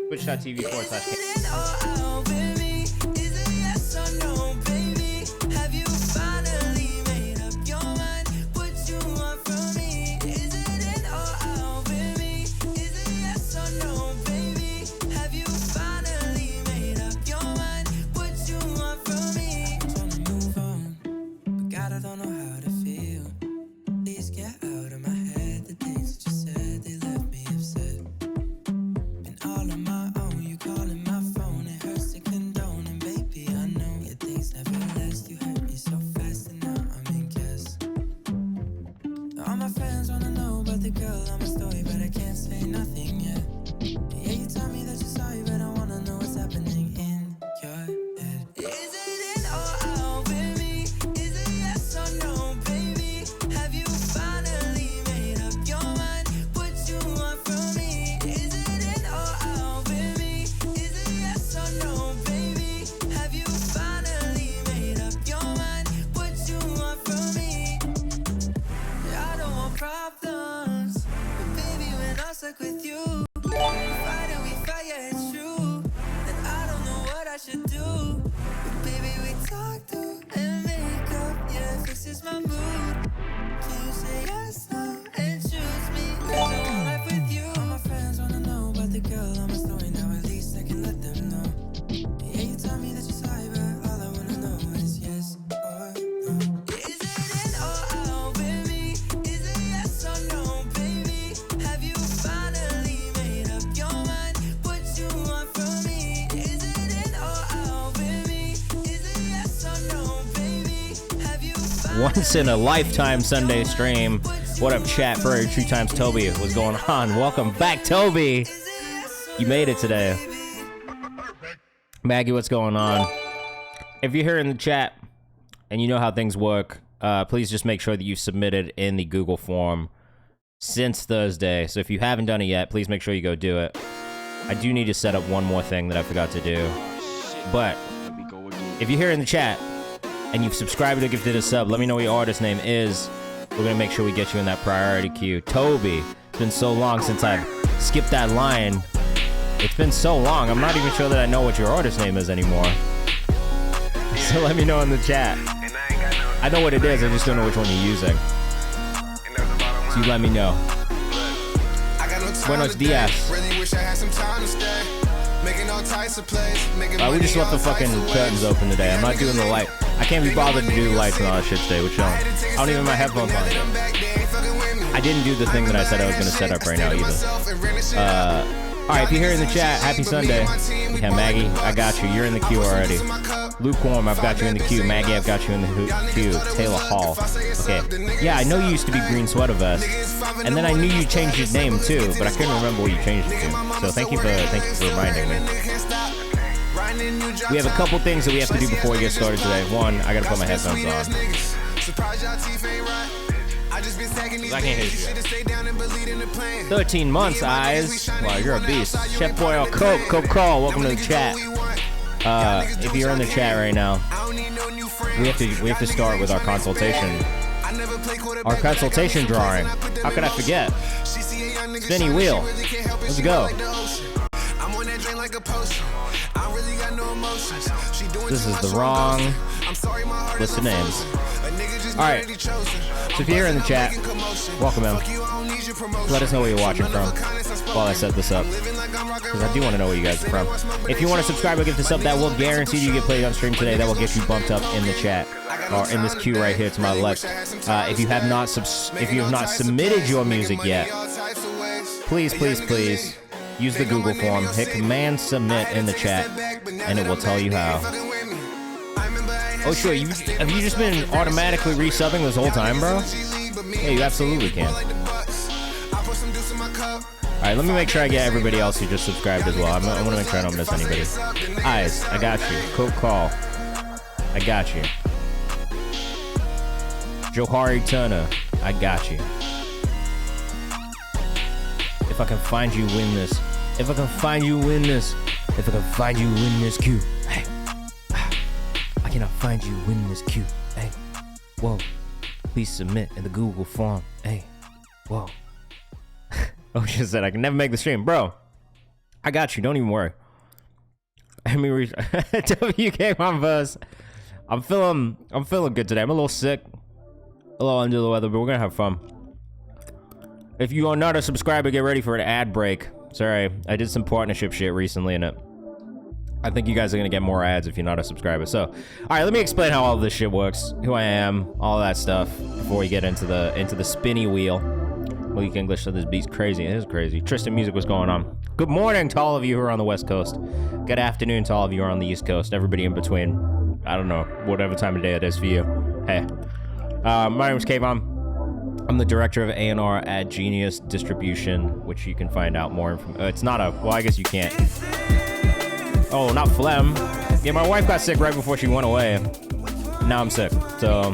Twitch.tv/K. Once in a lifetime Sunday stream. What up, chat? For 2 times Toby. What's going on? Welcome back, Toby. You made it today. Maggie, what's going on? If you're here in the chat and you know how things work, please just make sure that you submitted in the Google form since Thursday. So if you haven't done it yet, please make sure you go do it. I do need to set up one more thing that I forgot to do. But if you're here in the chat and you've subscribed or gifted a sub, let me know what your artist name is. We're gonna make sure we get you in that priority queue. Toby, it's been so long since I've skipped that line. It's been so long, I'm not even sure that I know what your artist name is anymore. So let me know in the chat. I know what it is, I just don't know which one you're using. So you let me know. Buenos dias. We just left the fucking curtains open today. I'm not doing the light. I can't be bothered to do the lights and all that shit today. We're chilling. I don't even have my headphones on yet. I didn't do the thing that I said I was going to set up right now either. Alright, if you're here in the chat, happy Sunday. Yeah, Maggie, I got you. You're in the queue already. Lukewarm, I've got you in the queue. Maggie, I've got you in the queue. Taylor Hall. Okay. Yeah, I know you used to be Green Sweater Vest. And then I knew you changed your name too, but I couldn't remember what you changed it to. So thank you for reminding me. We have a couple things that we have to do before we get started today. One, I gotta put my headphones on. I can't hear you. 13 months, eyes. Wow, you're a beast. Chef Boy or Coke Call, welcome to the chat. If you're in the chat right now, we have to start with our consultation. Our consultation drawing. How could I forget? Spinny wheel. Let's go. This is the wrong list of names. Alright, so if you're here in the chat, welcome in. Let us know where you're watching from while I set this up, because I do want to know where you guys are from. If you want to subscribe or give this up, that will guarantee you get played on stream today. That will get you bumped up in the chat, or in this queue right here to my left. If you have not submitted your music yet, please use the Google form, hit Command Submit in the chat, and it will tell you how. Oh sure, have you just been automatically resubbing this whole time, bro? Yeah, you absolutely can. Alright, let me make sure I get everybody else who just subscribed as well. I want to make sure I don't miss anybody. Eyes, I got you. Coke Call, I got you. Johari Turner, I got you. If I can find you, win this. If I can find you, win this. If I can find you, win this queue. Hey. I cannot find you, win this queue. Hey. Whoa. Please submit in the Google form. Hey. Whoa. Oh, she said I can never make the stream. Bro, I got you. Don't even worry. Let me reach WK1 verse. I'm feeling good today. I'm a little sick, a little under the weather, but we're gonna have fun. If you are not a subscriber, get ready for an ad break. Sorry, I did some partnership shit recently, and I think you guys are gonna get more ads if you're not a subscriber. So, all right, let me explain how all this shit works, who I am, all that stuff, before we get into the spinny wheel. Weak English, so this beat's crazy. It is crazy. Tristan Music, what's going on? Good morning to all of you who are on the West Coast. Good afternoon to all of you who are on the East Coast. Everybody in between. I don't know, whatever time of day it is for you. Hey. My name is Kayvan. I'm the director of A&R at Genius Distribution, which you can find out more information. It's not a, well, I guess you can't. Oh, not phlegm. Yeah, my wife got sick right before she went away. Now I'm sick. So,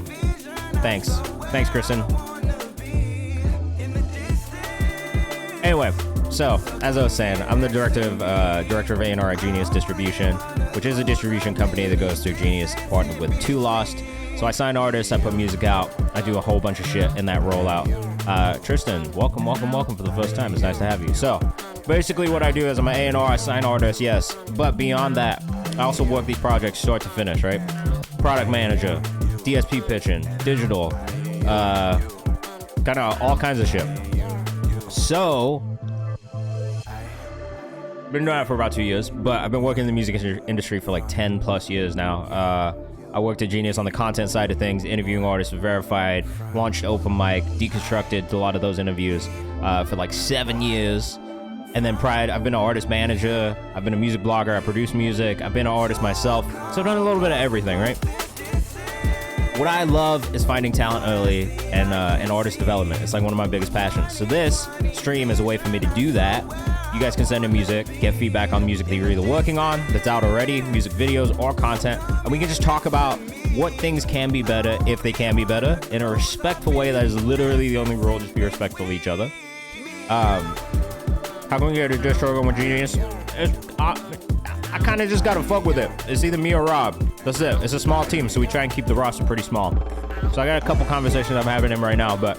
thanks. Thanks, Kristen. Anyway, so as I was saying, I'm the director of A&R at Genius Distribution, which is a distribution company that goes through Genius, partnered with Too Lost. So I sign artists, I put music out, I do a whole bunch of shit in that rollout. Tristan, welcome for the first time. It's nice to have you. So basically what I do is I'm an A&R, I sign artists, yes, but beyond that, I also work these projects start to finish, right? Product manager, DSP pitching, digital, kind of all kinds of shit. So, been doing that for about 2 years, but I've been working in the music industry for like 10 plus years now. I worked at Genius on the content side of things, interviewing artists for Verified, launched Open Mic, deconstructed a lot of those interviews for like 7 years. And then I've been an artist manager, I've been a music blogger, I produce music, I've been an artist myself. So I've done a little bit of everything, right? What I love is finding talent early and artist development. It's like one of my biggest passions. So this stream is a way for me to do that. You guys can send in music, get feedback on music that you're either working on, that's out already, music videos or content, and we can just talk about what things can be better, if they can be better, in a respectful way. That is literally the only rule, just be respectful of each other. How can we get a distro with Genius? I kind of just gotta fuck with it. It's either me or Rob. That's it. It's a small team, so we try and keep the roster pretty small. So I got a couple conversations I'm having right now, but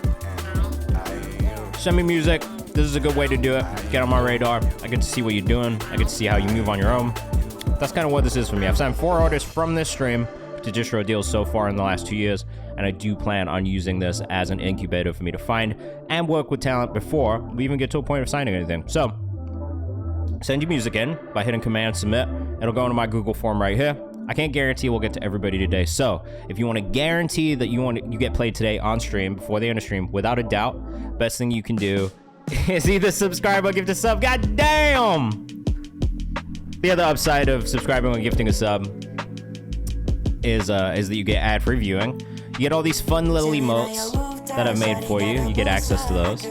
send me music. This is a good way to do it. Get on my radar. I get to see what you're doing. I get to see how you move on your own. That's kind of what this is for me. I've signed 4 artists from this stream to distro deals so far in the last 2 years, and I do plan on using this as an incubator for me to find and work with talent before we even get to a point of signing anything. So, send your music in by hitting Command Submit. It'll go into my Google form right here. I can't guarantee we'll get to everybody today. So if you want to guarantee that you get played today on stream before the end of stream, without a doubt, best thing you can do is either subscribe or gift a sub. God damn! The other upside of subscribing or gifting a sub is that you get ad-free viewing. You get all these fun little emotes that I've made for you. You get access to those.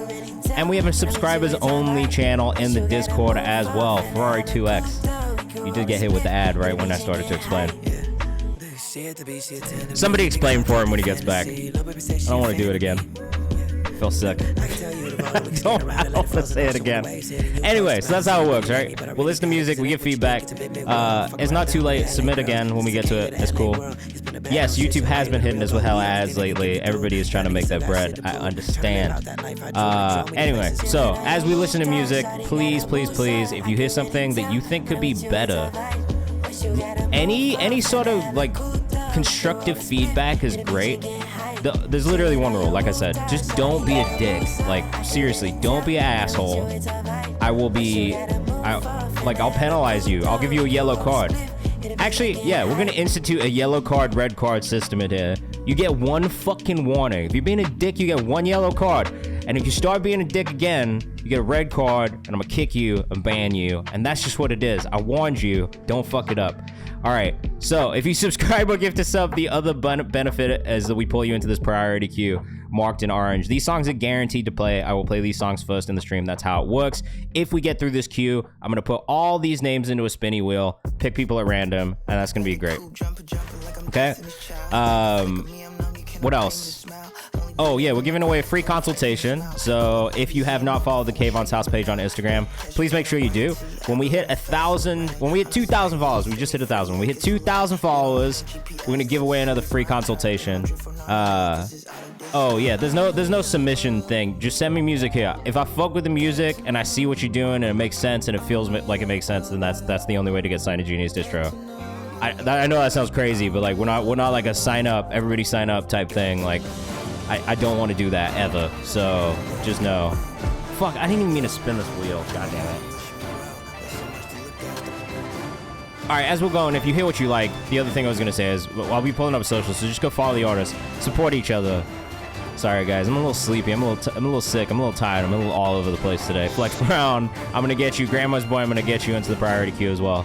And we have a subscribers-only channel in the Discord as well, Ferrari 2X. You did get hit with the ad right when I started to explain. Somebody explain for him when he gets back. I don't want to do it again. I feel sick. I don't want to say it again. Anyway, so that's how it works, right? We'll listen to music, we get feedback. It's not too late. Submit again when we get to it. It's cool. Yes, YouTube has been hitting us with hella ads lately. Everybody is trying to make that bread. I understand. Anyway, so as we listen to music, please, please, please, if you hear something that you think could be better, any sort of like constructive feedback is great. There's literally one rule, like I said, just don't be a dick. Like, seriously, don't be an asshole. I'll penalize you. I'll give you a yellow card. Actually, yeah, we're gonna institute a yellow card, red card system in here. You get one fucking warning. If you're being a dick, you get one yellow card. And if you start being a dick again, you get a red card, and I'm gonna kick you and ban you. And that's just what it is. I warned you, don't fuck it up. All right, so if you subscribe or gift a sub, the other benefit is that we pull you into this priority queue marked in orange. These songs are guaranteed to play. I will play these songs first in the stream. That's how it works. If we get through this queue, I'm gonna put all these names into a spinny wheel, pick people at random, and that's gonna be great. Okay, what else? Oh yeah, we're giving away a free consultation. So if you have not followed the Kayvan's House page on Instagram, please make sure you do. When we hit 2,000 followers, we just hit 1,000. When we hit 2,000 followers, we're gonna give away another free consultation. Oh yeah, there's no submission thing. Just send me music here. If I fuck with the music and I see what you're doing and it makes sense and it feels like it makes sense, then that's the only way to get signed to Genius Distro. I know that sounds crazy, but like we're not like a sign up, everybody sign up type thing. Like I don't want to do that ever. So just know. Fuck, I didn't even mean to spin this wheel. God damn it. All right, as we're going, if you hear what you like, the other thing I was gonna say is I'll be pulling up socials, so just go follow the artists, support each other. Sorry guys, I'm a little sleepy, I'm a little sick, I'm a little tired, I'm a little all over the place today. Flex Brown, I'm gonna get you. Grandma's Boy, I'm gonna get you into the priority queue as well.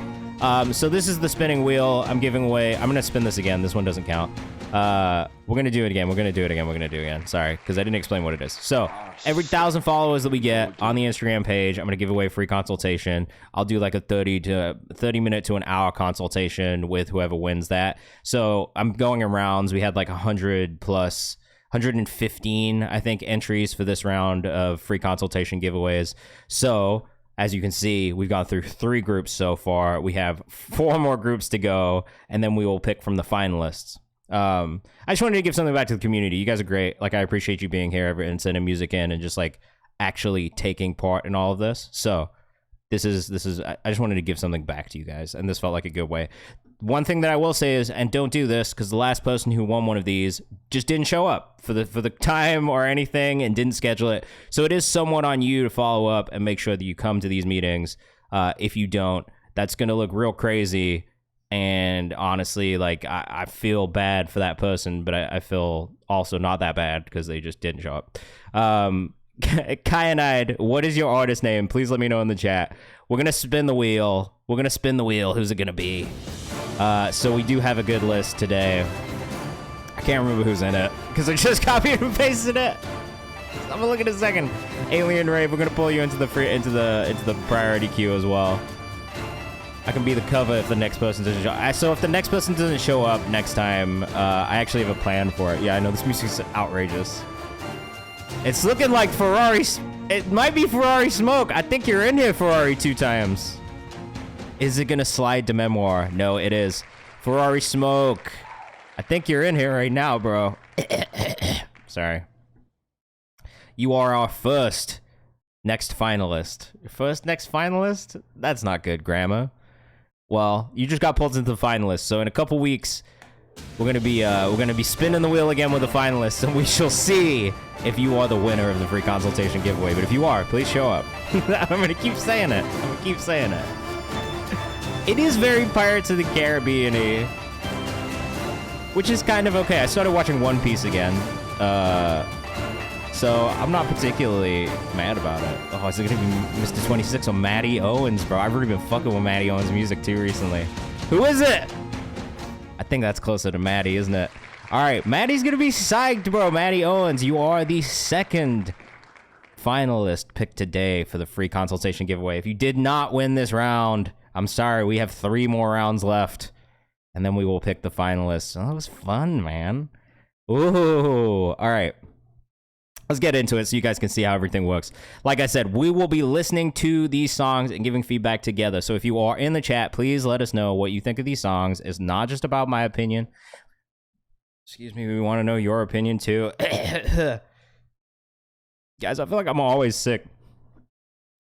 So this is the spinning wheel. I'm giving away. I'm gonna spin this again. This one doesn't count. We're gonna do it again. We're gonna do it again. Sorry, because I didn't explain what it is. So every 1,000 followers that we get on the Instagram page, I'm gonna give away free consultation. I'll do like a 30 minute to an hour consultation with whoever wins that. So I'm going in rounds. We had like 100 plus. 115, I think, entries for this round of free consultation giveaways. So, as you can see, we've gone through 3 groups so far. We have 4 more groups to go, and then we will pick from the finalists. I just wanted to give something back to the community. You guys are great. Like, I appreciate you being here and sending music in and just, like, actually taking part in all of this. So, this is I just wanted to give something back to you guys, and this felt like a good way. One thing that I will say is, and don't do this, because the last person who won one of these just didn't show up for the time or anything and didn't schedule it. So it is somewhat on you to follow up and make sure that you come to these meetings. If you don't, that's going to look real crazy. And honestly, like, I feel bad for that person, but I feel also not that bad because they just didn't show up. Kyanide, what is your artist name? Please let me know in the chat. We're going to spin the wheel. Who's it going to be? So we do have a good list today. I can't remember who's in it because I just copied and pasted it. I'm gonna look in a second. Alien Rave, we're gonna pull you into the priority queue as well. I can be the cover if the next person doesn't show up. So if the next person doesn't show up next time, I actually have a plan for it. Yeah, I know this music's outrageous. It's looking like Ferrari. It might be Ferrari Smoke. I think you're in here, Ferrari, 2 times. Is it gonna slide to Memoir? No, it is. Ferrari Smoke. I think you're in here right now, bro. Sorry. You are our first next finalist. Next finalist? That's not good grammar. Well, you just got pulled into the finalists, so in a couple weeks, we're gonna be spinning the wheel again with the finalists, and we shall see if you are the winner of the free consultation giveaway. But if you are, please show up. I'm gonna keep saying it. It is very Pirates of the Caribbean-y, which is kind of okay. I started watching One Piece again, so I'm not particularly mad about it. Oh, is it gonna be Mr. 26 or Matty Owens, bro? I've really been fucking with Matty Owens' music too recently. Who is it? I think that's closer to Matty, isn't it? All right, Matty's gonna be psyched, bro. Matty Owens, you are the second finalist picked today for the free consultation giveaway. If you did not win this round, I'm sorry, we have 3 more rounds left, and then we will pick the finalists. Oh, that was fun, man. Ooh, all right. Let's get into it so you guys can see how everything works. Like I said, we will be listening to these songs and giving feedback together. So if you are in the chat, please let us know what you think of these songs. It's not just about my opinion. Excuse me, we want to know your opinion too. Guys, I feel like I'm always sick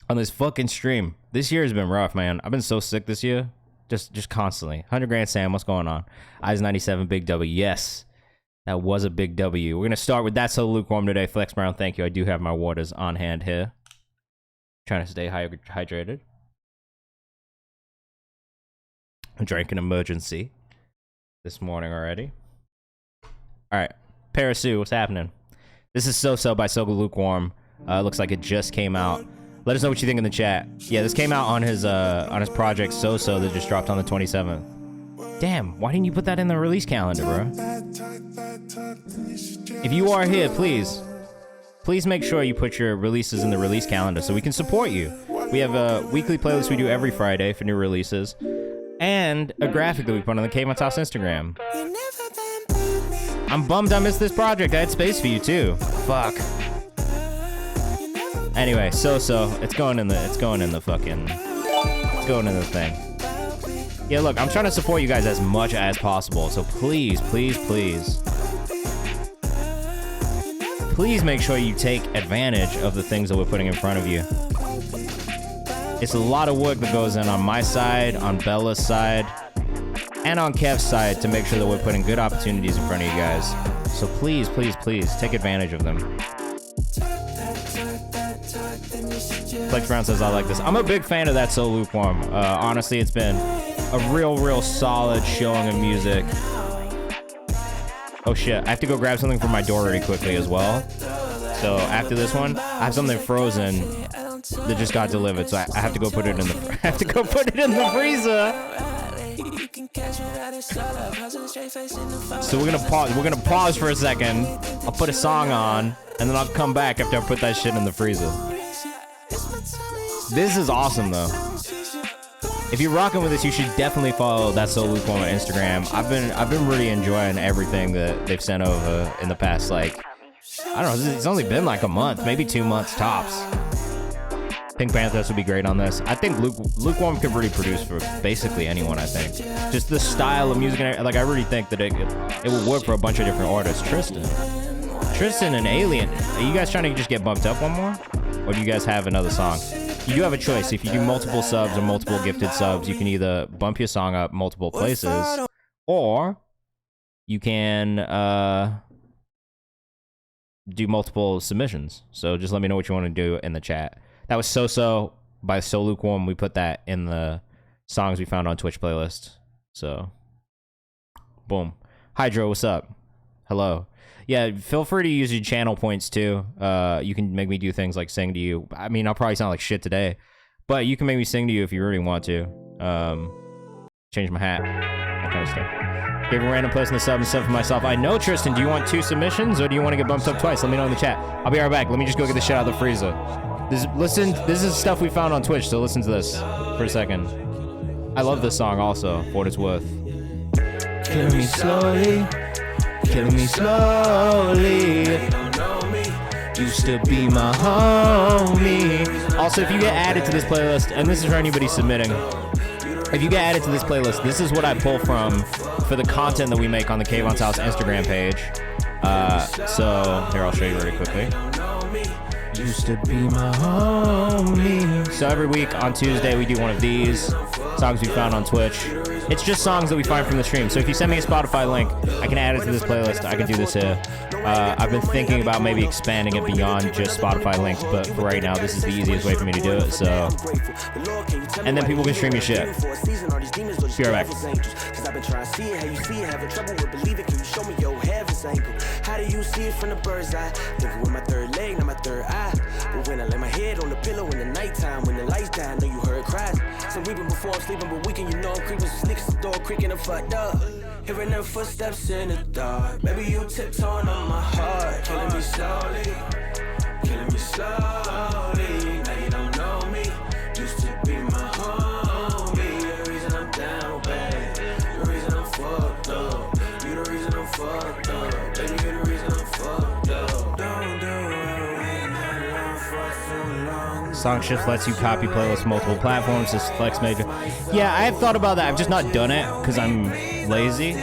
on this fucking stream. This year has been rough, man. I've been so sick this year. Just constantly. 100 Grand Sam, what's going on? Eyes 97, big W. Yes, that was a big W. We're going to start with That's So Lukewarm today. Flex Brown, thank you. I do have my waters on hand here. Trying to stay hydrated. I drank an emergency this morning already. All right. Parasu, what's happening? This is So by So Lukewarm. Looks like it just came out. Let us know what you think in the chat. Yeah, this came out on his project So that just dropped on the 27th. Damn, why didn't you put that in the release calendar, bro? If you are here, please make sure you put your releases in the release calendar so we can support you. We have a weekly playlist we do every Friday for new releases, and a graphic that we put on the KayvanMD Instagram. I'm bummed I missed this project. I had space for you too. Fuck. Anyway, So it's going in the thing. Yeah, look, I'm trying to support you guys as much as possible, so please. please make sure you take advantage of the things that we're putting in front of you. It's a lot of work that goes in on my side, on Bella's side, and on Kev's side to make sure that we're putting good opportunities in front of you guys. So please, please, please take advantage of them. Flex Brown says, I like this. I'm a big fan of that So Lukewarm. Honestly, it's been a real solid showing of music. Oh shit, I have to go grab something from my door really quickly as well. So after this one, I have something frozen that just got delivered, so I have to go put it in the I have to go put it in the freezer. So we're gonna pause for a second. I'll put a song on, and then I'll come back after I put that shit in the freezer. This is awesome though. If you're rocking with this, you should definitely follow That's So Lukewarm on Instagram. I've been really enjoying everything that they've sent over in the past, like, I don't know, it's only been like a month, maybe 2 months tops. Pink Panthers would be great on this. I think Lukewarm could really produce for basically anyone, I think. Just the style of music, like, I really think that it would work for a bunch of different artists. Tristan and Alien, are you guys trying to just get bumped up one more? Or do you guys have another song? You do have a choice. If you do multiple subs or multiple gifted subs, you can either bump your song up multiple places, or you can do multiple submissions. So just let me know what you want to do in the chat. That was So by So Lukewarm. We put that in the songs we found on Twitch playlist. So, boom. Hydro, what's up? Hello. Yeah, feel free to use your channel points too. You can make me do things like sing to you. I mean, I'll probably sound like shit today, but you can make me sing to you if you really want to. Change my hat, that kind of stuff. Give a random person a sub and sub for myself. I know, Tristan, do you want 2 submissions or do you want to get bumped up twice? Let me know in the chat. I'll be right back. Let me just go get the shit out of the freezer. This is stuff we found on Twitch, so listen to this for a second. I love this song also, for what it's worth. Killing me slowly. Killing me slowly. Used to be my homie. Also, if you get added to this playlist, and this is for anybody submitting, if you get added to this playlist, this is what I pull from for the content that we make on the Kayvan's House Instagram page. So here, I'll show you really quickly. Used to be my homie. So every week on Tuesday we do one of these songs we found on Twitch. It's just songs that we find from the stream. So if you send me a Spotify link, I can add it to this playlist. I can do this here. I've been thinking about maybe expanding it beyond just Spotify links, but for right now, this is the easiest way for me to do it. So, and then people can stream your shit. Be right back. How do you see it from the bird's eye? Thinking with my third leg, not my third eye. But when I lay my head on the pillow in the nighttime, when the lights die, I know you heard cries. Some weeping before I'm sleeping, but weekend, you know I'm creeping. So sneakers the door, creaking, I'm fucked up. Hearing them footsteps in the dark. Baby, you tiptoeing on my heart. Killing me slowly. Killing me slowly. Now you don't know me. Used to be my homie. The reason I'm down bad. The reason I'm fucked up. You the reason I'm fucked up. Baby, you the reason I'm fucked up. Don't do it alone for too long. Song Shift lets you copy playlists multiple platforms. This Flex Major. Yeah, I have thought about that. I've just not done it because I'm lazy.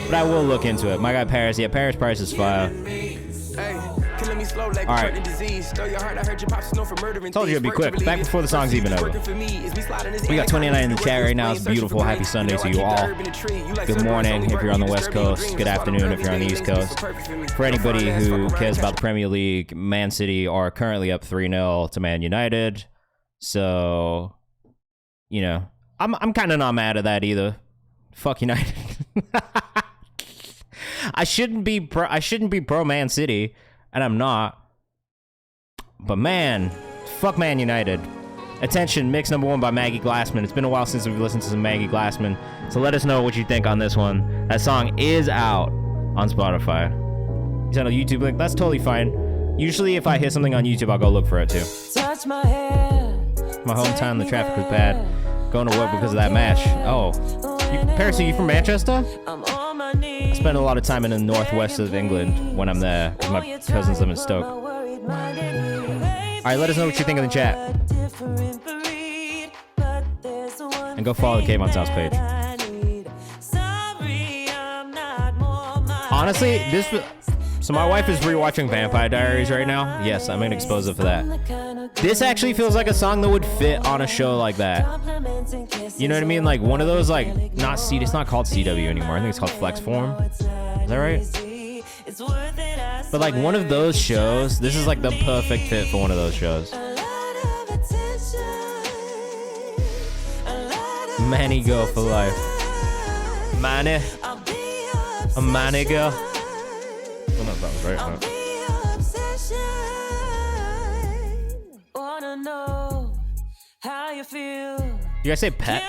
But I will look into it. My guy Paris. Yeah, Paris Price is fire. Alright. Told you it'd be quick. Back before the song's even over. We got 29 in the chat right now. It's beautiful. Happy Sunday to you all. Good morning if you're on the West Coast. Good afternoon if you're on the East Coast. For anybody who cares about the Premier League, Man City are currently up 3-0 to Man United. So, you know, I'm kind of not mad at that either. Fuck United. I shouldn't be pro Man City, and I'm not. But man, fuck Man United. Attention, mix number 1 by Maggie Glassman. It's been a while since we've listened to some Maggie Glassman, so let us know what you think on this one. That song is out on Spotify. You sent a YouTube link? That's totally fine. Usually if I hear something on YouTube, I'll go look for it too. Touch my hair. My hometown, the traffic was bad. Going to work because of that match. Oh. Paris, are you from Manchester? I spend a lot of time in the northwest of England when I'm there because my cousins live in Stoke. Alright, let us know what you think in the chat. And go follow the Kayvan's House page. So my wife is rewatching Vampire Diaries right now. Yes, I'm gonna expose it for that. This actually feels like a song that would fit on a show like that. You know what I mean? Like one of those, like, not C, it's not called CW anymore. I think it's called Flex Form. Is that right? But like one of those shows, this is like the perfect fit for one of those shows. Manny girl for life. Manny. A Manny girl. Oh, no, that was right. Huh? You guys say pet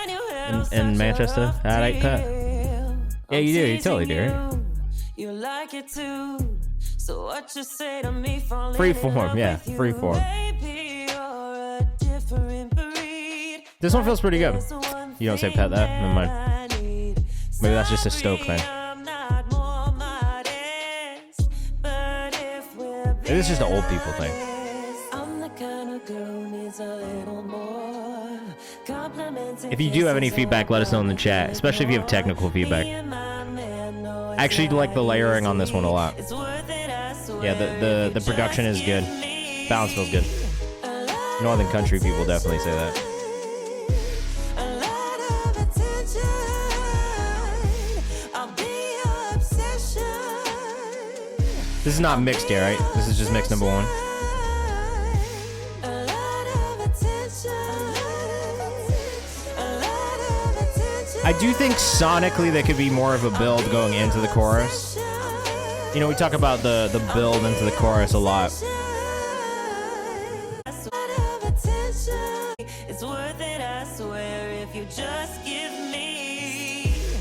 in Manchester? I like pet. Yeah, you do. You totally do, right? Free form, yeah. Free form. This one feels pretty good. You don't say pet that? Never mind. Maybe that's just a Stoke thing. Maybe it's just an old people thing. If you do have any feedback, let us know in the chat, especially if you have technical feedback. I actually like the layering on this one a lot. Yeah, the production is good. Balance feels good. Northern country people definitely say that. This is not mixed yet, right? This is just mix number one. I do think sonically there could be more of a build going into the chorus. You know, we talk about the build into the chorus a lot.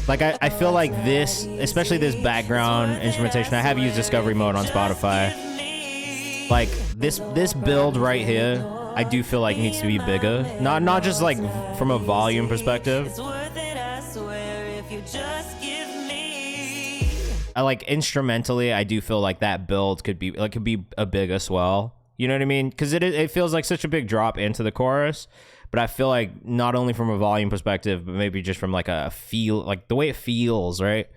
Like, I feel like this, especially this background instrumentation, I have used discovery mode on Spotify. Like, this build right here, I do feel like needs to be bigger. Not just like from a volume perspective. I like instrumentally, I do feel like that build could be a bigger swell. You know what I mean? Because it feels like such a big drop into the chorus. But I feel like not only from a volume perspective, but maybe just from like a feel, like the way it feels, right?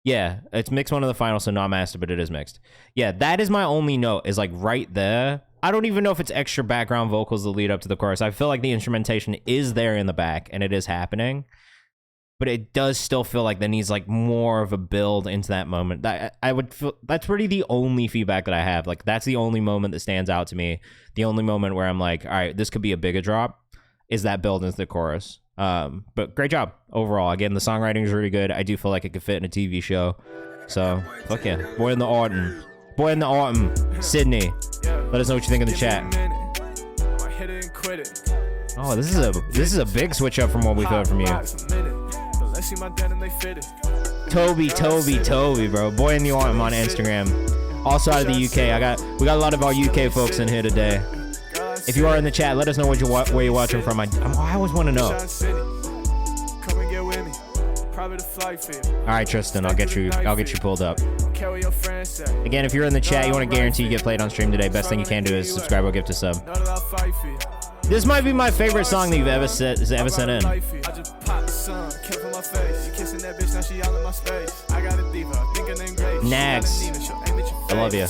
Yeah, it's mixed one of the finals, so not mastered, but it is mixed. Yeah, that is my only note, is like right there. I don't even know if it's extra background vocals that lead up to the chorus. I feel like the instrumentation is there in the back, and it is happening. But it does still feel like there needs like more of a build into that moment. That I would feel, that's really the only feedback that I have. Like, that's the only moment that stands out to me. The only moment where I'm like, all right, this could be a bigger drop, is that build into the chorus. But great job overall. Again, the songwriting is really good. I do feel like it could fit in a TV show. So, fuck yeah. Boy in the autumn. Boy in the autumn. Sydney. Let us know what you think in the chat. Oh, this is a big switch up from what we've heard from you. Toby, bro. Boy in the autumn on Instagram. Also out of the UK. We got a lot of our UK folks in here today. If you are in the chat, let us know where you're watching from. I always want to know. All right, Tristan, I'll get you pulled up. Again, if you're in the chat, you want to guarantee you get played on stream today, best thing you can do is subscribe or gift a sub. This might be my favorite song that you've ever sent in. Nags, I love you.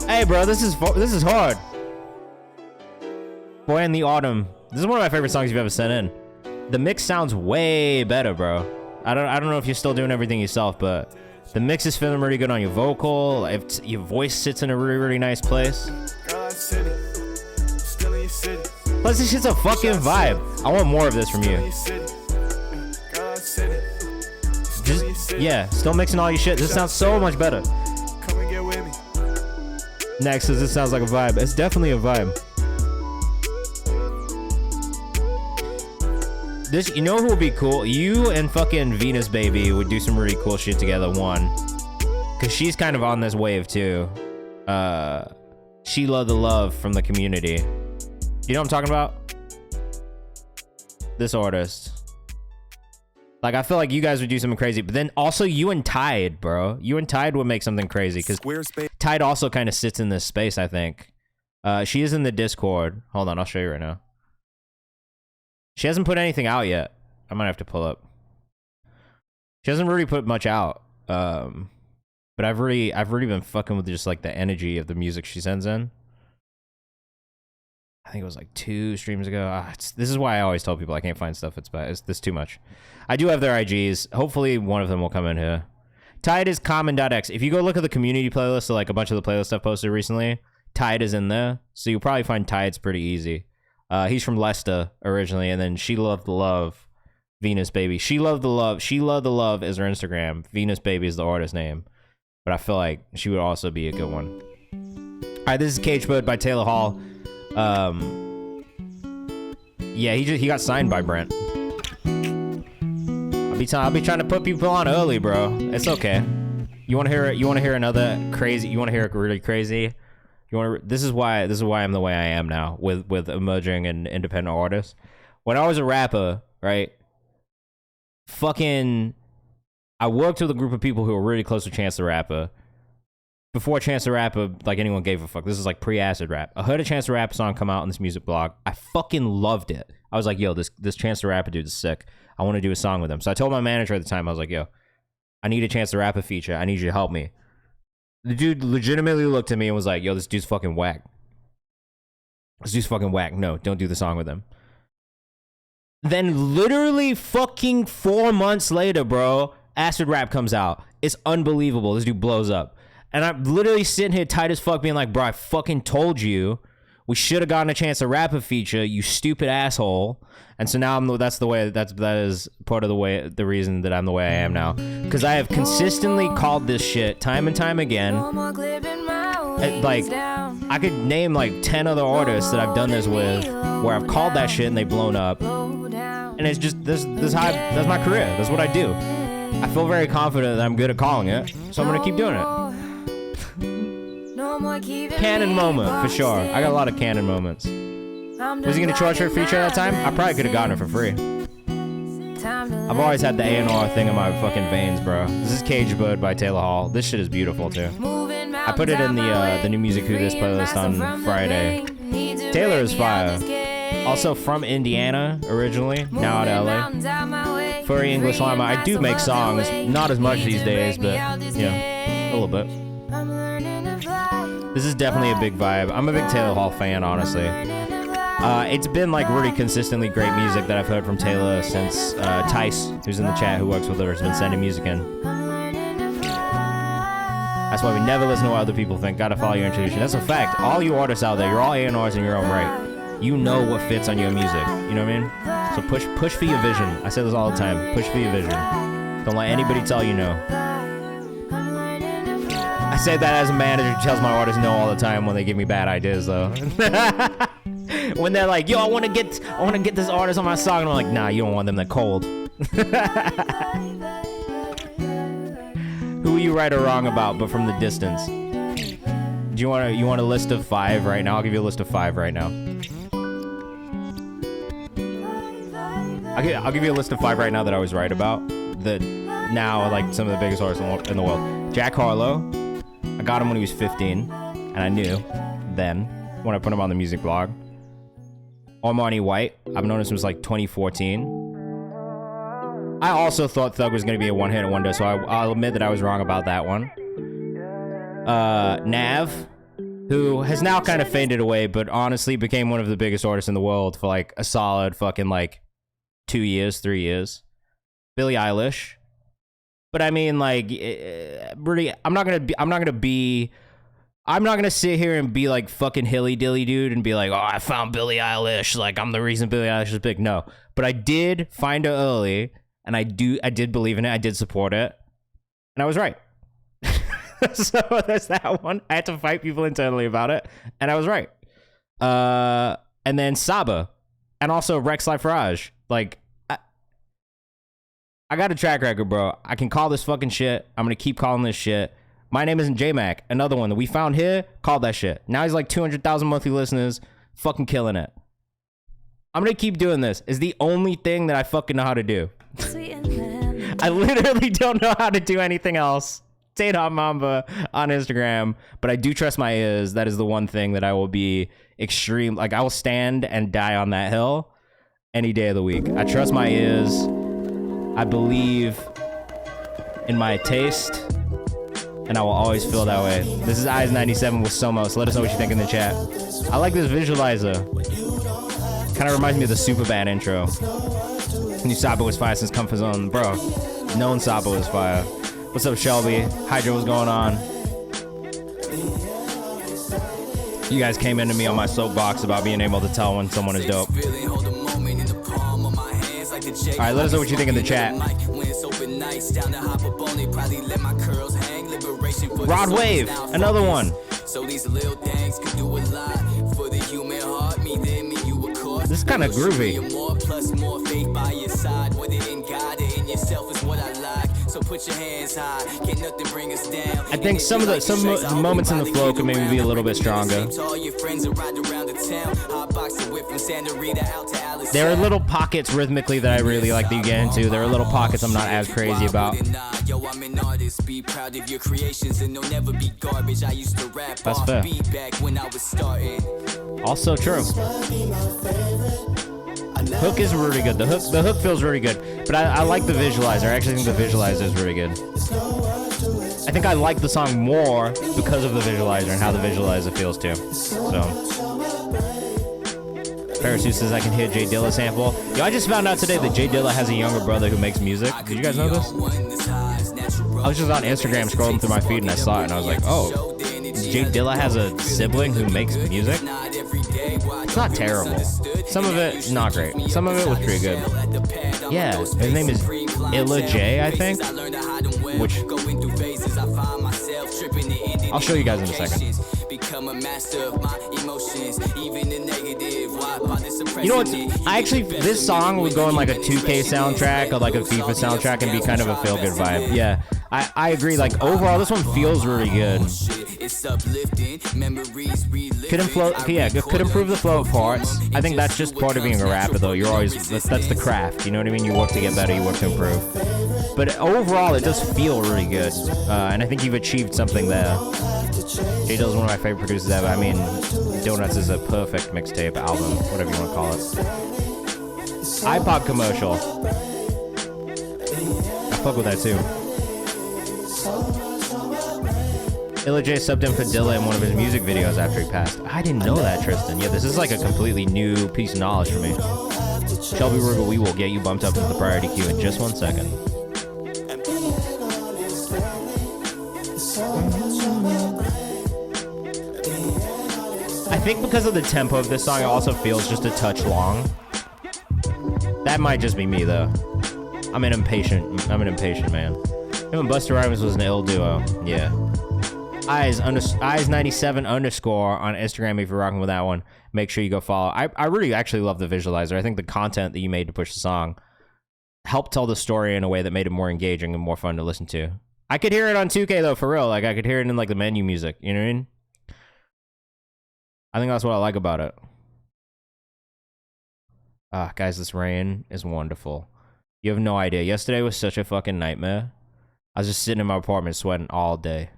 Hey, bro, this is hard. Boy in the autumn. This is one of my favorite songs you've ever sent in. The mix sounds way better, bro. I don't know if you're still doing everything yourself, but the mix is feeling really good on your vocal. Your voice sits in a really, really nice place. Plus, this shit's a fucking vibe. I want more of this from you. Yeah, still mixing all your shit. This sounds so much better. Next says this sounds like a vibe. It's definitely a vibe. This, you know who would be cool? You and fucking Venus Baby would do some really cool shit together. One, because she's kind of on this wave too. Sheila the Love from the Community. You know what I'm talking about? This artist. Like, I feel like you guys would do something crazy, but then also you and Tide, bro. You and Tide would make something crazy, because Tide also kind of sits in this space, I think. She is in the Discord. Hold on, I'll show you right now. She hasn't put anything out yet. I might have to pull up. She hasn't really put much out. But I've really been fucking with just like the energy of the music she sends in. I think it was like 2 streams ago. This is why I always tell people I can't find stuff. It's bad. This too much. I do have their IGs. Hopefully one of them will come in here. Tide is common.x. If you go look at the community playlist, so like a bunch of the playlists I've posted recently, Tide is in there. So you'll probably find Tide's pretty easy. He's from Leicester originally, and then She Loved the Love, Venus Baby. She Loved the Love is her Instagram. Venus Baby is the artist name. But I feel like she would also be a good one. All right, this is Cage Bird by Taylor Hall. Yeah, he got signed by Brent. I'll be trying to put people on early, bro. It's okay. You want to hear it? You want to hear another crazy? You want to hear it really crazy? This is why I'm the way I am now with emerging and independent artists. When I was a rapper, right? I worked with a group of people who were really close to Chance the Rapper. Before Chance the Rapper, like anyone gave a fuck. This is like pre-acid rap. I heard a Chance the Rapper song come out on this music blog. I fucking loved it. I was like, yo, this Chance the Rapper dude is sick. I want to do a song with him. So I told my manager at the time, I was like, yo, I need a Chance the Rapper feature. I need you to help me. The dude legitimately looked at me and was like, yo, this dude's fucking whack. This dude's fucking whack. No, don't do the song with him. Then literally fucking 4 months later, bro, Acid Rap comes out. It's unbelievable. This dude blows up. And I'm literally sitting here tight as fuck being like, bro, I fucking told you we should have gotten a Chance to Rap a feature, you stupid asshole. And so now that is part of the reason that I'm the way I am now. Because I have consistently called this shit time and time again. Like, I could name like 10 other artists that I've done this with where I've called that shit and they've blown up. And it's just, that's my career. That's what I do. I feel very confident that I'm good at calling it, so I'm gonna keep doing it. Canon moment, for sure. I got a lot of canon moments. Was he gonna charge for a feature at that time? I probably could have gotten it for free. I've always had the A&R thing in my fucking veins, bro. This is Cage Bird by Taylor Hall. This shit is beautiful, too. I put it in the New Music Who This playlist on Friday. Taylor is fire. Also from Indiana, originally. Now out of LA. Furry English Llama. I do make songs. Not as much these days, but, you know, a little bit. This is definitely a big vibe. I'm a big Taylor Hall fan, honestly. It's been like really consistently great music that I've heard from Taylor since Tice, who's in the chat, who works with her, has been sending music in. That's why we never listen to what other people think. Gotta follow your intuition. That's a fact. All you artists out there, you're all A&Rs in your own right. You know what fits on your music. You know what I mean? So push for your vision. I say this all the time. Push for your vision. Don't let anybody tell you no. I say that as a manager who tells my artists no all the time when they give me bad ideas, though. When they're like, yo, I want to get this artist on my song, and I'm like, nah, you don't want them that cold. Who are you right or wrong about, but from the distance? Do you want a list of 5 right now? I'll give you a list of 5 right now. I'll give you a list of 5 right now that I was right about. That now are like some of the biggest artists in the world. Jack Harlow. I got him when he was 15, and I knew then when I put him on the music blog. Armani White. I've known him since like 2014. I also thought Thug was going to be a one-hit wonder, so I'll admit that I was wrong about that one. Nav, who has now kind of faded away, but honestly became one of the biggest artists in the world for like a solid fucking like 2 years, 3 years. Billie Eilish. But I mean, like, really, I'm not gonna sit here and be like fucking hilly dilly dude and be like, oh, I found Billie Eilish, like I'm the reason Billie Eilish is big. No, but I did find her early, and I did believe in it. I did support it, and I was right. So there's that one. I had to fight people internally about it, and I was right. And then Saba, and also Rex Liferage. Like, I got a track record, bro. I can call this fucking shit. I'm gonna keep calling this shit. My Name Isn't J-Mac, another one that we found here, called that shit. Now he's like 200,000 monthly listeners, fucking killing it. I'm gonna keep doing this. It's the only thing that I fucking know how to do. I literally don't know how to do anything else. Tatum Mamba on Instagram, but I do trust my ears. That is the one thing that I will be extreme. Like, I will stand and die on that hill any day of the week. I trust my ears. I believe in my taste, and I will always feel that way. This is Eyes 97 with Somos. Let us know what you think in the chat. I like this visualizer. Kind of reminds me of the Superbad intro. New Sabo was fire since Comfort Zone. Bro, known Sabo is fire. What's up, Shelby? Hydra, what's going on? You guys came into me on my soapbox about being able to tell when someone is dope. Alright, let us know what you think in the chat. Rod Wave, another one. This is kind of groovy. I think some moments in the flow could maybe be a little bit stronger. There are little pockets rhythmically that I really like that you get into. There are little pockets I'm not as crazy about. That's fair. Also true. Hook is really good. The hook feels really good. But I like the visualizer. I actually think the visualizer is really good. I think I like the song more because of the visualizer and how the visualizer feels too. So Parasuit says I can hear Jay Dilla sample. Yo, I just found out today that Jay Dilla has a younger brother who makes music. Did you guys know this? I was just on Instagram scrolling through my feed and I saw it and I was like, oh, Jay Dilla has a sibling who makes music? It's not terrible. Some of it, not great. Some of it was pretty good. Yeah, his name is Illa J, I think. Which I'll show you guys in a second. You know what? This song would go in like a 2K soundtrack or like a FIFA soundtrack and be kind of a feel-good vibe. Yeah, I agree. Like overall, this one feels really good. Could improve the flow of parts. I think that's just part of being a rapper, though. You're always that's the craft. You know what I mean? You work to get better. You work to improve. But overall, it does feel really good, and I think you've achieved something there. Jay Dilla's one of my favorite producers ever. I mean, Donuts is a perfect mixtape album, whatever you want to call it. iPod commercial. I fuck with that too. Illa J subbed in for Dilla in one of his music videos after he passed. I didn't know that, Tristan. Yeah, this is like a completely new piece of knowledge for me. Shelby Ruger, we will get you bumped up into the priority queue in just 1 second. I think because of the tempo of this song, it also feels just a touch long. That might just be me, though. I'm an impatient man. Him and Busta Rhymes was an ill duo. Yeah. Eyes97_ on Instagram if you're rocking with that one. Make sure you go follow. I really actually love the visualizer. I think the content that you made to push the song helped tell the story in a way that made it more engaging and more fun to listen to. I could hear it on 2K though, for real. Like I could hear it in like the menu music. You know what I mean? I think that's what I like about it. Guys, this rain is wonderful. You have no idea. Yesterday was such a fucking nightmare. I was just sitting in my apartment sweating all day.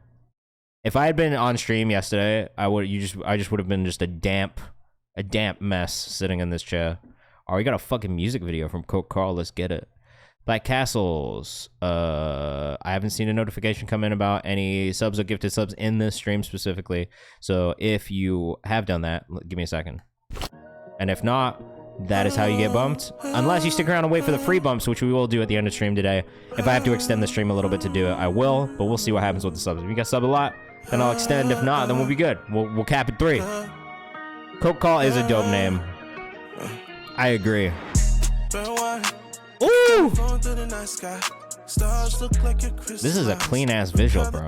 If I had been on stream yesterday, I just would have been just a damp mess sitting in this chair. Oh, we got a fucking music video from Coke Carl. Let's get it. Black Castles. I haven't seen a notification come in about any subs or gifted subs in this stream specifically. So if you have done that, give me a second. And if not, that is how you get bumped. Unless you stick around and wait for the free bumps, which we will do at the end of stream today. If I have to extend the stream a little bit to do it, I will. But we'll see what happens with the subs. If you guys sub a lot, then I'll extend. If not, then we'll be good. We'll cap at 3. Coke Call is a dope name. I agree. Ooh! This is a clean-ass visual, bro.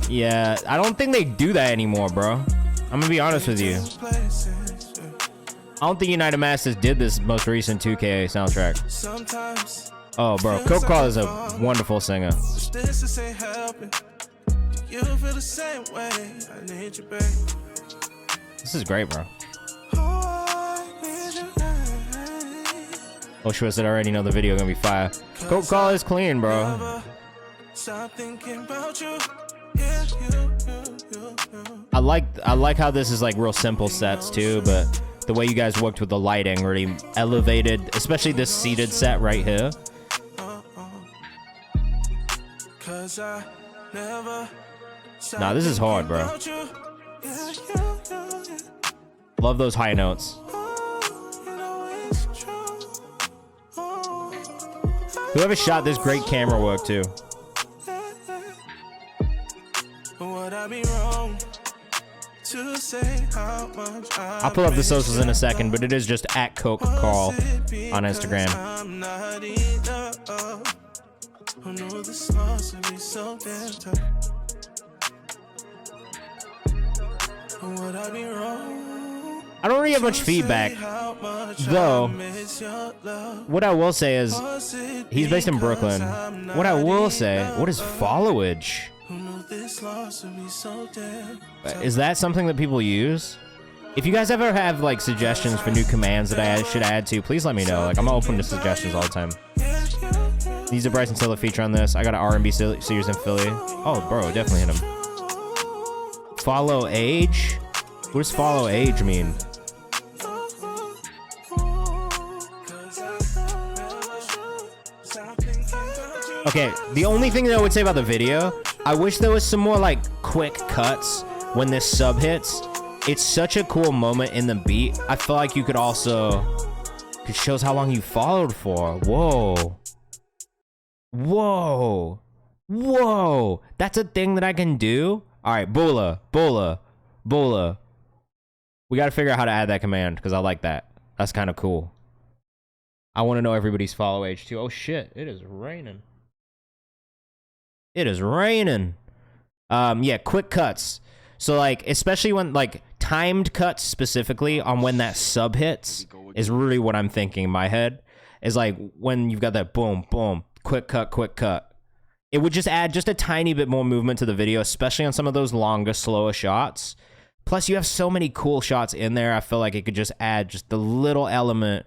Yeah, I don't think they do that anymore, bro. I'm gonna be honest with you. I don't think United Masters did this most recent 2K soundtrack. Oh, bro, Coke Call is a wonderful singer. This is great, bro. Oh, sure, I said I already know the video gonna be fire. Coke Call is clean, bro. I like how this is like real simple sets too, but the way you guys worked with the lighting really elevated, especially this seated set right here. Nah, this is hard, bro. Love those high notes. Whoever shot this, great camera work too. I'll pull up the socials in a second, but it is just at Coke Carl on Instagram. I don't really have much feedback, though. What I will say is, he's based in Brooklyn. What I will say, what is followage? Is that something that people use? If you guys ever have like suggestions for new commands that I should add to, please let me know. Like, I'm open to suggestions all the time. Needs a Bryson Tiller feature on this. I got an R&B series in Philly. Oh, bro, definitely hit him. Follow age? What does follow age mean? Okay, the only thing that I would say about the video, I wish there was some more like quick cuts when this sub hits. It's such a cool moment in the beat. I feel like you could also, it shows how long you followed for. Whoa. Whoa. Whoa. That's a thing that I can do? All right, Bula. We got to figure out how to add that command because I like that. That's kind of cool. I want to know everybody's follow age too. Oh shit, it is raining. It is raining. Yeah, quick cuts. So like, especially when like timed cuts specifically on when that sub hits is really what I'm thinking in my head. Is like when you've got that boom, boom, quick cut. It would just add just a tiny bit more movement to the video, especially on some of those longer, slower shots. Plus, you have so many cool shots in there. I feel like it could just add just the little element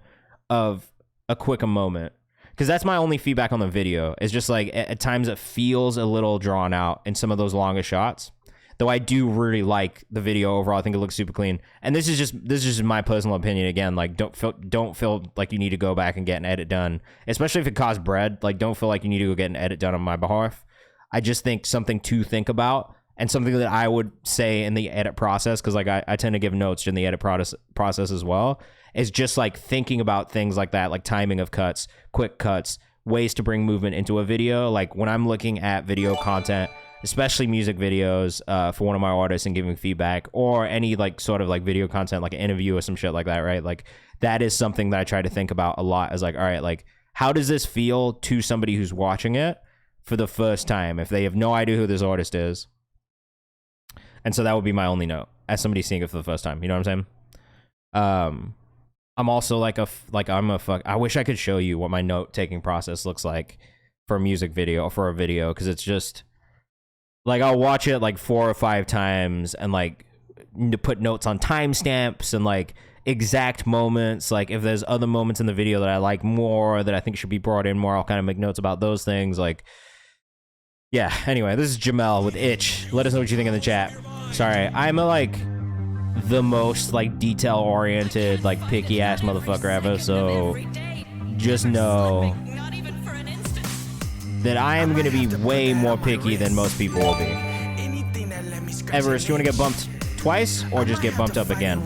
of a quicker moment. Because that's my only feedback on the video. Is just like at times it feels a little drawn out in some of those longer shots. Though I do really like the video overall. I think it looks super clean. And this is just my personal opinion. Again, like don't feel like you need to go back and get an edit done, especially if it costs bread. Like don't feel like you need to go get an edit done on my behalf. I just think something to think about and something that I would say in the edit process, because like I tend to give notes in the edit process as well, is just like thinking about things like that, like timing of cuts, quick cuts, ways to bring movement into a video. Like when I'm looking at video content, especially music videos for one of my artists and giving feedback, or any like sort of like video content, like an interview or some shit like that, right? Like that is something that I try to think about a lot, is like, all right, like how does this feel to somebody who's watching it for the first time if they have no idea who this artist is? And so that would be my only note as somebody seeing it for the first time. You know what I'm saying? I'm also like I wish I could show you what my note taking process looks like for a music video or for a video, because it's just like I'll watch it like 4 or 5 times and like to put notes on timestamps and like exact moments. Like if there's other moments in the video that I like more, that I think should be brought in more, I'll kind of make notes about those things. Like, yeah, anyway, this is Jamel with Itch. Let us know what you think in the chat. Sorry, I'm like the most like detail oriented, like picky ass motherfucker ever, so just know that I am gonna be way more picky than most people will be. Everest, you wanna get bumped twice or just get bumped up again?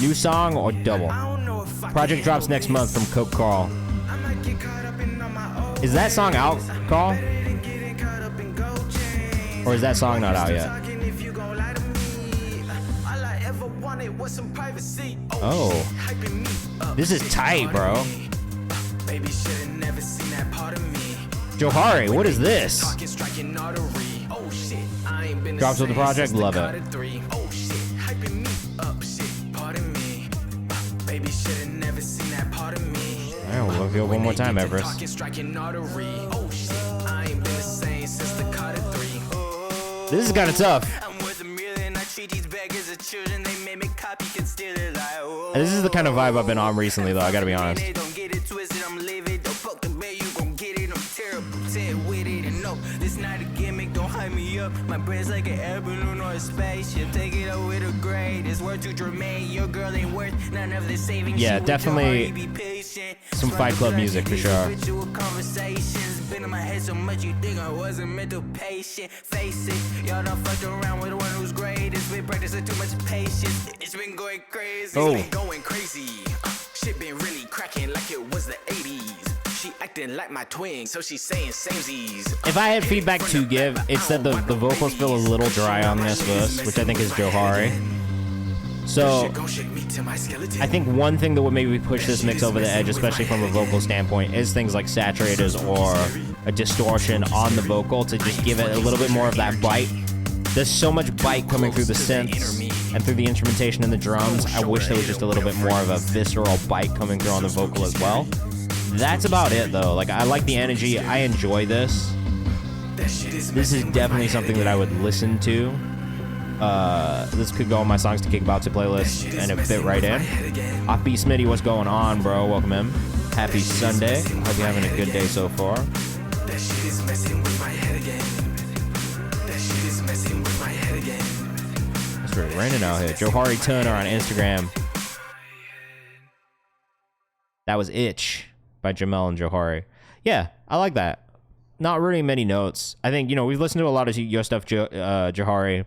New song or double? Project drops next month from Coke Carl. Is that song out, Carl? Or is that song not out yet? Oh. This is tight, bro. Johari, what is this? Drops with the project, love it. Alright, we'll go one more time, Everest. This is kind of tough. This is the kind of vibe I've been on recently, though, I gotta be honest. My brain's like an air balloon or a spaceship. Take it up with a grade. It's worth to Jermaine. Your girl ain't worth none of the savings. Yeah, definitely some Fight Club music for sure. spinning my head so much you think I wasn't meant to pay shit. Face it, y'all done fucked around with the one who's great. It's been practicing too much patience. It's been going crazy. It's been going crazy. Shit been really cracking like it was the 80s. She acting like my twin, so she's saying samesies. If I had feedback to give, it's that the vocals feel a little dry on this verse, which I think is Johari. So I think one thing that would maybe push this mix over the edge, especially from a vocal standpoint, is things like saturators or a distortion on the vocal to just give it a little bit more of that bite. There's so much bite coming through the synths and through the instrumentation and the drums. I wish there was just a little bit more of a visceral bite coming through on the vocal as well. That's about it though. Like, I like the energy. I enjoy this. This is definitely something that I would listen to. This could go on my songs to kick about to playlist and it fit right in. Offbeat Smitty, what's going on, bro? Welcome in. Happy Sunday. Hope you're having a good day so far. That shit is messing with my head again. That shit is messing with my head again. It's really raining out here. Johari Turner on Instagram. That was Itch by Jamel and Johari. Yeah, I like that. Not really many notes. I think, you know, we've listened to a lot of your stuff, Johari.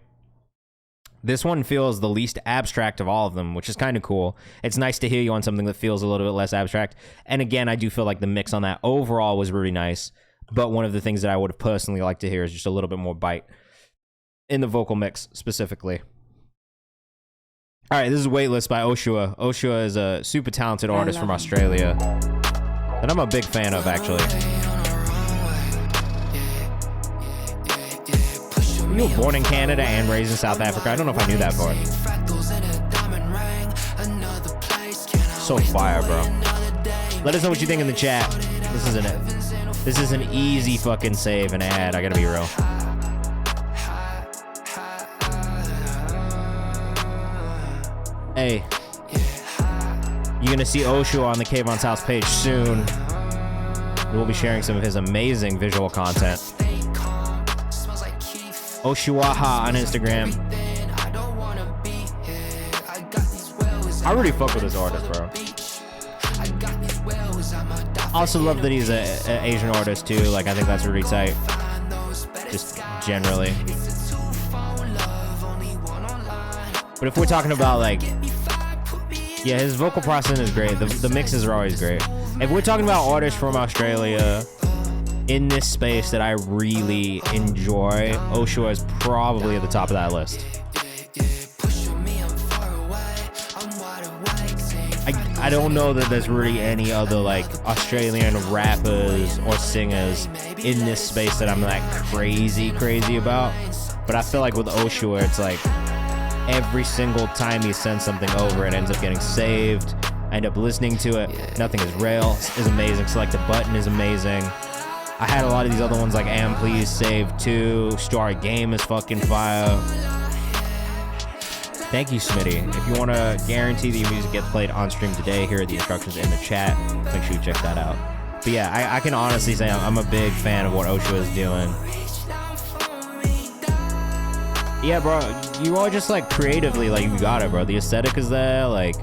This one feels the least abstract of all of them, which is kind of cool. It's nice to hear you on something that feels a little bit less abstract. And again, I do feel like the mix on that overall was really nice. But one of the things that I would have personally liked to hear is just a little bit more bite in the vocal mix specifically. All right, this is Weightless by Oshua. Oshua is a super talented artist from Australia that I'm a big fan of, actually. You were born in Canada and raised in South Africa. I don't know if I knew that part. So fire, bro. Let us know what you think in the chat. This is an easy fucking save and ad. I gotta be real. Hey, you're gonna see Oshua on the Kayvan's House page soon. We'll be sharing some of his amazing visual content. Oshuaha on Instagram. I really fuck with this artist, bro. I also love that he's an Asian artist too. Like, I think that's really tight. Just generally. But if we're talking about, like, yeah, his vocal processing is great. The mixes are always great. If we're talking about artists from Australia in this space that I really enjoy, Oshua is probably at the top of that list. I don't know that there's really any other, like, Australian rappers or singers in this space that I'm like crazy about. But I feel like with Oshua, it's like every single time he sends something over, it ends up getting saved. I end up listening to it. Nothing is Rail is amazing. Select a Button is amazing. I had a lot of these other ones like Am Please, Save 2, Star Game is fucking fire. Thank you, Smitty. If you want to guarantee that your music gets played on stream today, here are the instructions in the chat. Make sure you check that out. But yeah, I can honestly say I'm a big fan of what Oshua is doing. Yeah, bro, you are just like creatively, like, you got it, bro. The aesthetic is there, like,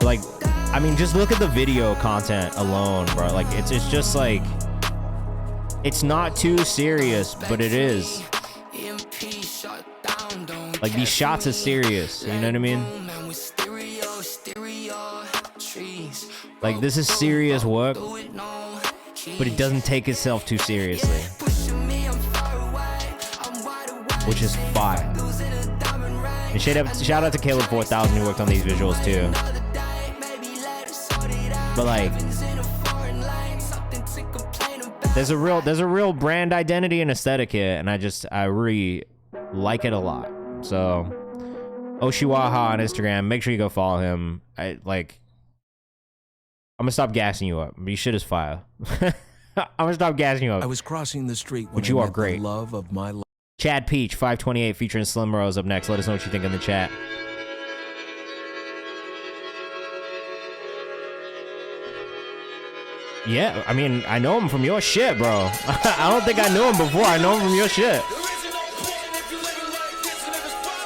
I mean, just look at the video content alone, bro. Like, it's just like, it's not too serious, but it is. Like, these shots are serious, you know what I mean? Like, this is serious work, but it doesn't take itself too seriously, which is fire. And shout out to Caleb 4000 who worked on these visuals too. But like, there's a real brand identity and aesthetic here, and I really like it a lot. So Oshuaha on Instagram, make sure you go follow him. I'm gonna stop gassing you up. Your shit is fire. I'm gonna stop gassing you up. I was crossing the street when but you I are met great. The love of my life. Chad Peach 528 featuring Slim Rose up next. Let us know what you think in the chat. Yeah, I mean, I know him from your shit, bro. I don't think I knew him before. I know him from your shit.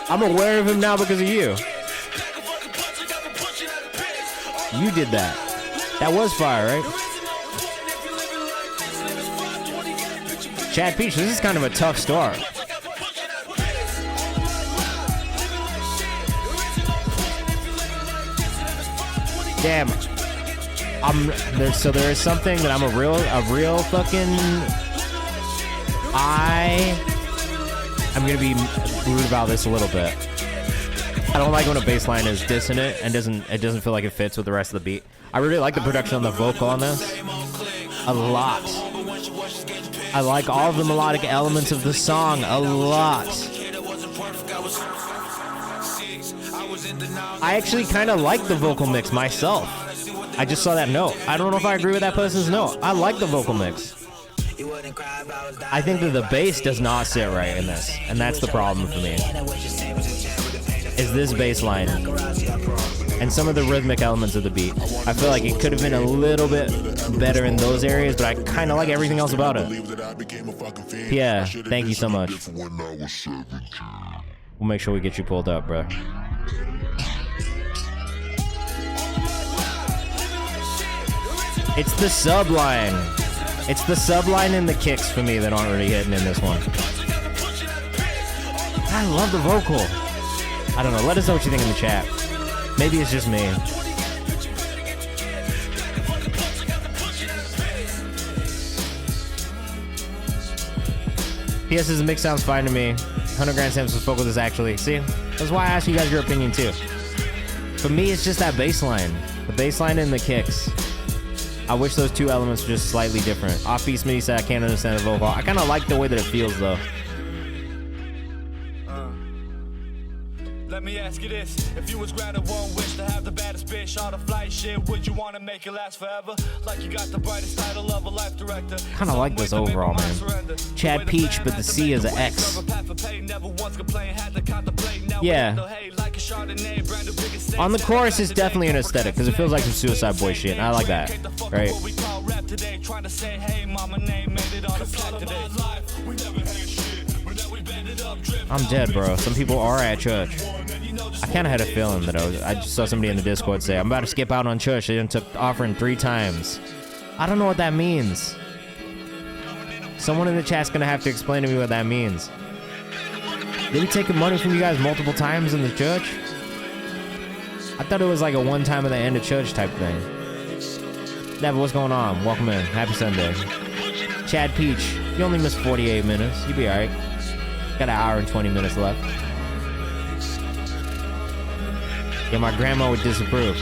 I'm aware of him now because of you. You did that. That was fire, right? Chad Peach, this is kind of a tough start. Damn. So there is something that I'm a real fucking. I'm gonna be rude about this a little bit. I don't like when a bass line is dissonant and doesn't feel like it fits with the rest of the beat. I really like the production on the vocal on this a lot. I like all of the melodic elements of the song a lot. I actually kind of like the vocal mix myself. I just saw that note. I don't know if I agree with that person's note. I like the vocal mix. I think that the bass does not sit right in this, and that's the problem for me. Is this bass line and some of the rhythmic elements of the beat. I feel like it could have been a little bit better in those areas, but I kind of like everything else about it. Yeah, thank you so much. We'll make sure we get you pulled up, bro. It's the subline. It's the subline and the kicks for me that aren't really hitting in this one. I love the vocal. I don't know. Let us know what you think in the chat. Maybe it's just me. PS' mix sounds fine to me. 100 Grand Sam's spoke with this actually. See? That's why I asked you guys your opinion too. For me, it's just that bass line. The bass line and the kicks. I wish those two elements were just slightly different. Off-beat Smitty said I can't understand the vocal. I kind of like the way that it feels though. Let me ask you this, if you was granted one wish to have the baddest bitch on a flight shit, would you want to make it last forever? Like you got the brightest title of a life director. Kind of like this overall, man. Chad Peach, but the C is an X. Yeah. On the chorus, it's definitely an aesthetic, because it feels like some Suicide Boy shit, and I like that, right? I'm dead, bro. Some people are at church. I kind of had a feeling that I just saw somebody in the Discord say, I'm about to skip out on church. They took offering 3 times. I don't know what that means. Someone in the chat's gonna have to explain to me what that means. They be taking money from you guys multiple times in the church? I thought it was like a one time at the end of church type thing. Devin, what's going on? Welcome in. Happy Sunday. Chad Peach, you only missed 48 minutes. You'll be alright. Got an hour and 20 minutes left. Yeah, my grandma would disapprove.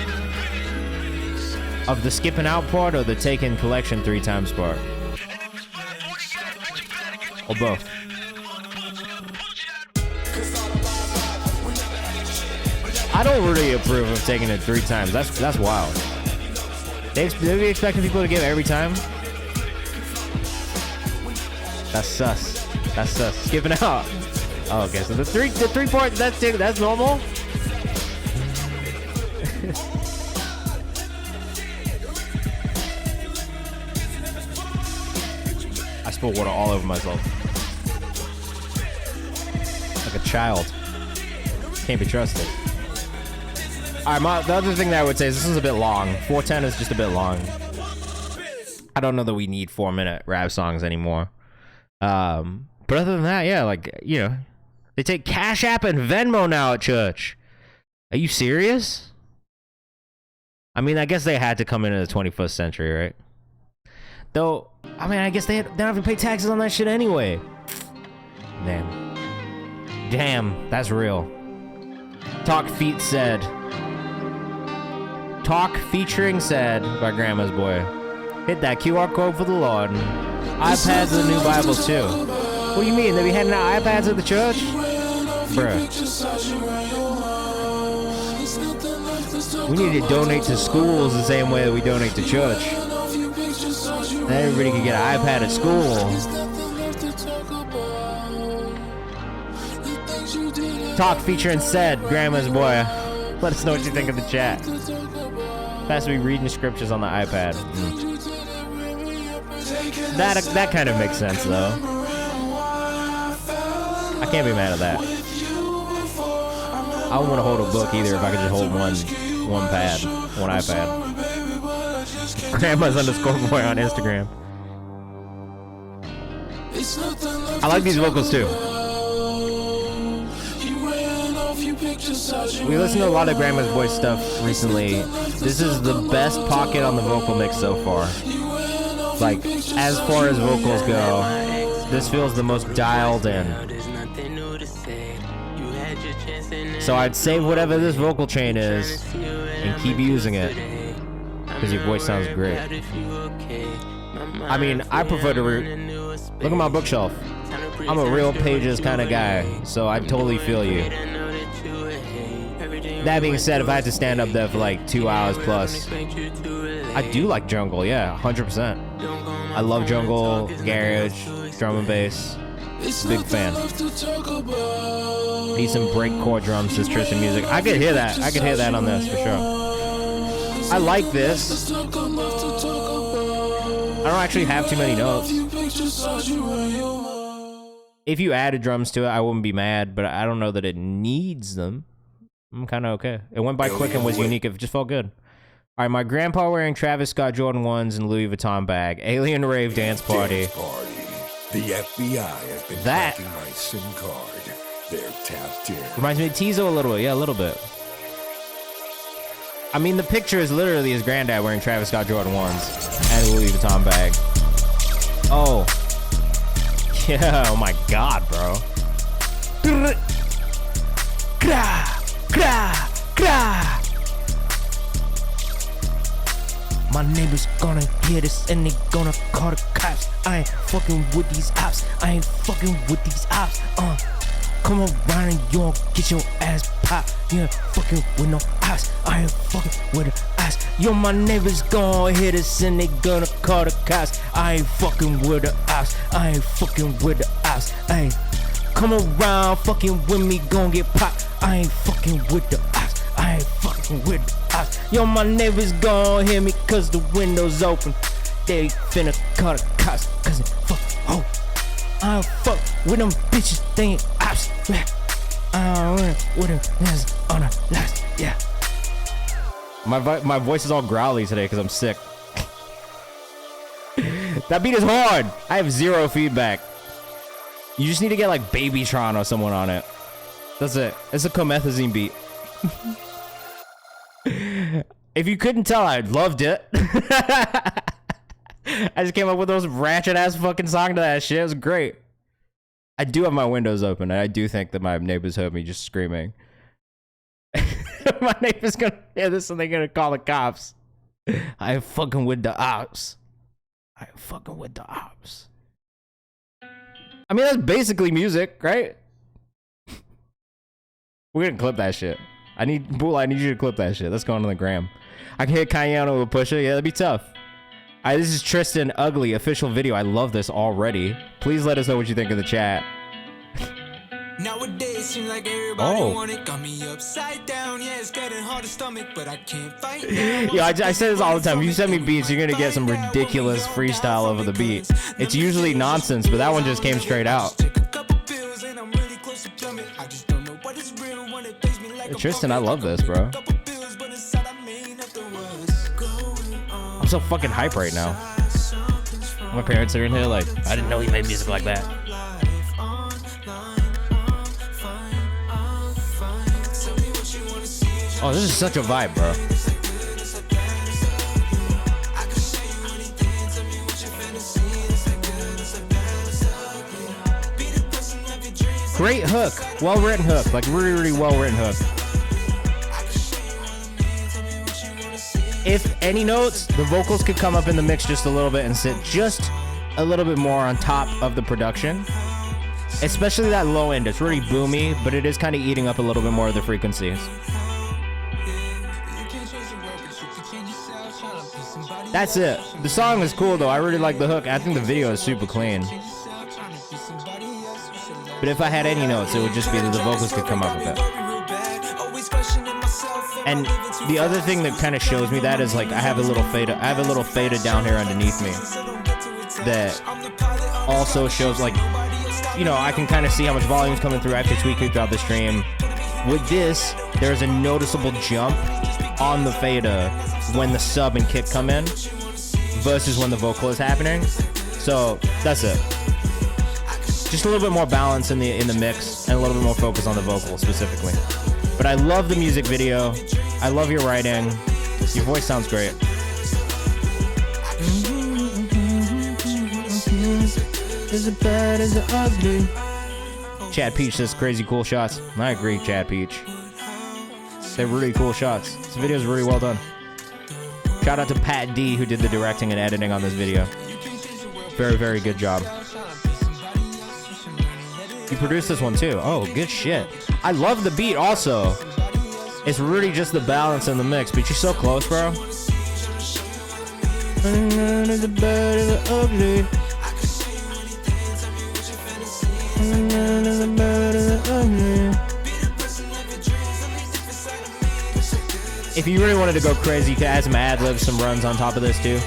Of the skipping out part or the taking collection 3 times part? Or both? I don't really approve of taking it 3 times. That's wild. They be expecting people to give it every time? That's sus. That's sus. Skipping out. Oh, okay, so the three part, that's normal? I spilled water all over myself. Like a child. Can't be trusted. Alright, the other thing that I would say is this is a bit long. 410 is just a bit long. I don't know that we need 4-minute rap songs anymore. But other than that, yeah, like, you know, they take Cash App and Venmo now at church. Are you serious? I mean, I guess they had to come into the 21st century, right? Though, I mean, I guess they don't have to pay taxes on that shit anyway. Damn, that's real. Talk Feet said. Talk featuring said by Grandma's Boy. Hit that QR code for the Lord. iPads are the new Bible too. What do you mean? They be handing out iPads at the church? Bruh. We need to donate to schools the same way that we donate to church. And everybody can get an iPad at school. Talk featuring said Grandma's Boy. Let us know what you think of the chat. Fast to be reading scriptures on the iPad. That kind of makes sense though. I can't be mad at that. I wouldn't want to hold a book either if I could just hold one iPad. Grandma's _boy on Instagram. I like these vocals too. We listened to a lot of Grandma's Boy stuff recently. This is the best pocket on the vocal mix so far. Like, as far as vocals go, this feels the most dialed in. So I'd save whatever this vocal chain is and keep using it, because your voice sounds great. I mean, I prefer to look at my bookshelf. I'm a real pages kind of guy, so I totally feel you. That being said, if I had to stand up there for like 2 hours plus, I do like jungle, yeah, 100%. I love jungle, garage, drum and bass. Big fan. Need some breakcore drums, this Tristan music. I could hear that. I could hear that on this for sure. I like this. I don't actually have too many notes. If you added drums to it, I wouldn't be mad, but I don't know that it needs them. I'm kind of okay. It went by quick and was unique. It just felt good. All right, my grandpa wearing Travis Scott Jordan 1s and Louis Vuitton bag. Alien rave dance party. The FBI has been tracking my SIM card. They're tapped in. Reminds me of Tizo a little bit. Yeah, a little bit. I mean, the picture is literally his granddad wearing Travis Scott Jordan 1s and a Louis Vuitton bag. Oh. Yeah, oh my God, bro. My neighbors gonna hear this and they gonna call the cops. I ain't fucking with these ops. I ain't fucking with these ops. Come around and you don't get your ass popped. You ain't fucking with no ops. I ain't fucking with the ops. Yo, my neighbors gonna hear this and they gonna call the cops. I ain't fucking with the ops. I ain't fucking with the ops. Hey, come around fucking with me, gon' get popped. I ain't fucking with the ops. I ain't fucking with the ops. Yo, my neighbors gon' hear me cause the window's open. They finna call the cops cause they fuck. Oh, I don't fuck with them bitches, they ain't ops. I don't run with them niggas on the last, yeah. My voice is all growly today because I'm sick. That beat is hard. I have zero feedback. You just need to get like Babytron or someone on it. That's it. It's a comethazine beat. If you couldn't tell, I loved it. I just came up with those ratchet ass fucking song to that shit. It was great. I do have my windows open, and I do think that my neighbors heard me just screaming. My neighbor's gonna hear this and they're gonna call the cops. I ain't fucking with the ops. I ain't fucking with the ops. I mean, that's basically music, right? We're gonna clip that shit. I need you to clip that shit. Let's go on the gram. I can hit Cayano with a pusher. Yeah, that'd be tough. Alright, this is Tristan Ugly official video. I love this already. Please let us know what you think in the chat. Nowadays seems like everybody want it. Got me upside down. Yeah, it's getting hard to stomach, but I can't fight now. Yeah, I say this all the time. If you send me beats, you're gonna get some ridiculous freestyle over the beat. It's usually nonsense, but that one just came straight out. Hey, Tristan, I love this, bro. I'm so fucking hype right now. My parents are in here like, I didn't know he made music like that. Oh, this is such a vibe, bro. Great hook. Well-written hook. Like, really, really well-written hook. If any notes, the vocals could come up in the mix just a little bit and sit just a little bit more on top of the production. Especially that low end. It's really boomy, but it is kind of eating up a little bit more of the frequencies. That's it. The song is cool, though. I really like the hook. I think the video is super clean. But if I had any notes, it would just be that the vocals could come up a bit. And the other thing that kind of shows me that is like I have a little fader. I have a little fader down here underneath me that also shows like, you know, I can kind of see how much volume is coming through. I have to tweak it throughout the stream. With this, there's a noticeable jump on the fader when the sub and kick come in versus when the vocal is happening. So that's it. Just a little bit more balance in the mix and a little bit more focus on the vocal specifically. But I love the music video. I love your writing. Your voice sounds great. Is it bad? Is it ugly? Chad Peach says crazy cool shots. I agree, Chad Peach. They're really cool shots. This video is really well done. Shout out to Pat D, who did the directing and editing on this video. Very, very good job. You produced this one too. Oh, good shit. I love the beat also. It's really just the balance in the mix, but you're so close, bro. Is it bad? Is it ugly? If you really wanted to go crazy, you could add some ad-libs, some runs on top of this too.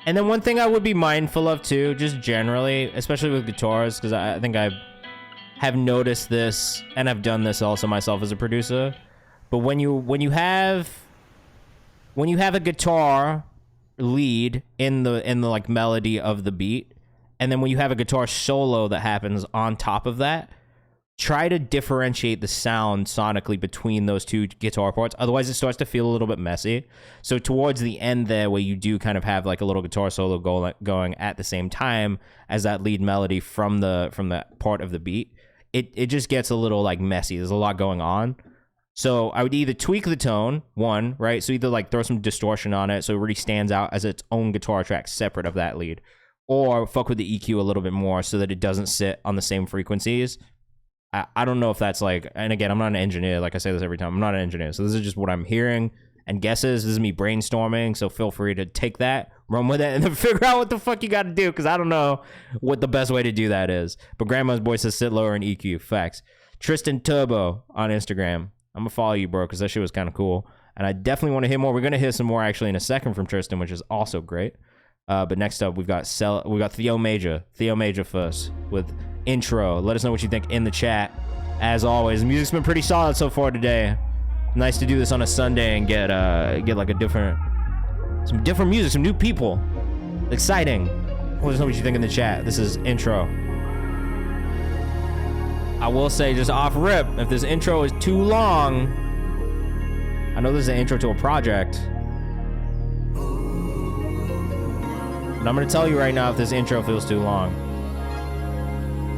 And then one thing I would be mindful of too, just generally, especially with guitars, because I think I have noticed this, and I've done this also myself as a producer. But when you have a guitar lead in the like melody of the beat, and then when you have a guitar solo that happens on top of that, try to differentiate the sound sonically between those two guitar parts. Otherwise, it starts to feel a little bit messy. So towards the end there, where you do kind of have like a little guitar solo going at the same time as that lead melody from the part of the beat, it just gets a little like messy. There's a lot going on. So I would either tweak the tone, one, right? So either like throw some distortion on it so it really stands out as its own guitar track separate of that lead, or fuck with the EQ a little bit more so that it doesn't sit on the same frequencies. I don't know if that's like, and again, I'm not an engineer. Like I say this every time, I'm not an engineer. So this is just what I'm hearing and guesses. This is me brainstorming. So feel free to take that, run with it, and then figure out what the fuck you got to do. Because I don't know what the best way to do that is. But Grandma's Boy says sit lower in EQ. Facts. Tristan Turbo on Instagram. I'm going to follow you, bro, because that shit was kind of cool. And I definitely want to hear more. We're going to hear some more actually in a second from Tristan, which is also great. But next up, we've got Theo Major. Theo Major first with Intro. Let us know what you think in the chat. As always, the music's been pretty solid so far today. Nice to do this on a Sunday and get like some different music, some new people. Exciting. Let us know what you think in the chat. This is Intro. I will say, just off rip, if this intro is too long, I know this is an intro to a project, and I'm gonna tell you right now if this intro feels too long.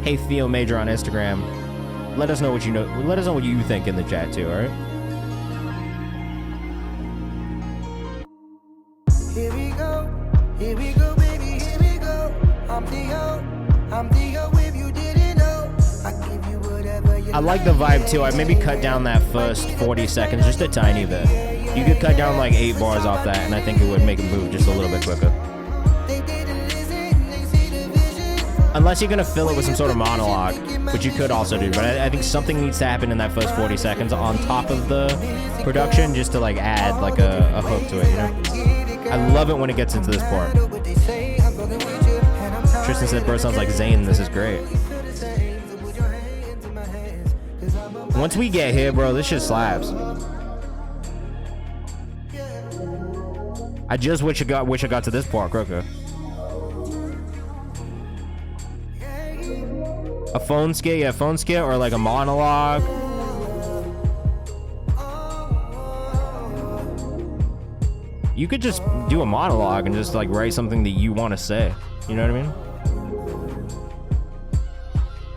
Hey Theo Major on Instagram, let us know what you know. Let us know what you think in the chat too. All right. Here we go, baby, here we go. I'm Theo. If you didn't know, I give you whatever you I like the vibe too. I maybe cut down that first 40 seconds just a tiny bit. You could cut down like 8 bars off that, and I think it would make it move just a little bit quicker. Unless you're gonna fill it with some sort of monologue, which you could also do. But I think something needs to happen in that first 40 seconds on top of the production, just to like add like a hook to it, you know? I love it when it gets into this part. Tristan said, bro, sounds like Zayn. This is great. Once we get here, bro, this shit slaps. I just wish I got to this part quicker. A phone skit, yeah, phone skit, or like a monologue. You could just do a monologue and just like write something that you want to say. You know what I mean?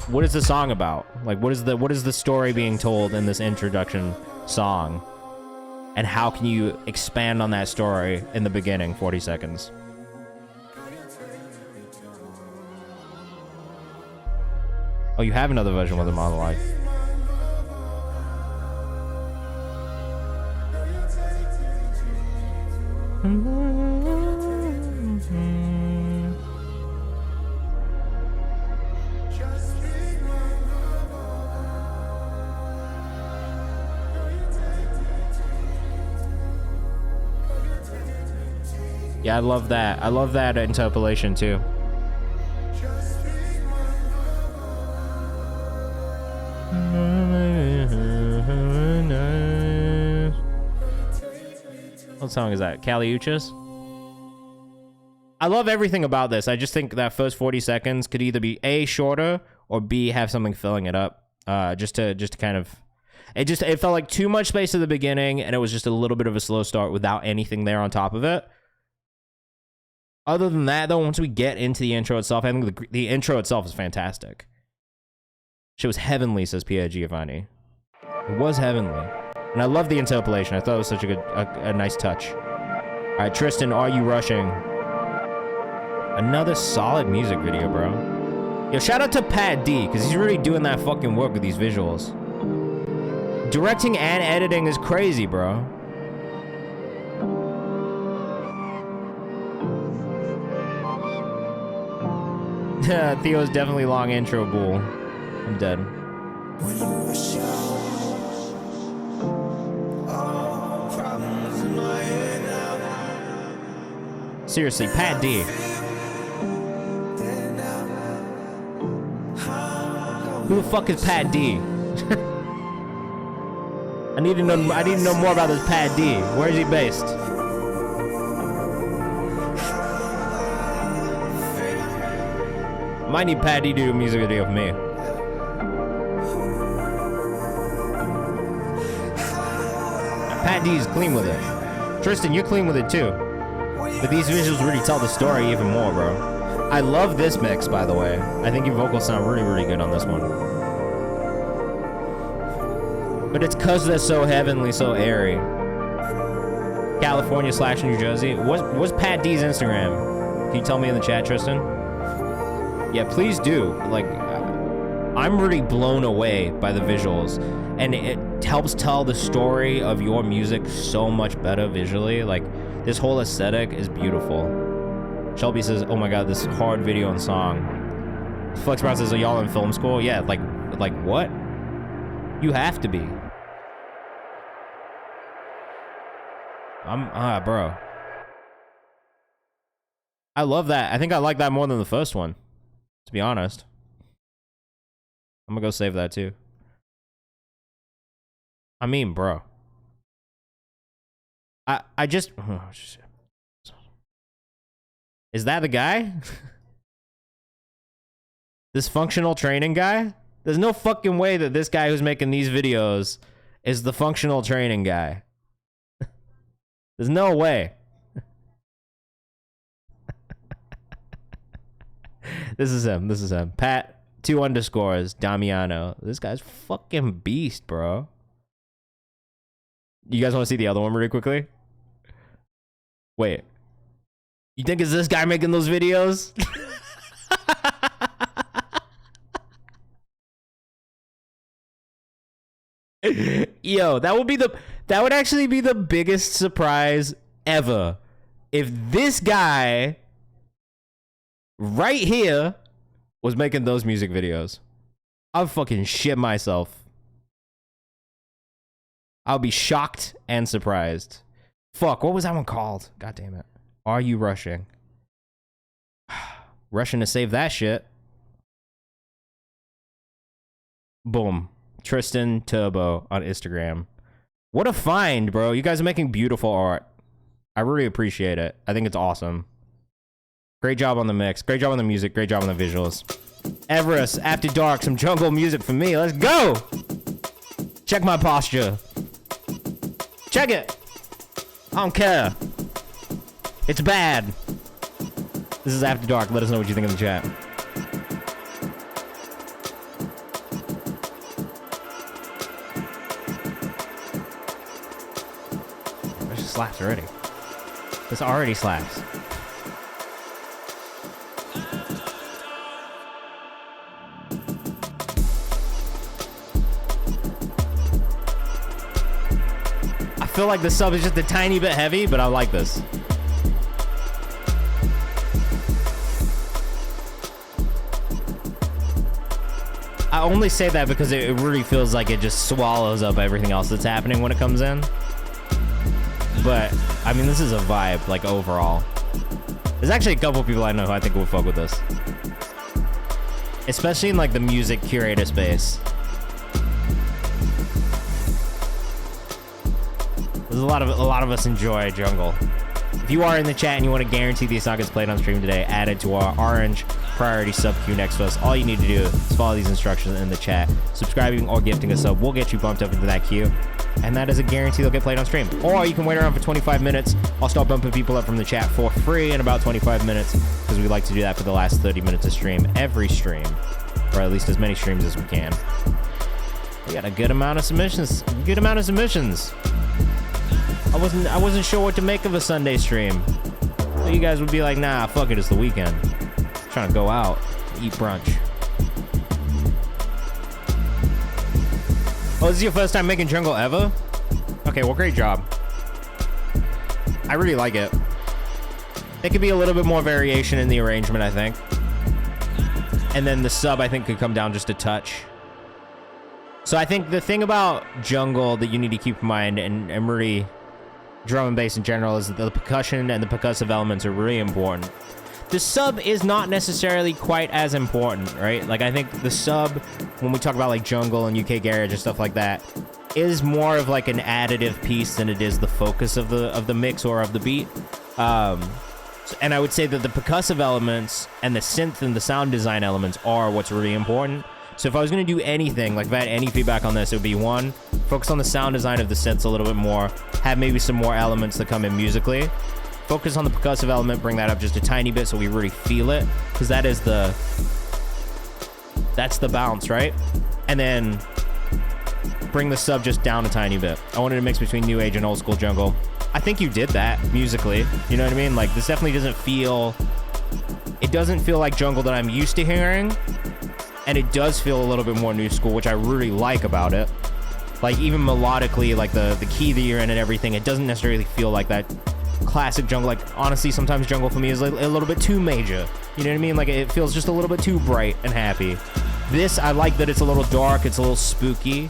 What is the song about? Like, what is the story being told in this introduction song? And how can you expand on that story in the beginning, 40 seconds? Oh, you have another version with a monologue. Yeah, I love that. I love that interpolation too. What song is that? Cali Uchis? I love everything about this. I just think that first 40 seconds could either be A, shorter, or B, have something filling it up. Just to kind of, it felt like too much space at the beginning, and it was just a little bit of a slow start without anything there on top of it. Other than that, though, once we get into the intro itself, I think the intro itself is fantastic. Shit was heavenly, says Pierre Giovanni. It was heavenly. And I love the interpolation. I thought it was such a nice touch. All right, Tristan, Are You Rushing? Another solid music video, bro. Yo, shout out to Pat D, because he's really doing that fucking work with these visuals. Directing and editing is crazy, bro. Theo's definitely long intro, bull. I'm dead. Seriously, Pat D. Who the fuck is Pat D? I need to know more about this Pat D. Where is he based? Might need Pat D to do a music video for me. Pat D's clean with it. Tristan, you're clean with it too. But these visuals really tell the story even more, bro. I love this mix, by the way. I think your vocals sound really, really good on this one. But it's because they're so heavenly, so airy. California / New Jersey. What's Pat D's Instagram? Can you tell me in the chat, Tristan? Yeah, please do. Like, I'm really blown away by the visuals. And it helps tell the story of your music so much better visually. Like, this whole aesthetic is beautiful. Shelby says, oh my god, this hard video and song. Flex Brown says, are y'all in film school? Yeah, like what? You have to be. Bro. I love that. I think I like that more than the first one, to be honest. I'm gonna go save that too. I mean, bro. I just... Oh, shit. Is that the guy? This functional training guy? There's no fucking way that this guy who's making these videos is the functional training guy. There's no way. This is him. This is him. Pat, 2 underscores, Damiano. This guy's fucking beast, bro. You guys want to see the other one really quickly? Wait. You think it's this guy making those videos? Yo, that would actually be the biggest surprise ever if this guy right here was making those music videos. I'll fucking shit myself. I'll be shocked and surprised. Fuck, what was that one called? God damn it. Are You Rushing? Rushing to save that shit. Boom. Tristan Turbo on Instagram. What a find, bro. You guys are making beautiful art. I really appreciate it. I think it's awesome. Great job on the mix. Great job on the music. Great job on the visuals. Everest, After Dark, some jungle music for me. Let's go! Check my posture. Check it. I don't care. It's bad. This is After Dark. Let us know what you think in the chat. This slaps already. This already slaps. I feel like the sub is just a tiny bit heavy, but I like this. I only say that because it really feels like it just swallows up everything else that's happening when it comes in. But, I mean, this is a vibe, like, overall. There's actually a couple people I know who I think will fuck with this. Especially in, like, the music curator space. There's a lot of us enjoy jungle. If you are in the chat and you want to guarantee these song gets played on stream today, add it to our orange priority sub queue next to us. All you need to do is follow these instructions in the chat. Subscribing or gifting a sub will get you bumped up into that queue. And that is a guarantee they'll get played on stream. Or you can wait around for 25 minutes. I'll start bumping people up from the chat for free in about 25 minutes because we like to do that for the last 30 minutes of stream. Every stream. Or at least as many streams as we can. We got a good amount of submissions. I wasn't sure what to make of a Sunday stream. So you guys would be like, nah, fuck it, it's the weekend. I'm trying to go out, eat brunch. Oh, this is your first time making jungle ever? Okay, well, great job. I really like it. There could be a little bit more variation in the arrangement, I think. And then the sub, I think, could come down just a touch. So I think the thing about jungle that you need to keep in mind, and really drum and bass in general, is that the percussion and the percussive elements are really important. The sub is not necessarily quite as important, right? Like, I think the sub, when we talk about like jungle and UK garage and stuff like that, is more of like an additive piece than it is the focus of the mix or of the beat. And I would say that the percussive elements and the synth and the sound design elements are what's really important. So if I was going to do anything, like if I had any feedback on this, it would be one, focus on the sound design of the synths a little bit more, have maybe some more elements that come in musically. Focus on the percussive element, bring that up just a tiny bit so we really feel it, because that's the bounce, right? And then bring the sub just down a tiny bit. I wanted to mix between new age and old school jungle. I think you did that musically. You know what I mean? Like, this definitely doesn't feel like jungle that I'm used to hearing, and it does feel a little bit more new school, which I really like about it. Like, even melodically, like the key that you're in and everything, it doesn't necessarily feel like that classic jungle. Like, honestly, sometimes jungle for me is like a little bit too major. You know what I mean? Like, it feels just a little bit too bright and happy. This, I like that it's a little dark, it's a little spooky.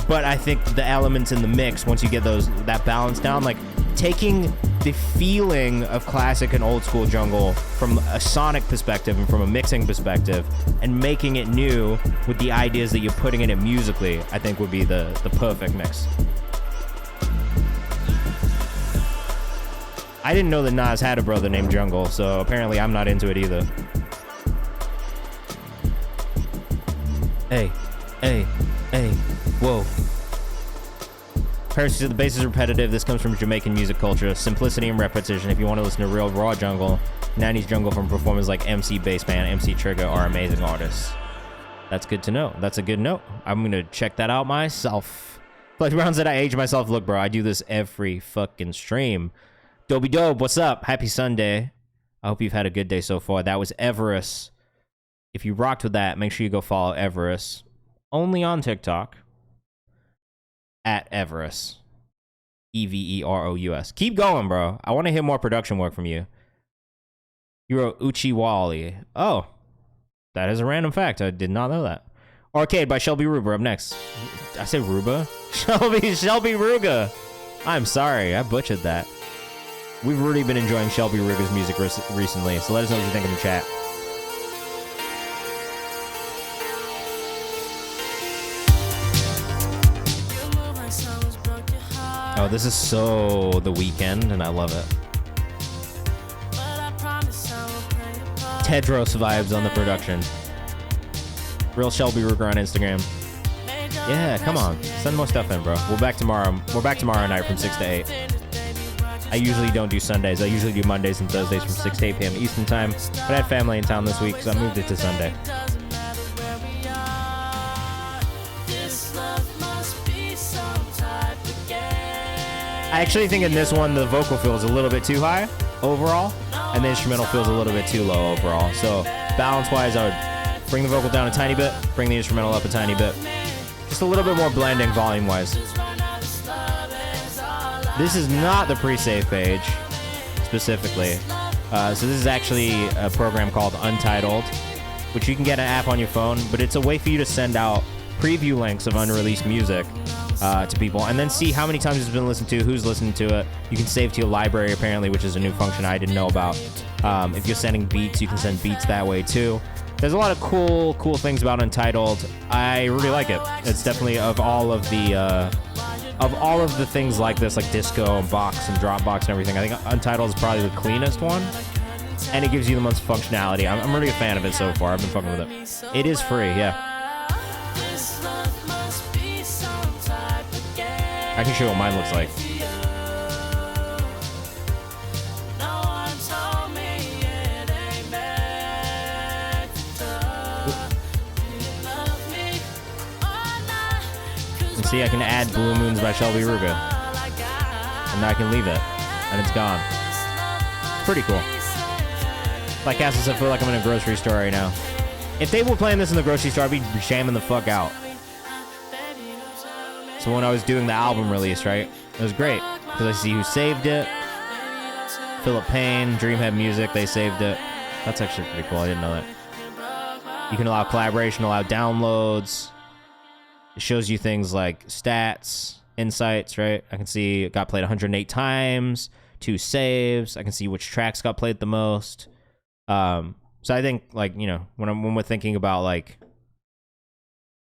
But I think the elements in the mix, once you get that balance down, like taking the feeling of classic and old school jungle from a sonic perspective and from a mixing perspective and making it new with the ideas that you're putting in it musically, I think would be the perfect mix. I didn't know that Nas had a brother named Jungle, so apparently I'm not into it either. Hey, whoa. Heresy to the bass is repetitive. This comes from Jamaican music culture. Simplicity and repetition. If you want to listen to real raw jungle, 90s jungle from performers like MC Bassman, MC Trigger are amazing artists. That's good to know. That's a good note. I'm going to check that out myself. Flex Brown said I age myself. Look, bro, I do this every fucking stream. Dobie Dobe, what's up? Happy Sunday. I hope you've had a good day so far. That was Everest. If you rocked with that, make sure you go follow Everest. Only on TikTok. At Everest. Everous. Keep going, bro. I want to hear more production work from you. You wrote Uchiwali. Oh. That is a random fact. I did not know that. Arcade by Shelby Ruger up next. Did I say Ruba? Shelby Ruger. I'm sorry. I butchered that. We've really been enjoying Shelby Ruger's music recently, so let us know what you think in the chat. Oh, this is so The Weeknd, and I love it. Tedros vibes on the production. Real Shelby Ruger on Instagram. Yeah, come on. Send more stuff in, bro. We're back tomorrow. We're back tomorrow night from 6 to 8. I usually don't do Sundays. I usually do Mondays and Thursdays from 6 to 8 p.m. Eastern time. But I had family in town this week, so I moved it to Sunday. I actually think in this one, the vocal feels a little bit too high overall, and the instrumental feels a little bit too low overall. So balance-wise, I would bring the vocal down a tiny bit, bring the instrumental up a tiny bit. Just a little bit more blending volume-wise. This is not the pre-save page, specifically. So this is actually a program called Untitled, which you can get an app on your phone, but it's a way for you to send out preview links of unreleased music to people, and then see how many times it's been listened to, who's listening to it. You can save to your library, apparently, which is a new function I didn't know about. If you're sending beats, you can send beats that way, too. There's a lot of cool things about Untitled. I really like it. It's definitely, of all of the of all of the things like this, like disco and box and Dropbox and everything, I think Untitled is probably the cleanest one, and it gives you the most functionality. I'm really a fan of it so far. I've been fucking with it. It is free, yeah. I can show you what mine looks like. And see, I can add Blue Moons by Shelby Ruga. And now I can leave it. And it's gone. It's pretty cool. Like Castle said, I feel like I'm in a grocery store right now. If they were playing this in the grocery store, I'd be shamming the fuck out. So when I was doing the album release, right? It was great. Because I see who saved it. Philip Payne, Dreamhead Music, they saved it. That's actually pretty cool. I didn't know that. You can allow collaboration, allow downloads. It shows you things like stats, insights, right? I can see it got played 108 times, 2 saves. I can see which tracks got played the most. So I think, like, you know, when we're thinking about, like,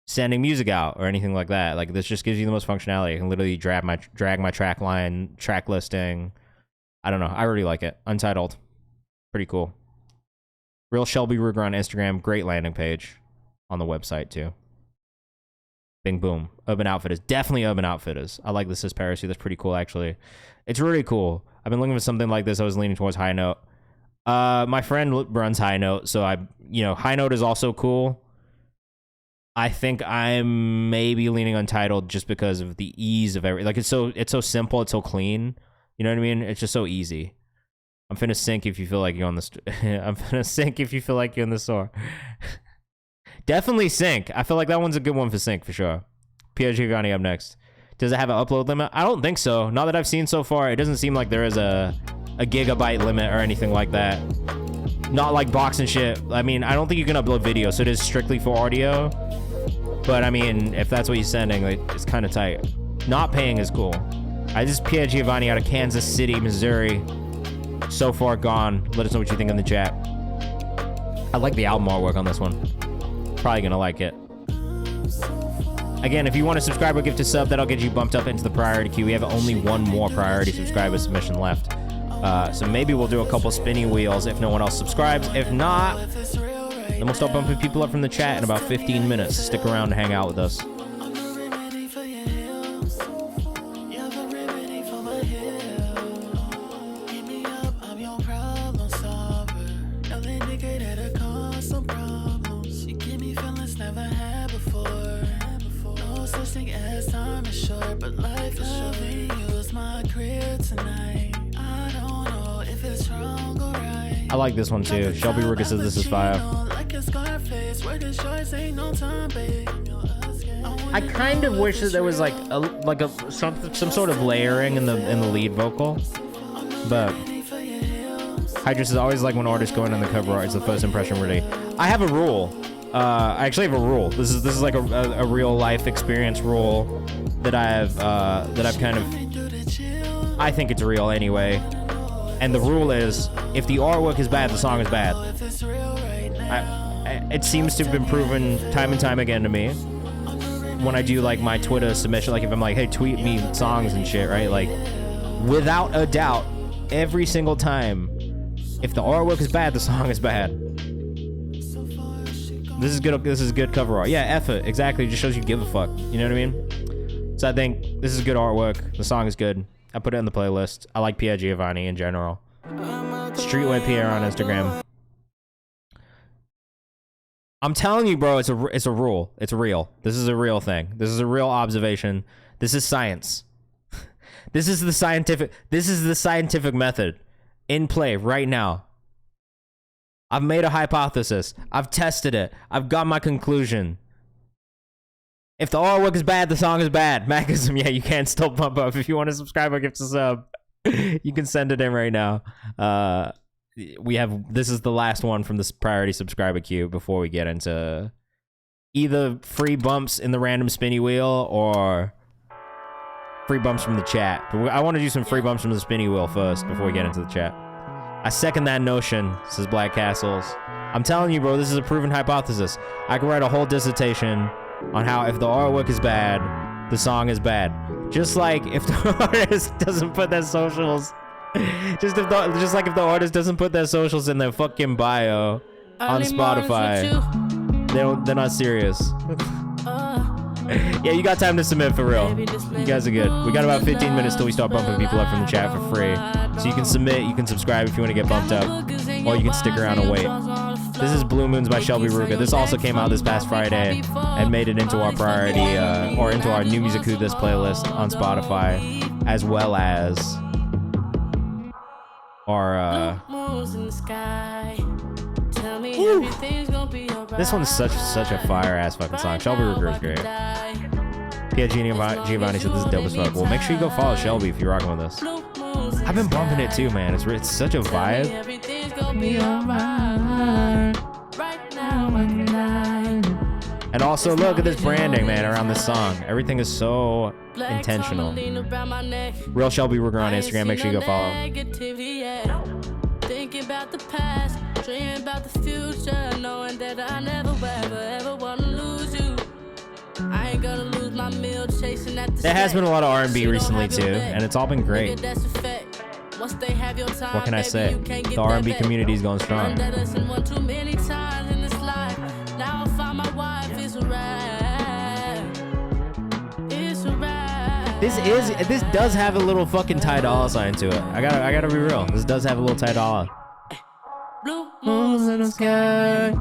sending music out or anything like that, like, this just gives you the most functionality. I can literally drag my track line, track listing. I don't know. I really like it. Untitled. Pretty cool. Real Shelby Ruger on Instagram. Great landing page on the website, too. Bing, boom. Urban Outfitters. Definitely Urban Outfitters. I like this as Parachute. That's pretty cool, actually. It's really cool. I've been looking for something like this. I was leaning towards High Note. My friend runs High Note, so High Note is also cool. I think I'm maybe leaning Untitled just because of the ease of everything. Like, it's so simple, it's so clean. You know what I mean? It's just so easy. I'm finna sync if you feel like you're on the I'm finna sync if you feel like you're in the store. Definitely sync. I feel like that one's a good one for sync for sure. Pierre Giovanni up next. Does it have an upload limit? I don't think so. Not that I've seen so far. It doesn't seem like there is a gigabyte limit or anything like that. Not like box and shit. I mean, I don't think you can upload video, so it is strictly for audio. But I mean, if that's what you're sending, it's kind of tight. Not paying is cool. This is Pierre Giovanni out of Kansas City, Missouri. So Far Gone. Let us know what you think in the chat. I like the album artwork on this one. Probably gonna like it. Again, if you want to subscribe or gift a sub, that'll get you bumped up into the priority queue. We have only one more priority subscriber submission left. So maybe we'll do a couple spinny wheels if no one else subscribes. If not, then we'll start bumping people up from the chat in about 15 minutes. Stick around and hang out with us. I like this one too. Shelby Ruger says this is fire. I kind of wish that there was like some sort of layering in the lead vocal, but Hydra says always like when artists go in on the cover art, it's the first impression really. I have a rule. I actually have a rule. This is like a real life experience rule that I've kind of. I think it's real anyway. And the rule is, if the artwork is bad, the song is bad. It seems to have been proven time and time again to me. When I do like my Twitter submission, like if I'm like, hey, tweet me songs and shit, right? Like, without a doubt, every single time, if the artwork is bad, the song is bad. This is good. This is good cover art. Yeah, effort. Exactly. It just shows you give a fuck. You know what I mean? So I think this is good artwork. The song is good. I put it in the playlist. I like Pierre Giovanni in general. Streetway Pierre on Instagram. I'm telling you, bro, it's a rule. It's real. This is a real thing. This is a real observation. This is science. This is the scientific method in play right now. I've made a hypothesis. I've tested it. I've got my conclusion. If the artwork is bad, the song is bad. Magism, yeah, you can still bump up. If you want to subscribe or gift a sub, you can send it in right now. This is the last one from this priority subscriber queue before we get into either free bumps in the random spinny wheel or free bumps from the chat. But I want to do some free bumps from the spinny wheel first before we get into the chat. I second that notion, says Black Castles. I'm telling you, bro, this is a proven hypothesis. I could write a whole dissertation on how if the artwork is bad, the song is bad. Just like if the artist doesn't put their socials, just like if the artist doesn't put their socials in their fucking bio on Spotify, they're not serious. Yeah, you got time to submit for real. You guys are good. We got about 15 minutes till we start bumping people up from the chat for free. So you can submit, you can subscribe if you want to get bumped up, or you can stick around and wait. This is Blue Moons by Shelby Ruga. This also came out this past Friday and made it into our priority, or into our New Music Who This playlist on Spotify, as well as our, This one's such a fire-ass fucking song. Shelby Ruger is great. Yeah, Giovanni said this is dope as fuck. Well, make sure you go follow Shelby if you're rocking with us. I've been bumping it too, man. It's such a vibe. And also, look at this branding, man, around this song. Everything is so intentional. Real Shelby Ruger on Instagram. Make sure you go follow. Thinking about the past, dreaming about the future, knowing that I never ever wanna lose you. I ain't gonna lose my meal chasing at the There has been a lot of R&B recently too, and it's all been great. What can I say? The R&B community is going strong. This does have a little fucking Ty Dolla sign to it. I gotta be real. This does have a little Ty Dolla. Blue moons in the sky.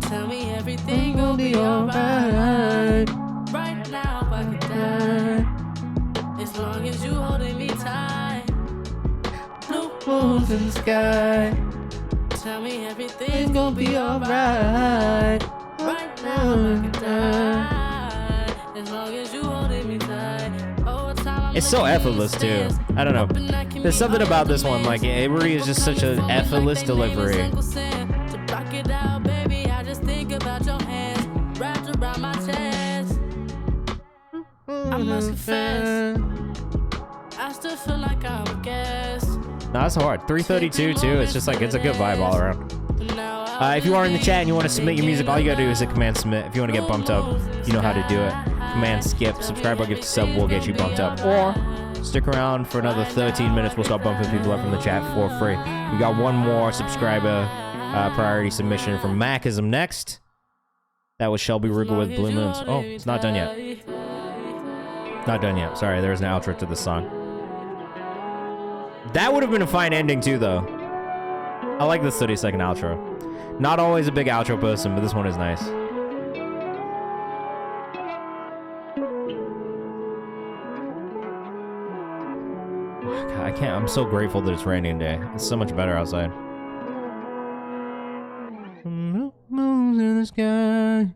Tell me everything will be alright. Right now I could die, as long as you holding me tight. Blue moons in the sky. Tell me everything's gonna be alright. Right now I could die, as long as you holding me tight. It's so effortless too. I don't know. There's something about this one, like it really is just such an effortless delivery. I must confess, I still feel like I'm a guest. No, that's hard. 332 too. It's just like it's a good vibe all around. If you are in the chat and you want to submit your music, all you gotta do is hit command submit. If you want to get bumped up, you know how to do it. Command skip, subscribe or gift to sub will get you bumped up. Or stick around for another 13 minutes. We'll start bumping people up from the chat for free. We got one more subscriber priority submission from Macism next. That was Shelby Ruger with Blue Moons. Oh, it's not done yet. Not done yet. Sorry, there was an outro to this song. That would have been a fine ending too, though. I like this 30-second outro. Not always a big outro person, but this one is nice. God, I can't. I'm so grateful that it's raining today. It's so much better outside. Moons in the sky.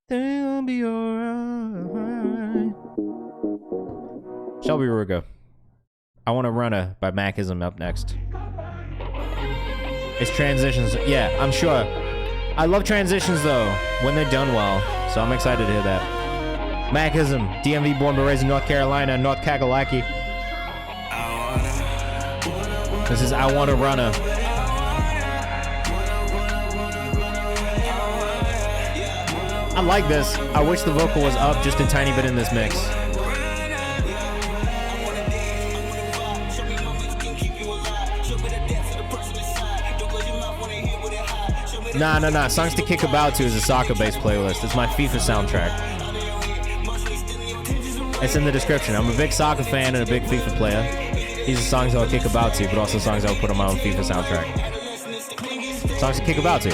They'll be alright. Shelby Ruger. I Want to Runner by Macism up next. It's transitions. Yeah, I'm sure. I love transitions though, when they're done well. So I'm excited to hear that. Macism, DMV born but raised in North Carolina, North Kakalaki. This is I Want to Runner. I like this. I wish the vocal was up just a tiny bit in this mix. Nah. Songs to Kick About To is a soccer-based playlist. It's my FIFA soundtrack. It's in the description. I'm a big soccer fan and a big FIFA player. These are songs I'll kick about to, but also songs I'll put on my own FIFA soundtrack. Songs to kick about to.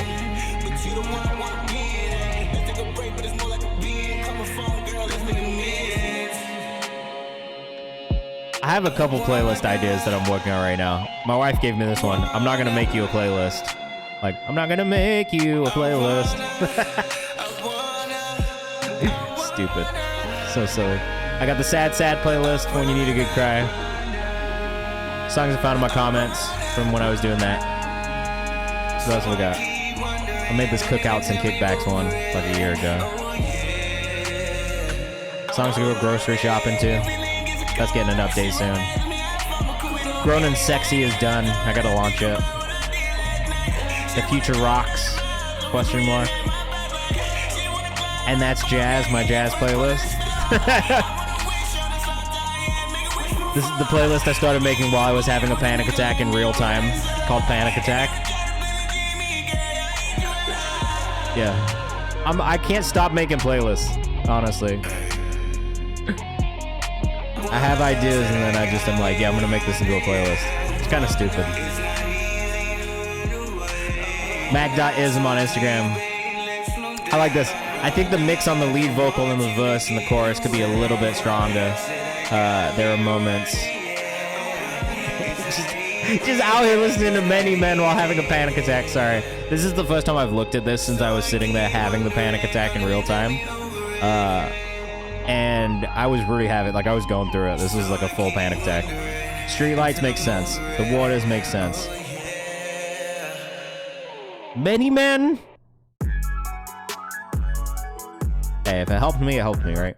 I have a couple playlist ideas that I'm working on right now. My wife gave me this one. I'm not gonna make you a playlist. Like, I'm not gonna make you a playlist. Stupid. So silly. I got the sad playlist for when you need a good cry. Songs I found in my comments from when I was doing that. So that's what we got. I made this cookouts and kickbacks one like a year ago. Songs to go grocery shopping to. That's getting an update soon. Grown and Sexy is done. I gotta launch it. The Future Rocks? Question mark. And that's jazz, my jazz playlist. This is the playlist I started making while I was having a panic attack in real time, called Panic Attack. Yeah. I can't stop making playlists, honestly. I have ideas and then I'm like, yeah, I'm gonna make this into a playlist. It's kind of stupid. Mac.ism on Instagram. I like this. I think the mix on the lead vocal and the verse and the chorus could be a little bit stronger. There are moments. just out here listening to Many Men while having a panic attack. Sorry. This is the first time I've looked at this since I was sitting there having the panic attack in real time. And I was really having, like, I was going through it. This was like a full panic attack. Streetlights make sense. The waters make sense. Many Men. Hey, if it helped me, right?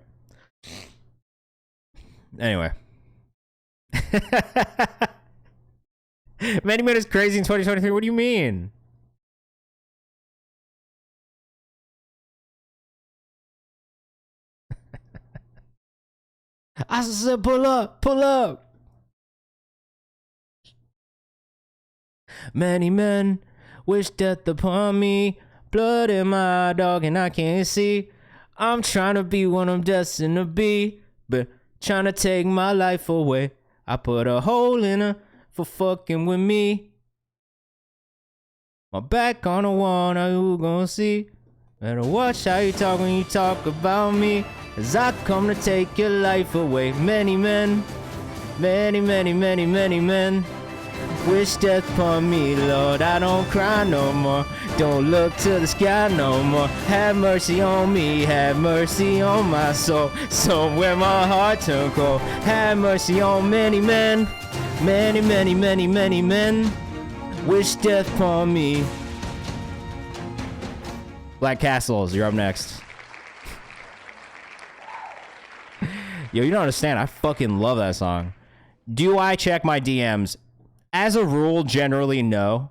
Anyway. Many Men is crazy in 2023. What do you mean? I said pull up, pull up. Many men wish death upon me. Blood in my dog and I can't see. I'm trying to be what I'm destined to be, but trying to take my life away. I put a hole in her for fucking with me. My back on the wall, now who gonna see? Better watch how you talk when you talk about me, as I come to take your life away. Many men, many, many, many, many men wish death upon me, Lord. I don't cry no more. Don't look to the sky no more. Have mercy on me. Have mercy on my soul. Somewhere my heart turned cold. Have mercy on many men. Many, many, many, many men wish death upon me. Black Castles, you're up next. Yo, you don't understand. I fucking love that song. Do I check my DMs? As a rule, generally no.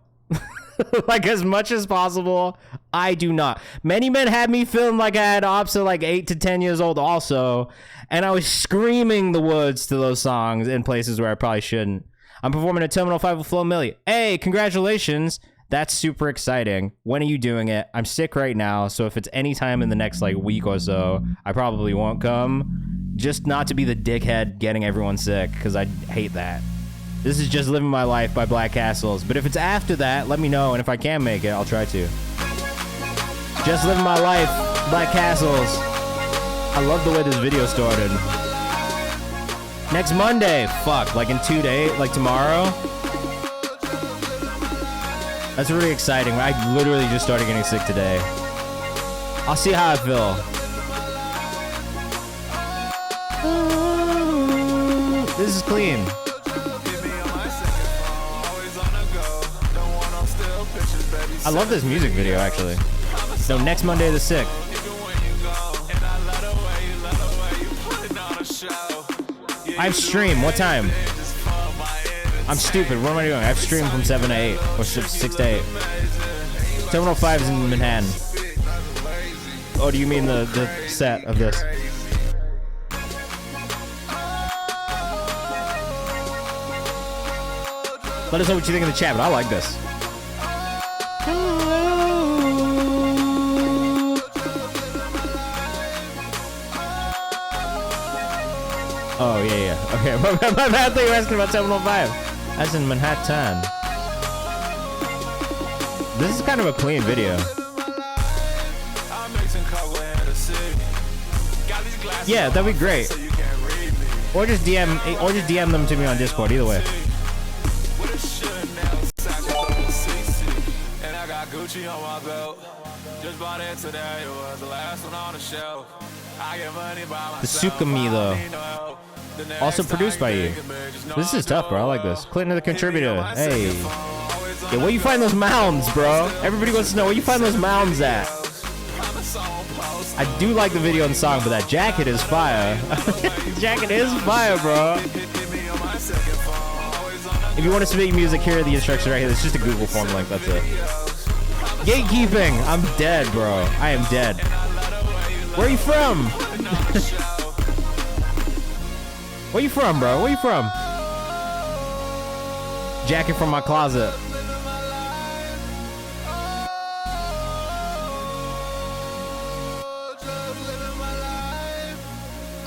Like, as much as possible, I do not. Many Men had me feeling like I had ops at like 8 to 10 years old also, and I was screaming the words to those songs in places where I probably shouldn't. I'm performing at Terminal 5 with Flo Milli. Hey, congratulations. That's super exciting. When are you doing it? I'm sick right now, so if it's any time in the next like week or so, I probably won't come. Just not to be the dickhead getting everyone sick, because I hate that. This is Just Living My Life by Black Castles. But if it's after that, let me know, and if I can make it, I'll try to. Just Living My Life, Black Castles. I love the way this video started. Next Monday, fuck, like in 2 days, like tomorrow. That's really exciting. I literally just started getting sick today. I'll see how I feel. This is clean. I love this music video, actually. So next Monday the 6th. I have stream. What time? I'm stupid. What am I doing? I have stream from 7 to 8. Or 6 to 8. Terminal 5 is in Manhattan. Oh, do you mean the set of this? Let us know what you think in the chat, but I like this. Oh, yeah. Okay, my bad thing, you're asking about 705. That's in Manhattan. This is kind of a clean video. Yeah, that'd be great. Or just DM them to me on Discord, either way. Gucci on my belt. Just bought it today. It was the last one on the shelf. I get money by myself. The Sukami though. Also produced by you. This is tough, bro. I like this. Clinton the contributor. Hey. Yeah, where you find those mounds, bro? Everybody wants to know where you find those mounds at. I do like the video and song, but that jacket is fire. Jacket is fire, bro. If you want to submit your music, here are the instructions right here. It's just a Google form link. That's it. Gatekeeping. I'm dead, bro. I am dead. Where you from? Where you from, bro? Where you from? Jacket from my closet.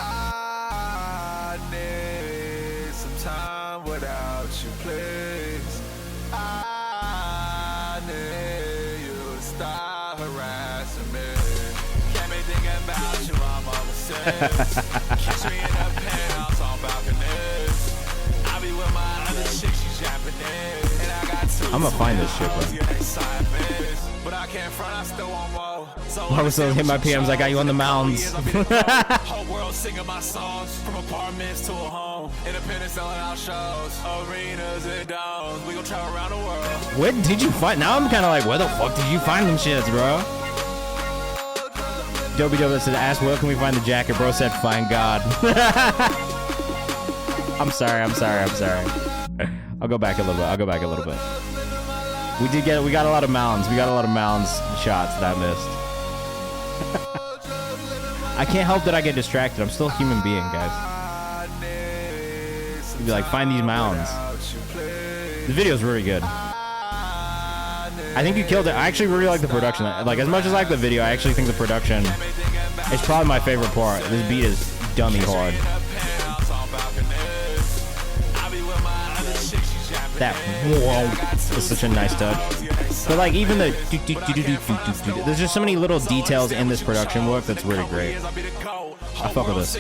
I need some time without you, please. I need you to stop harassing me. Can't be thinking about you, I'm overseas. Catch me in the penthouse on balconies. I be with my other chick, she's Japanese. And I got two. I'm gonna find this shit, bro. But I can't front, I still want more. So I was hit my PMs. I got you on the mounds. Whole world singing my songs, from apartments to a home. Independent selling out shows, arenas and domes. We gon' travel around the world. Where did you find? Now I'm kind of like, where the fuck did you find them shits, bro? Dobie Dobe said, ask where can we find the jacket? Bro said, find God. I'm sorry. I'll go back a little bit. We got a lot of mounds. We got a lot of mounds shots that I missed. I can't help that I get distracted. I'm still a human being, guys. You'd be like, find these mounds. The video's really good. I think you killed it. I actually really like the production. Like, as much as I like the video, I actually think the production is probably my favorite part. This beat is dummy hard. That whoa is such a nice touch. But like even the there's just so many little details in this production work that's really great. I fuck with this.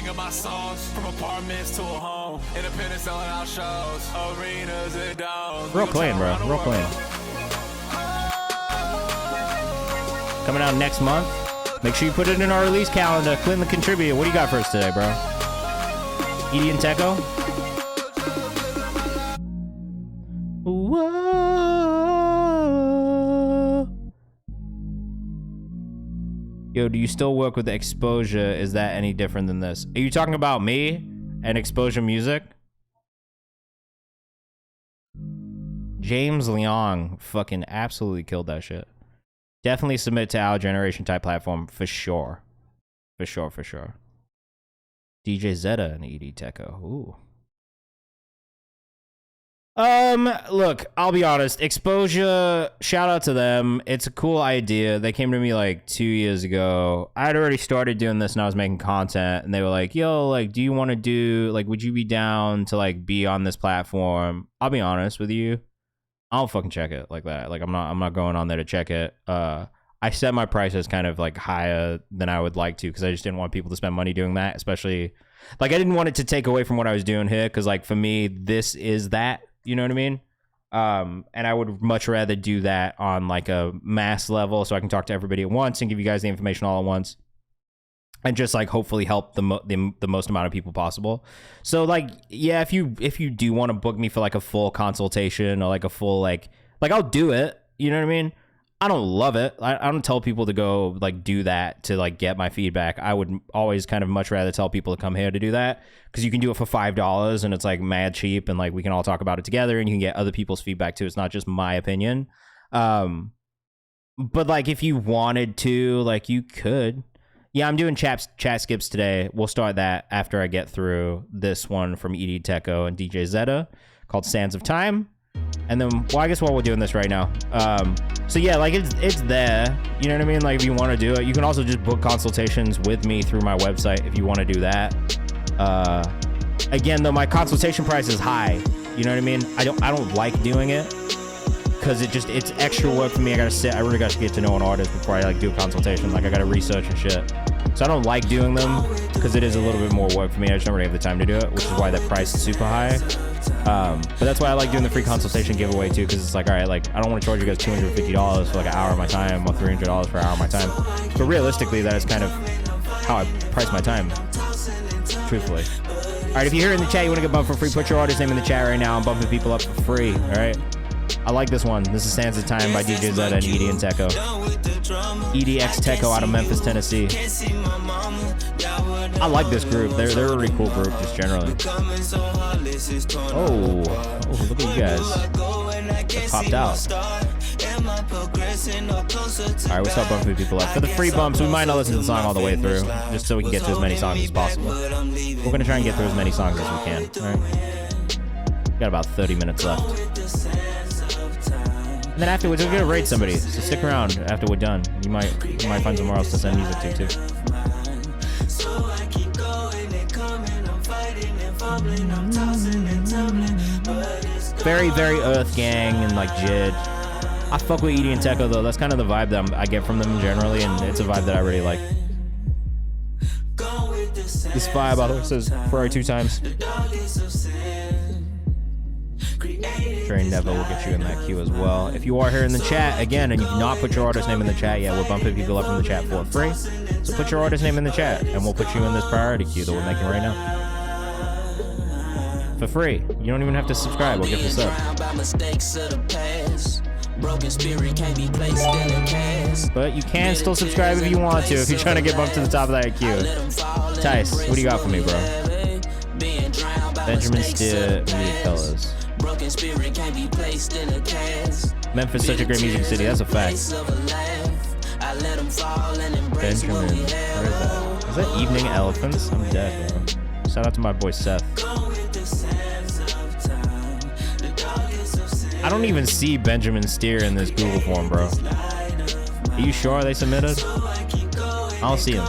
Real clean, bro. Real clean. Coming out next month. Make sure you put it in our release calendar. Clinton the Contributor. What do you got for us today, bro? Edie and Techo? Whoa. Yo, do you still work with Exposure? Is that any different than this? Are you talking about me and Exposure Music? James Leong fucking absolutely killed that shit. Definitely submit to our generation type platform for sure. For sure. DJ Zeta and ED Techo. Ooh. Look, I'll be honest. Exposure, shout out to them. It's a cool idea. They came to me like 2 years ago. I'd already started doing this and I was making content, and they were like, yo, like, do you want to do, like, would you be down to, like, be on this platform? I'll be honest with you. I don't fucking check it like that. Like, I'm not going on there to check it. I set my prices kind of like higher than I would like to, because I just didn't want people to spend money doing that, especially, like, I didn't want it to take away from what I was doing here, because, like, for me, this is that. You know what I mean? And I would much rather do that on like a mass level, so I can talk to everybody at once and give you guys the information all at once, and just like hopefully help the most amount of people possible. So like, yeah, if you do want to book me for like a full consultation or like a full like I'll do it. You know what I mean? I don't love it. I don't tell people to go like do that to like get my feedback. I would always kind of much rather tell people to come here to do that, because you can do it for $5 and it's like mad cheap, and like we can all talk about it together and you can get other people's feedback too. It's not just my opinion. But like if you wanted to, like you could. Yeah, I'm doing chat skips today. We'll start that after I get through this one from ED Techo and DJ Zeta called Sands of Time. And then, well, I guess while we're doing this right now, so yeah, like it's there, you know what I mean? Like if you want to do it, you can also just book consultations with me through my website if you want to do that. Again, though, my consultation price is high, you know what I mean? I don't like doing it, because it's extra work for me. I really gotta get to know an artist before I like do a consultation. Like I gotta research and shit. So I don't like doing them, because it is a little bit more work for me. I just don't really have the time to do it, which is why the price is super high. But that's why I like doing the free consultation giveaway too, because it's like, all right, like I don't want to charge you guys $250 for like an hour of my time, or $300 for an hour of my time. But realistically, that is kind of how I price my time, truthfully. All right, if you're here in the chat, you want to get bumped for free, put your artist name in the chat right now. I'm bumping people up for free. All right. I like this one. This is Sands of Time by DJ Zeta and Edie and Techo. EDX Techo out of Memphis, Tennessee. I like this group. They're a really cool group, just generally. Oh, look at you guys. That popped out. Alright, we start bumping people up. For the free bumps, we might not listen to the song all the way through, just so we can get to as many songs as possible. We're gonna try and get through as many songs as we can. Alright. Got about 30 minutes left. And then afterwards, we're gonna rate somebody. So stick around after we're done. You might find somewhere else to send music to too. Very, very Earth Gang and like Jid. I fuck with Edie and Tekko though. That's kind of the vibe that I get from them generally, and it's a vibe that I really like. This vibe, by the way, says Ferrari 2 times. Trey Never will get you in that queue as well. If you are here in the chat again and you've not put your artist name in the chat yet, we're bumping people up in the chat for free. So put your artist name in the chat and we'll put you in this priority queue that we're making right now. For free. You don't even have to subscribe. We'll get this up. But you can still subscribe if you want to, if you're trying to get bumped to the top of that queue. Tice, what do you got for me, bro? Benjamin Steer, Media Colors. Memphis, such a great music city. That's a fact. Benjamin, where is that? Is that Evening Elephants? I'm dead, bro. Shout out to my boy Seth. I don't even see Benjamin Steer in this Google form, bro. Are you sure they submitted? I don't see him.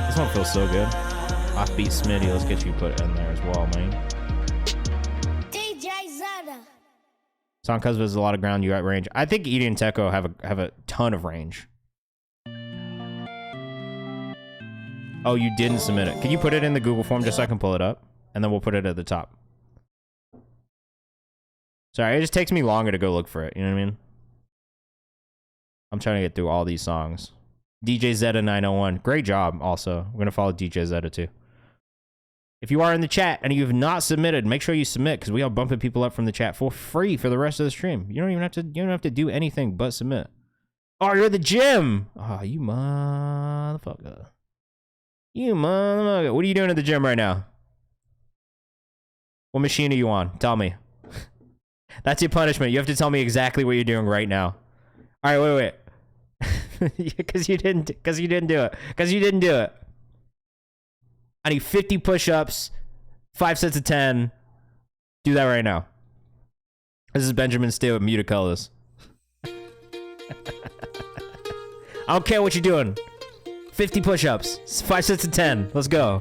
This one feels so good. Offbeat Smitty, let's get you put in there as well, man. DJ Zeta. Song cause there's a lot of ground, you got range. I think Edie and Tekko have a ton of range. Oh, you didn't submit it. Can you put it in the Google form just so I can pull it up? And then we'll put it at the top. Sorry, it just takes me longer to go look for it. You know what I mean? I'm trying to get through all these songs. DJ Zeta 901. Great job, also. We're going to follow DJ Zeta, too. If you are in the chat and you have not submitted, make sure you submit, because we are bumping people up from the chat for free for the rest of the stream. You don't even have to do anything but submit. Oh, you're at the gym! Oh, you motherfucker. You motherfucker. What are you doing at the gym right now? What machine are you on? Tell me. That's your punishment. You have to tell me exactly what you're doing right now. All right, wait. Because you didn't do it. Because you didn't do it. I need 50 push-ups, 5 sets of 10. Do that right now. This is Benjamin Steele with Muted Colors. I don't care what you're doing. 50 push-ups, 5 sets of 10. Let's go.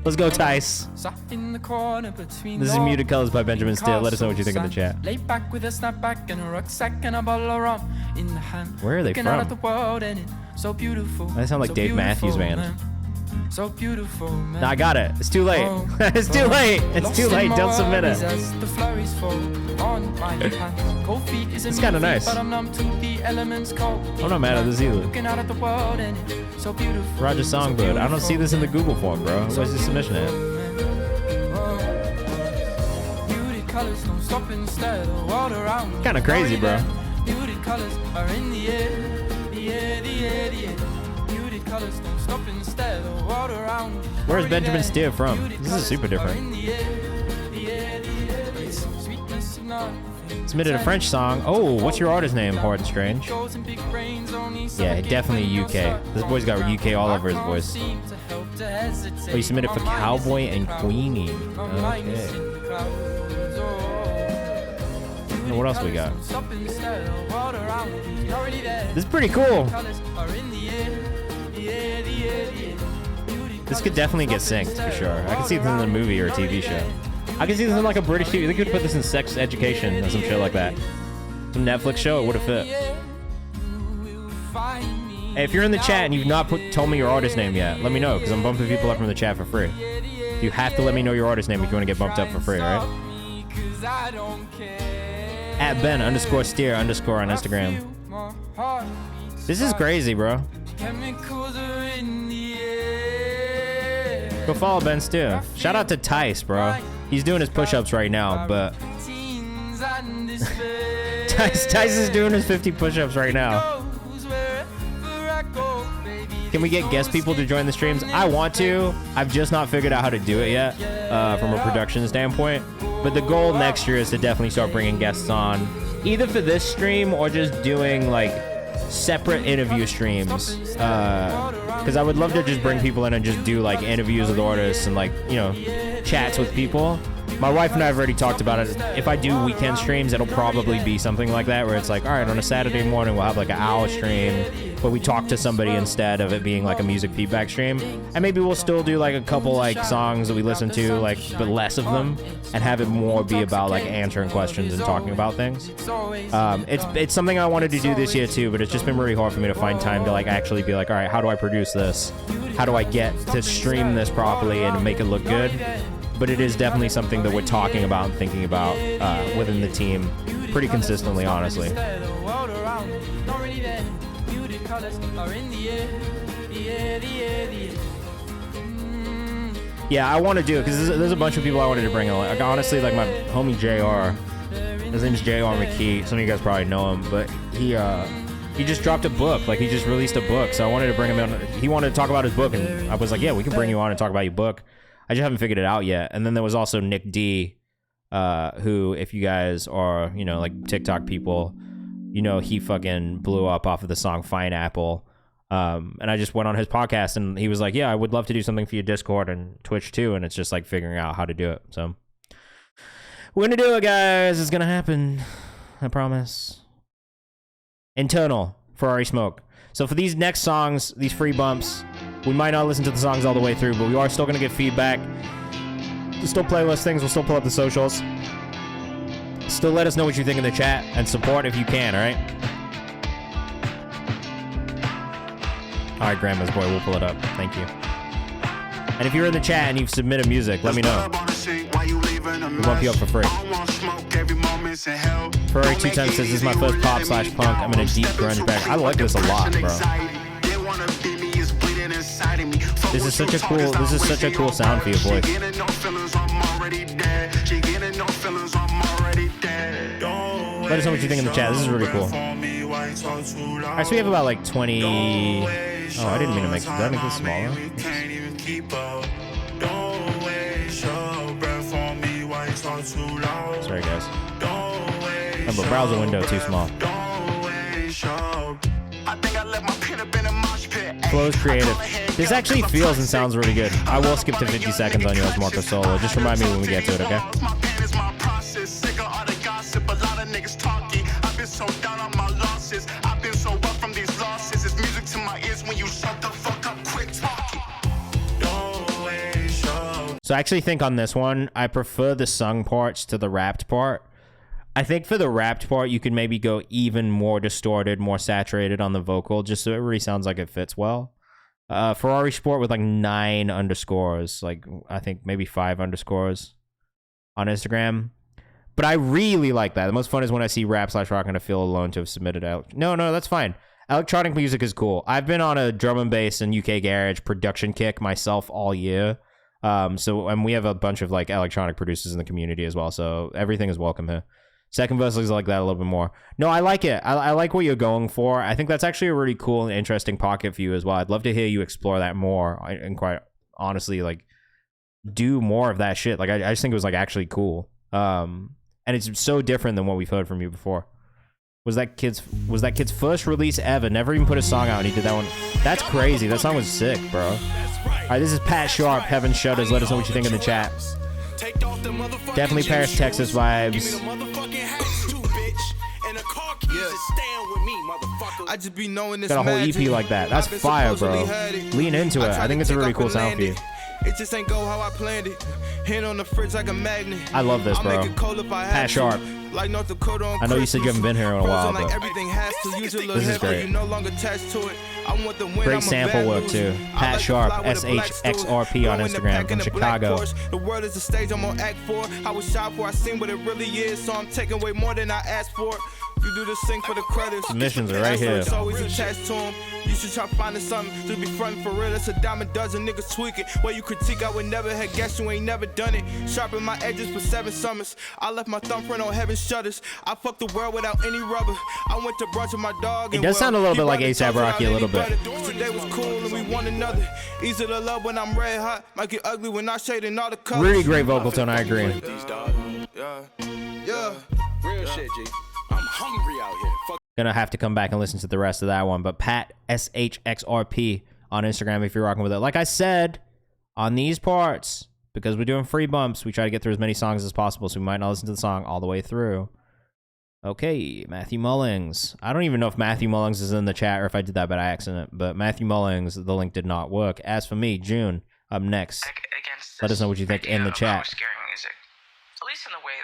Let's go, Tice. This is Muted Colors by Benjamin Steele. Let us know what you think in the chat. Laid back with a snapback and a rucksack and a bottle of rum in the hand. Where are they Looking out at from? the world and it's so beautiful. They sound like so Dave Matthews Band. man. So beautiful, man. No, I got it. It's too late. It's too late. It's too late. Don't submit it. It's kind of nice. I'm not mad at this either. Roger Songbird. I don't see this in the Google form, bro. Where's the submission at? Kind of crazy, bro. Where's Benjamin Steele from? This is super different. Submitted a French song. Oh, what's your artist name, Horton Strange? Yeah, definitely UK. This boy's got UK all over his voice. Oh, you submitted for Cowboy and Queenie. Okay. What else we got? This is pretty cool. This could definitely get synced for sure. I can see this in a movie or a TV show. I can see this in like a British TV. They could put this in Sex Education or some shit like that. Some Netflix show, it would have fit. Hey, if you're in the chat and you've not told me your artist name yet, let me know, because I'm bumping people up from the chat for free. You have to let me know your artist name if you want to get bumped up for free, alright? At Ben_steer_ on Instagram. This is crazy, bro. Go follow Ben Steer. Shout out to Tice, bro. He's doing his push-ups right now, but Tice is doing his 50 push-ups right now. Can we get guest people to join the streams? I want to. I've just not figured out how to do it yet from a production standpoint. But the goal next year is to definitely start bringing guests on, either for this stream or just doing like separate interview streams. Because I would love to just bring people in and just do like interviews with artists and like, you know, chats with people. My wife and I have already talked about it. If I do weekend streams, it'll probably be something like that, where it's like, all right, on a Saturday morning, we'll have like an hour stream, but we talk to somebody instead of it being like a music feedback stream. And maybe we'll still do like a couple like songs that we listen to, like, but less of them, and have it more be about like answering questions and talking about things. It's something I wanted to do this year too, but it's just been really hard for me to find time to like actually be like, all right, how do I produce this? How do I get to stream this properly and make it look good? But it is definitely something that we're talking about and thinking about within the team pretty consistently, honestly. Yeah, I want to do it because there's a bunch of people I wanted to bring on. Like, honestly, like my homie JR, his name's JR McKee. Some of you guys probably know him, but he just dropped a book. Like, he just released a book, so I wanted to bring him in. He wanted to talk about his book, and I was like, yeah, we can bring you on and talk about your book. I just haven't figured it out yet. And then there was also Nick D, who, if you guys are, you know, like TikTok people, you know, he fucking blew up off of the song Fine Apple. And I just went on his podcast and he was like, yeah, I would love to do something for your Discord and Twitch too. And it's just like figuring out how to do it. So we're going to do it, guys. It's going to happen. I promise. Internal Ferrari Smoke. So for these next songs, these free bumps, we might not listen to the songs all the way through, but we are still going to get feedback. We'll still playlist things. We'll still pull up the socials. Still let us know what you think in the chat and support if you can, all right? All right, Grandma's Boy, we'll pull it up. Thank you. And if you're in the chat and you've submitted music, let me know. We bump you up for free. Ferrari 2 times says, this is my first pop/punk. I'm in a deep grunge bag. I like this a lot, bro. This is such a cool sound for your voice. Let us know what you think in the chat. This is really cool. Alright, so we have about like 20. Oh, I didn't mean to make. Did I make this smaller? Sorry, guys. Oh, but browser window too small. Flows creative. This actually feels and sounds really good. I will skip to 50 seconds on yours, Marco Solo. Just remind me when we get to it, okay? So I actually think on this one, I prefer the sung parts to the rapped part. I think for the rapped part, you could maybe go even more distorted, more saturated on the vocal, just so it really sounds like it fits well. Ferrari Sport with like 9 underscores, like I think maybe 5 underscores on Instagram. But I really like that. The most fun is when I see rap/rock and I feel alone to have submitted out. No, that's fine. Electronic music is cool. I've been on a drum and bass and UK garage production kick myself all year. And we have a bunch of like electronic producers in the community as well. So everything is welcome here. Second verse looks like that a little bit more. No, I like it. I like what you're going for. I think that's actually a really cool and interesting pocket for you as well. I'd love to hear you explore that more and quite honestly, like, do more of that shit. Like, I just think it was like actually cool. And it's so different than what we've heard from you before. Was that kid's first release ever? Never even put a song out and he did that one. That's crazy. That song was sick, bro. All right, this is Pat Sharp, Heaven Shudders. Let us know what you think in the chat. Definitely Paris, Texas vibes. I just be knowing this. Got a whole EP like that. That's fire, bro. Lean into it. I think it's a really cool sound for you. It just ain't go how I planned it. Hand on the fridge like a magnet. I love this, bro. Pat Sharp. Like North Dakota I know you said you haven't been here in a while, but this is great. No longer attached to it. I want the win. Great sample work too. Pat Sharp, SHXRP on Instagram from Chicago. The world is the stage I'm gonna act for. I was shot for, I seen what it really is, so I'm taking way more than I asked for. You do this thing for the credits. Submissions are right here. It's always attached to him. You should try finding something to be frontin' for real. It's a dime a dozen niggas tweaking. Where you critique, I would never have guessed you ain't never done it. Sharpen my edges for 7 summers. I left my thumbprint on heaven's shutters. I fucked the world without any rubber. I went to brunch with my dog. It does sound a little bit like A$AP Rocky a little bit. Today was cool and we won another. Easy to love when I'm red hot. Might get ugly when I shade in all the colors. Really great vocal tone, I agree. Yeah. Real shit, G. I'm hungry out here. Fuck. Gonna have to come back and listen to the rest of that one. But Pat SHXRP on Instagram if you're rocking with it. Like I said, on these parts, because we're doing free bumps, we try to get through as many songs as possible, so we might not listen to the song all the way through. Okay, Matthew Mullings. I don't even know if Matthew Mullings is in the chat or if I did that by accident, but Matthew Mullings, the link did not work. As for me, June, up next. Let us know what you think in the chat.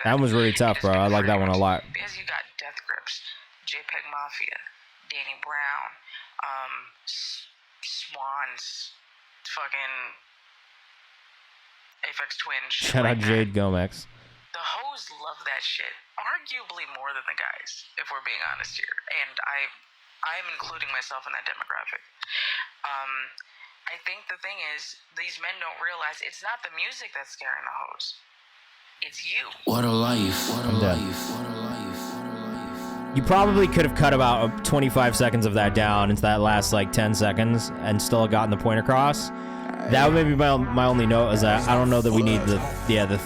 That one was really tough, bro. I like that one a lot. Because you got Death Grips, JPEG Mafia, Danny Brown, Swans, fucking Aphex Twin. Shout out Jade Gomex. The hoes love that shit, arguably more than the guys, if we're being honest here. And I'm including myself in that demographic. I think the thing is, these men don't realize it's not the music that's scaring the hoes. It's you. What a life. What a I'm dead. life. What a life. What a life. You probably could have cut about 25 seconds of that down into that last like 10 seconds and still gotten the point across. That would maybe my only note is that I don't know that we need the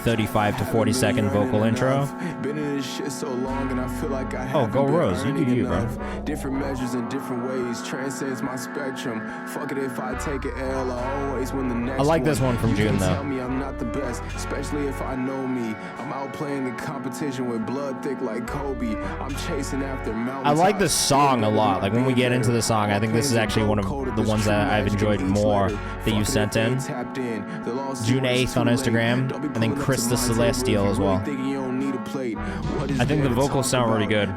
35 to 40 second vocal intro. Been in this shit so long and I feel like I Oh, go Rose, you do you, bro. Different measures in different ways transcends my spectrum. Fuck it if I take an L, I always win the next. I like this one from You June can though. Tell me I'm not the best, especially if I know me. I'm out playing the competition with blood thick like Kobe. I'm chasing after mountains. I like this song a lot. Like when we get into the song, I think this is actually one of the ones that I've enjoyed more that you sent in. June 8th on Instagram, and then Chris the Celestial as well. I think the vocals sound really good.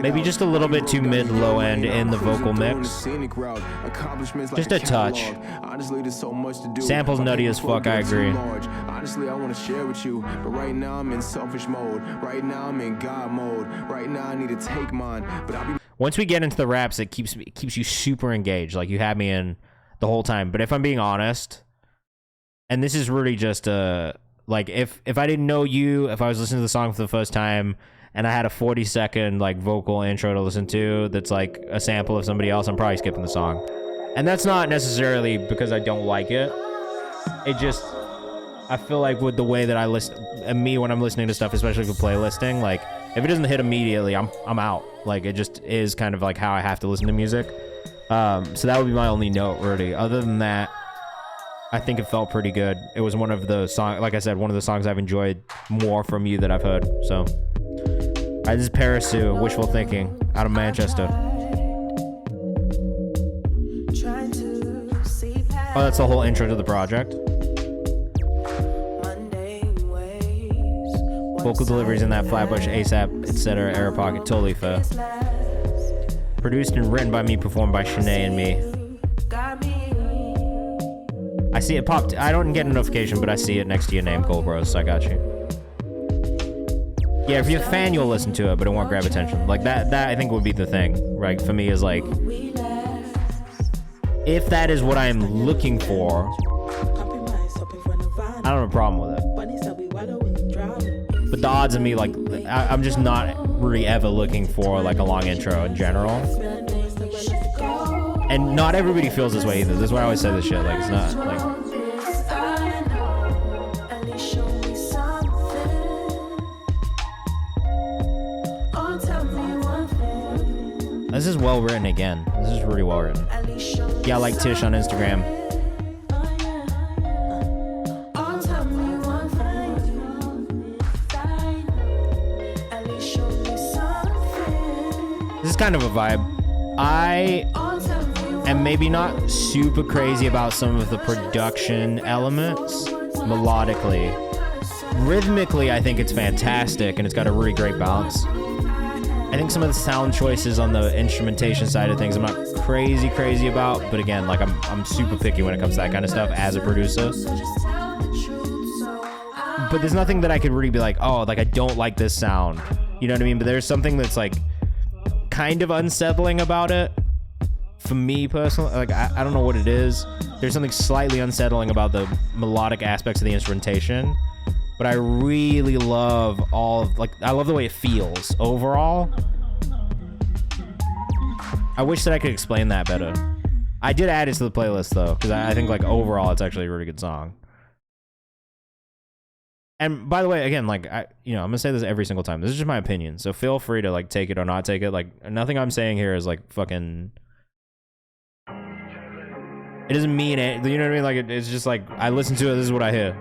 Maybe just a little bit too mid-low end in the vocal mix. Just a touch. Samples nutty as fuck, I agree. Honestly, I want to share with you, but right now I'm in selfish mode. Right now I'm in God mode. Right now I need to take mine, but I'll be Once we get into the raps, it keeps you super engaged. Like you had me in the whole time. But if I'm being honest, and this is really just like if I didn't know you, if I was listening to the song for the first time and I had a 40-second like vocal intro to listen to that's like a sample of somebody else, I'm probably skipping the song. And that's not necessarily because I don't like it. It just, I feel like with the way that I listen, and me when I'm listening to stuff, especially for playlisting, like if it doesn't hit immediately, I'm out. Like it just is kind of like how I have to listen to music. So that would be my only note, really. Other than that, I think it felt pretty good. It was one of the songs, like I said, one of the songs I've enjoyed more from you that I've heard. So, all right, this is Parasu, Wishful Thinking, out of Manchester. Oh, that's the whole intro to the project. Vocal deliveries in that Flatbush, ASAP, etc. Era Pocket, totally fair. Produced and written by me, performed by Shanae and me. I see it popped. I don't get a notification, but I see it next to your name, Cole Bros, so I got you. Yeah, if you're a fan, you'll listen to it, but it won't grab attention. Like that I think would be the thing, right? For me is like, if that is what I'm looking for, I don't have a problem with it. But the odds of me, like, I'm just not really ever looking for like a long intro in general. And not everybody feels this way either. This is why I always say this shit. Like, it's not like. This is well written again. This is really well written. Yeah, I like Tish on Instagram. This is kind of a vibe. I am maybe not super crazy about some of the production elements melodically. Rhythmically, I think it's fantastic and it's got a really great balance. I think some of the sound choices on the instrumentation side of things I'm not crazy about, but again, like I'm super picky when it comes to that kind of stuff as a producer. But there's nothing that I could really be like, oh, like I don't like this sound. You know what I mean? But there's something that's like kind of unsettling about it. For me personally, like I don't know what it is. There's something slightly unsettling about the melodic aspects of the instrumentation, but I really love I love the way it feels overall. I wish that I could explain that better. I did add it to the playlist though, because I think like overall it's actually a really good song. And by the way, again, like I'm gonna say this every single time. This is just my opinion, so feel free to like take it or not take it. Like nothing I'm saying here is like fucking. It doesn't mean it. You know what I mean? Like it's just like I listen to it. This is what I hear.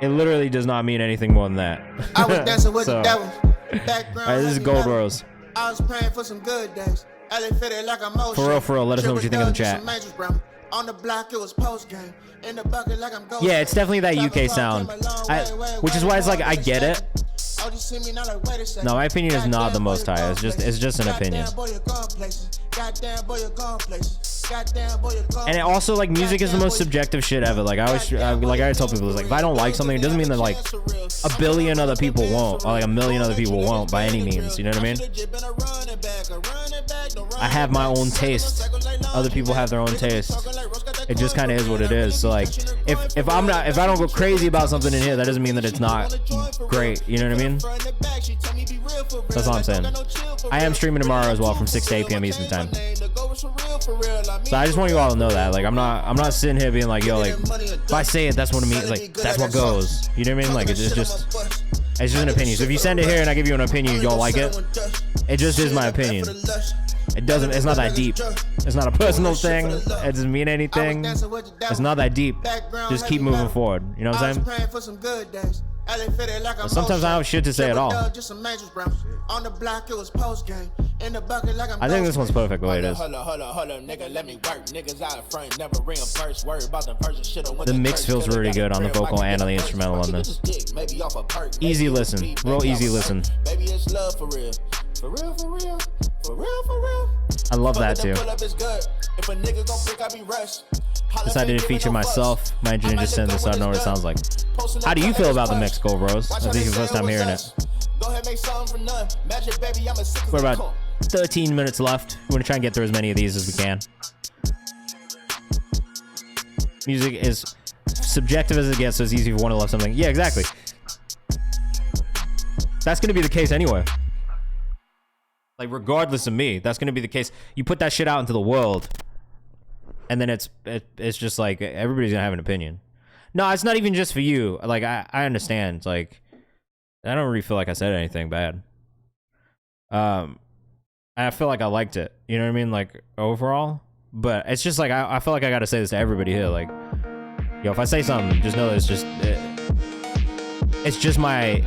It literally does not mean anything more than that. I was dancing with the devil. Background. All right, this is Gold Rose. I was praying for some good days. Like For real. Let us know what you think in the chat. On the block, it was post game. In the bucket, like I'm yeah, it's definitely that UK sound, which is why it's like I get it. No, my opinion is not the most high. It's just an opinion. And it also, like, music is the most subjective shit ever. Like I always tell people, like if I don't like something, it doesn't mean that like a billion other people won't, or like a million other people won't by any means. You know what I mean? I have my own taste. Other people have their own taste. It just kind of is what it is. So like, if I don't go crazy about something in here, that doesn't mean that it's not great. You know what I mean? That's all I'm saying. I am streaming tomorrow as well from 6 to 8 p.m. Eastern time. So I just want you all to know that. Like I'm not sitting here being like, yo, like if I say it, that's what it means. Like that's what goes. You know what I mean? Like it's just an opinion. So if you send it here and I give you an opinion, you don't like it. It just is my opinion. It's not that deep. It's not a personal thing. It doesn't mean anything. It's not that deep. Just keep moving forward. You know what I'm saying? Well, sometimes I don't have shit to say at all. I think this one's perfect the way it is. The mix feels really good on the vocal and on the instrumental on this. Easy listen. Real easy listen. I love that too. Decided to feature myself. My engineer just sent this so I know what it sounds like. How do you feel about the mix, Gold Rose? I think it's your first time hearing it. We're about 13 minutes left. We're gonna try and get through as many of these as we can. Music is subjective as it gets, so it's easy if you want to love something. Yeah, exactly. That's gonna be the case anyway. Like, regardless of me, that's gonna be the case. You put that shit out into the world, and then it's just like everybody's gonna have an opinion. No, it's not even just for you. Like I understand. Like I don't really feel like I said anything bad. I feel like I liked it. You know what I mean? Like overall, but it's just like I feel like I gotta say this to everybody here. Like, yo, if I say something, just know that it's just my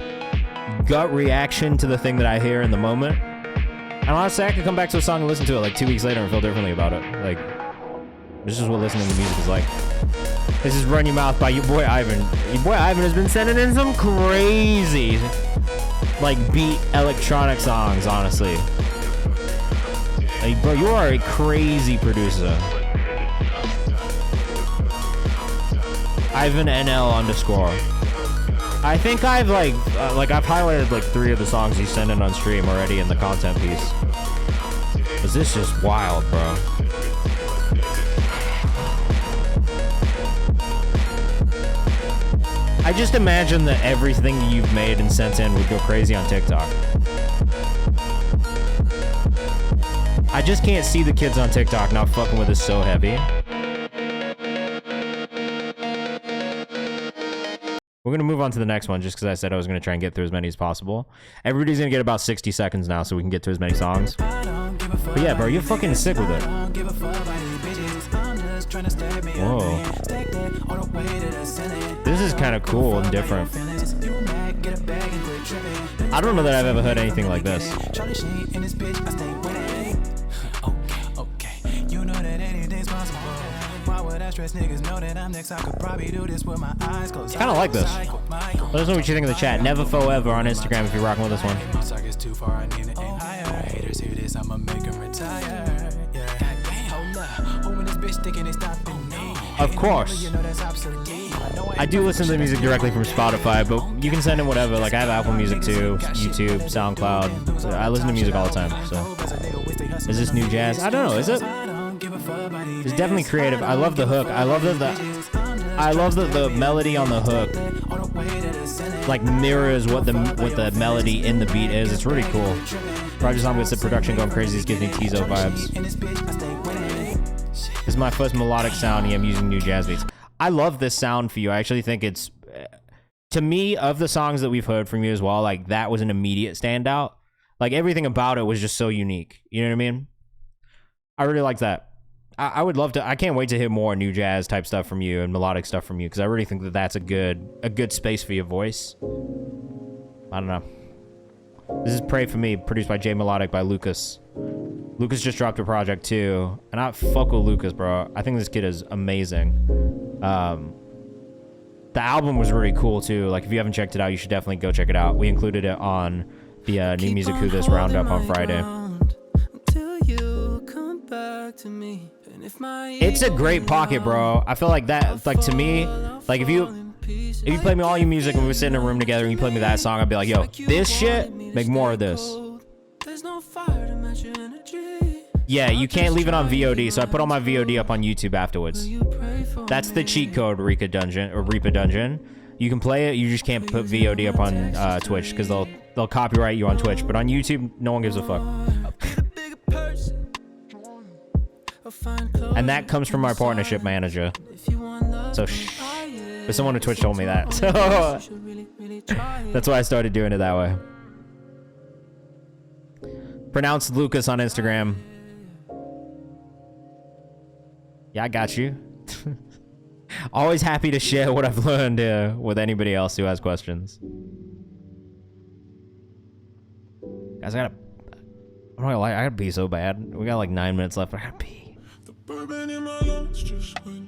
gut reaction to the thing that I hear in the moment. And honestly, I could come back to a song and listen to it like 2 weeks later and feel differently about it. Like, this is what listening to music is like. This is Run Your Mouth by your boy Ivan. Your boy Ivan has been sending in some crazy, like, beat electronic songs, honestly. Like, bro, you are a crazy producer. Ivan NL_. I think I've I've highlighted like 3 of the songs he's sending on stream already in the content piece. Cause this is wild, bro. I just imagine that everything you've made and sent in would go crazy on TikTok. I just can't see the kids on TikTok not fucking with this so heavy. We're going to move on to the next one just because I said I was going to try and get through as many as possible. Everybody's going to get about 60 seconds now so we can get to as many songs. But yeah, bro, you're fucking sick with it. Whoa. This is kind of cool and different. I don't know that I've ever heard anything like this. Kind of like this. Let us know what you think in the chat. Never Forever on Instagram if you're rocking with this one. Of course. I do listen to the music directly from Spotify, but you can send in whatever. Like, I have Apple Music too, YouTube, SoundCloud. So I listen to music all the time, so. Is this new jazz? I don't know, is it? It's definitely creative. I love the hook. I love that the melody on the hook like mirrors what the melody in the beat is. It's really cool. Roger Zombie said production going crazy. This gives me Tizo vibes. This is my first melodic sound. I'm using new jazz beats. I love this sound for you. I actually think it's, to me, of the songs that we've heard from you as well, like that was an immediate standout. Like everything about it was just so unique. You know what I mean? I really like that. I would love to. I can't wait to hear more new jazz type stuff from you and melodic stuff from you because I really think that that's a good space for your voice. I don't know. This is Pray For Me, produced by J Melodic by Lucas. Lucas just dropped a project too, and I fuck with Lucas, bro. I think this kid is amazing. The album was really cool too. Like if you haven't checked it out, you should definitely go check it out. We included it on the New Music Who This roundup on Friday. It's a great pocket, bro. I feel like that, like to me, like if you play me all your music and we sit in a room together and you play me that song, I'd be like, yo, this shit, make more of this. Yeah, you can't leave it on VOD, so I put all my VOD up on YouTube afterwards. That's the cheat code, Reaper Dungeon. You can play it, you just can't put VOD up on Twitch because they'll copyright you on Twitch, but on YouTube, no one gives a fuck. And that comes from our partnership manager. So but someone on Twitch told me that. So that's why I started doing it that way. Pronounce Lucas on Instagram. Yeah, I got you. Always happy to share what I've learned with anybody else who has questions. Guys, I'm not gonna lie, I gotta pee so bad. We got like 9 minutes left, but I gotta pee.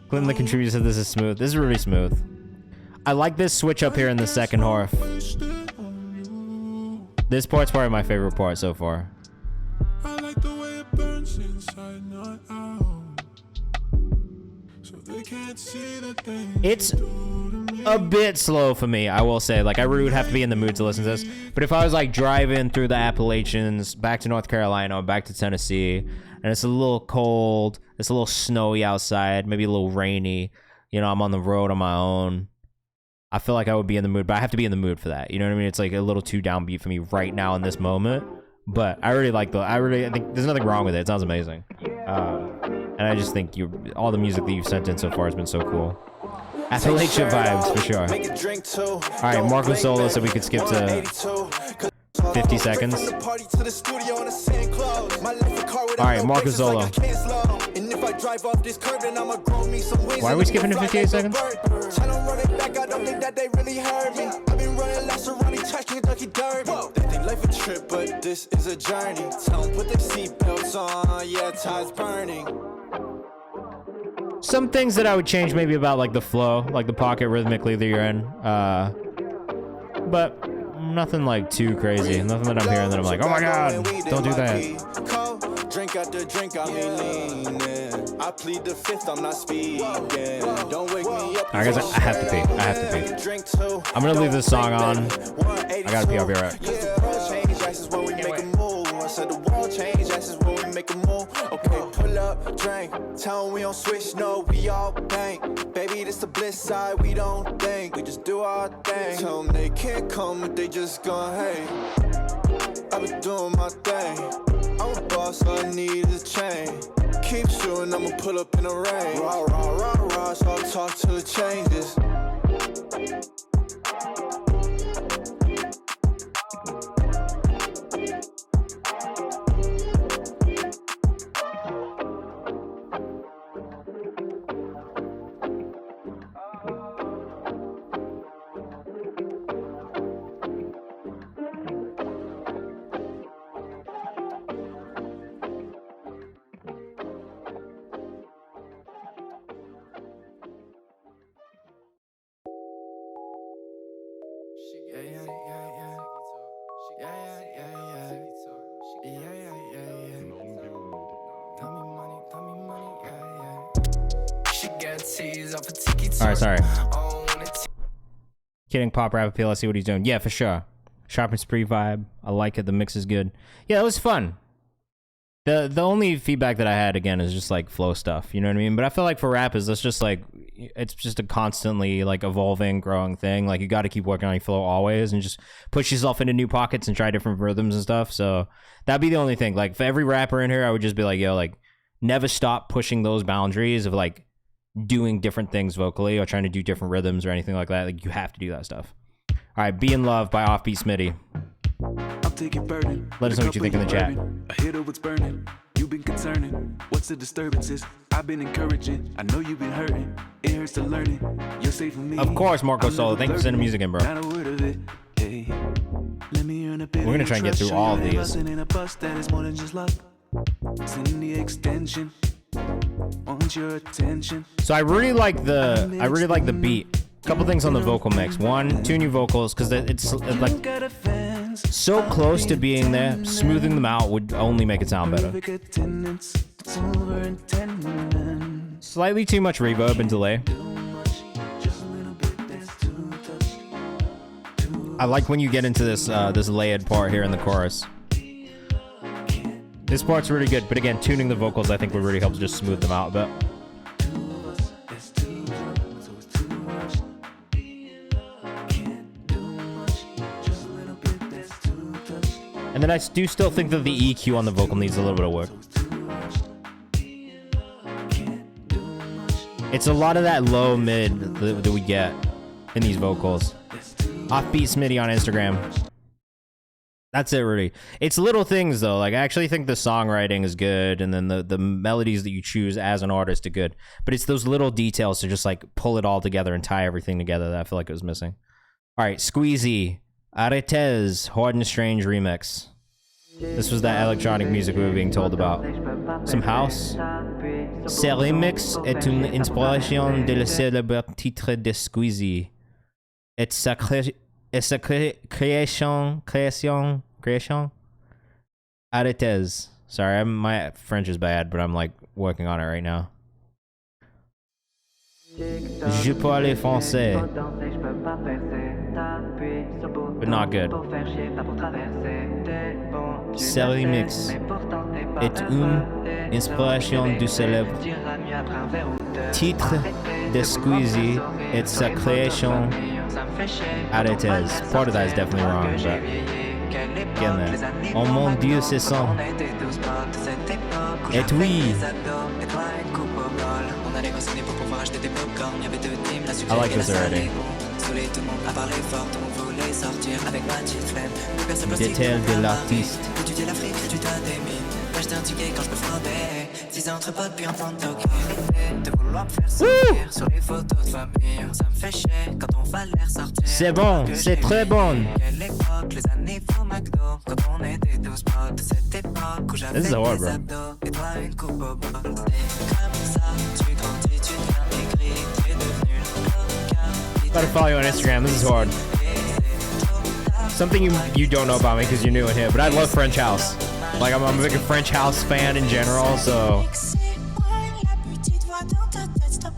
Clinton the contributor said this is smooth. This is really smooth. I like this switch up here in the second half. This part's probably my favorite part so far. I like the way it burns inside, not out. So they can't see the thing. It's a bit slow for me, I will say. Like, I really would have to be in the mood to listen to this. But if I was like driving through the Appalachians, back to North Carolina, back to Tennessee, and it's a little cold, it's a little snowy outside, maybe a little rainy, you know, I'm on the road on my own, I feel like I would be in the mood, but I have to be in the mood for that. You know what I mean? It's like a little too downbeat for me right now in this moment. But I really like I think there's nothing wrong with it. It sounds amazing. And I just think all the music that you've sent in so far has been so cool. Appalachia vibes for sure. All right, Marco Solo said we could skip to 50 seconds. All right, Marco Solo. Why are we skipping to 58 seconds? But this is a journey. Tell them put their seatbelts on. Yeah, tide's burning. Some things that I would change maybe about like the flow, like the pocket rhythmically that you're in. But nothing like too crazy. Nothing that I'm hearing that I'm like, oh my god, don't do that. Drink after drink, I be leaning. I plead the fifth, I'm not speaking. Don't wake me up. Alright guys, I have to pee. I have to pee. I'm gonna leave this song on. I gotta pee, I'll be right back. The world change, that's just when we make a move. Okay, pull up, drink. Tell them we don't switch, no, we all bank. Baby, this the bliss side, we don't think. We just do our thing. Tell them they can't come, but they just gon' hate. I've been doing my thing. I'm a boss, all I need is a chain. Keep shooting, I'ma pull up in the rain. Rah, rah, rah, rah, so I'll talk till it changes. Alright, sorry. Kidding, pop rap appeal. I see what he's doing. Yeah, for sure. Sharp and spree vibe. I like it. The mix is good. Yeah, it was fun. The only feedback that I had, again, is just like flow stuff. You know what I mean? But I feel like for rappers, that's just like, it's just a constantly like evolving, growing thing. Like you got to keep working on your flow always and just push yourself into new pockets and try different rhythms and stuff. So that'd be the only thing. Like for every rapper in here, I would just be like, yo, like never stop pushing those boundaries of like doing different things vocally or trying to do different rhythms or anything like that. Like you have to do that stuff. All right, Be in Love by Offbeat Smitty. Let us know what you think in the chat. I hit what's burning. You've been concerning. What's the disturbances? I've been encouraging. I know you've been hurting. It hurts to learn it. You're safe for me. Of course, Marco Solo. Thank you for sending music in, bro. Not a word of it. Hey, let me earn a bit. We're gonna try and get through all of these. In a bus that is more than just luck. Send the extension. Want your attention. So I really like the beat. Couple things on the vocal mix. One, two new vocals, because it's like so close to being there. Smoothing them out would only make it sound better. Slightly too much reverb and delay. I like when you get into this this layered part here in the chorus. This part's really good, but again, tuning the vocals I think would really help just smooth them out a bit. And then I do still think that the EQ on the vocal needs a little bit of work. It's a lot of that low mid that we get in these vocals. Offbeat Smitty on Instagram. That's it, really. It's little things, though. Like, I actually think the songwriting is good, and then the melodies that you choose as an artist are good. But it's those little details to just, like, pull it all together and tie everything together that I feel like it was missing. All right, Squeezy. Aretes, Hard and Strange remix. This was that electronic music we were being told about. Some house. Ce remix est une inspiration de le célèbre titre de Squeezy. Et sa création. Aretes. Sorry, my French is bad, but I'm like working on it right now. Je parle français. But not good. Ce remix est une inspiration du célèbre titre de Squeezy et sa création Aretes. Part of that is definitely wrong, but getting there. Oh mon Dieu, c'est ça. Et oui. I like this already. Détail de l'artiste. C'est bon, c'est très bon. This is hard, bro. Gotta follow you on Instagram. This is hard. Something you don't know about me because you're new in here, but I love French house. Like I'm a big French house fan in general, so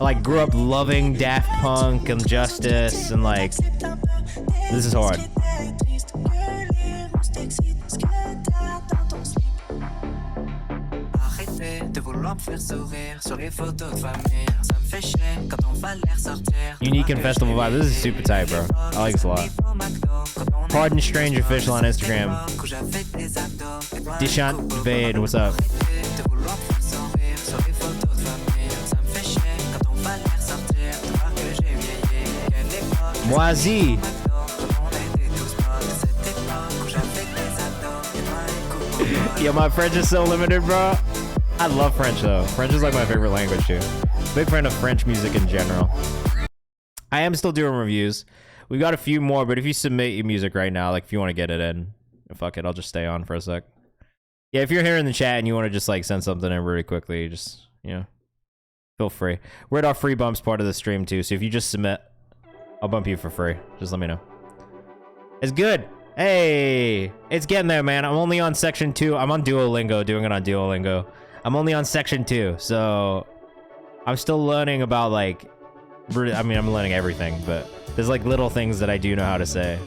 I like grew up loving Daft Punk and Justice, and like this is hard. Unique and festival vibe. This is super tight, bro. I like this a lot. Hard and Strange official on Instagram. Dishant Vade, what's up? Moisi. Yo, my French is so limited, bro. I love French, though. French is like my favorite language, too. Big fan of French music in general. I am still doing reviews. We got a few more, but if you submit your music right now, like if you want to get it in, fuck it, I'll just stay on for a sec. Yeah, if you're here in the chat and you want to just like send something in really quickly, just, you know, feel free. We're at our free bumps part of the stream, too, so if you just submit, I'll bump you for free. Just let me know. It's good. Hey, it's getting there, man. I'm only on section 2. I'm on Duolingo, doing it on Duolingo. I'm only on section 2, so I'm still learning about like, I mean, I'm learning everything, but there's like little things that I do know how to say.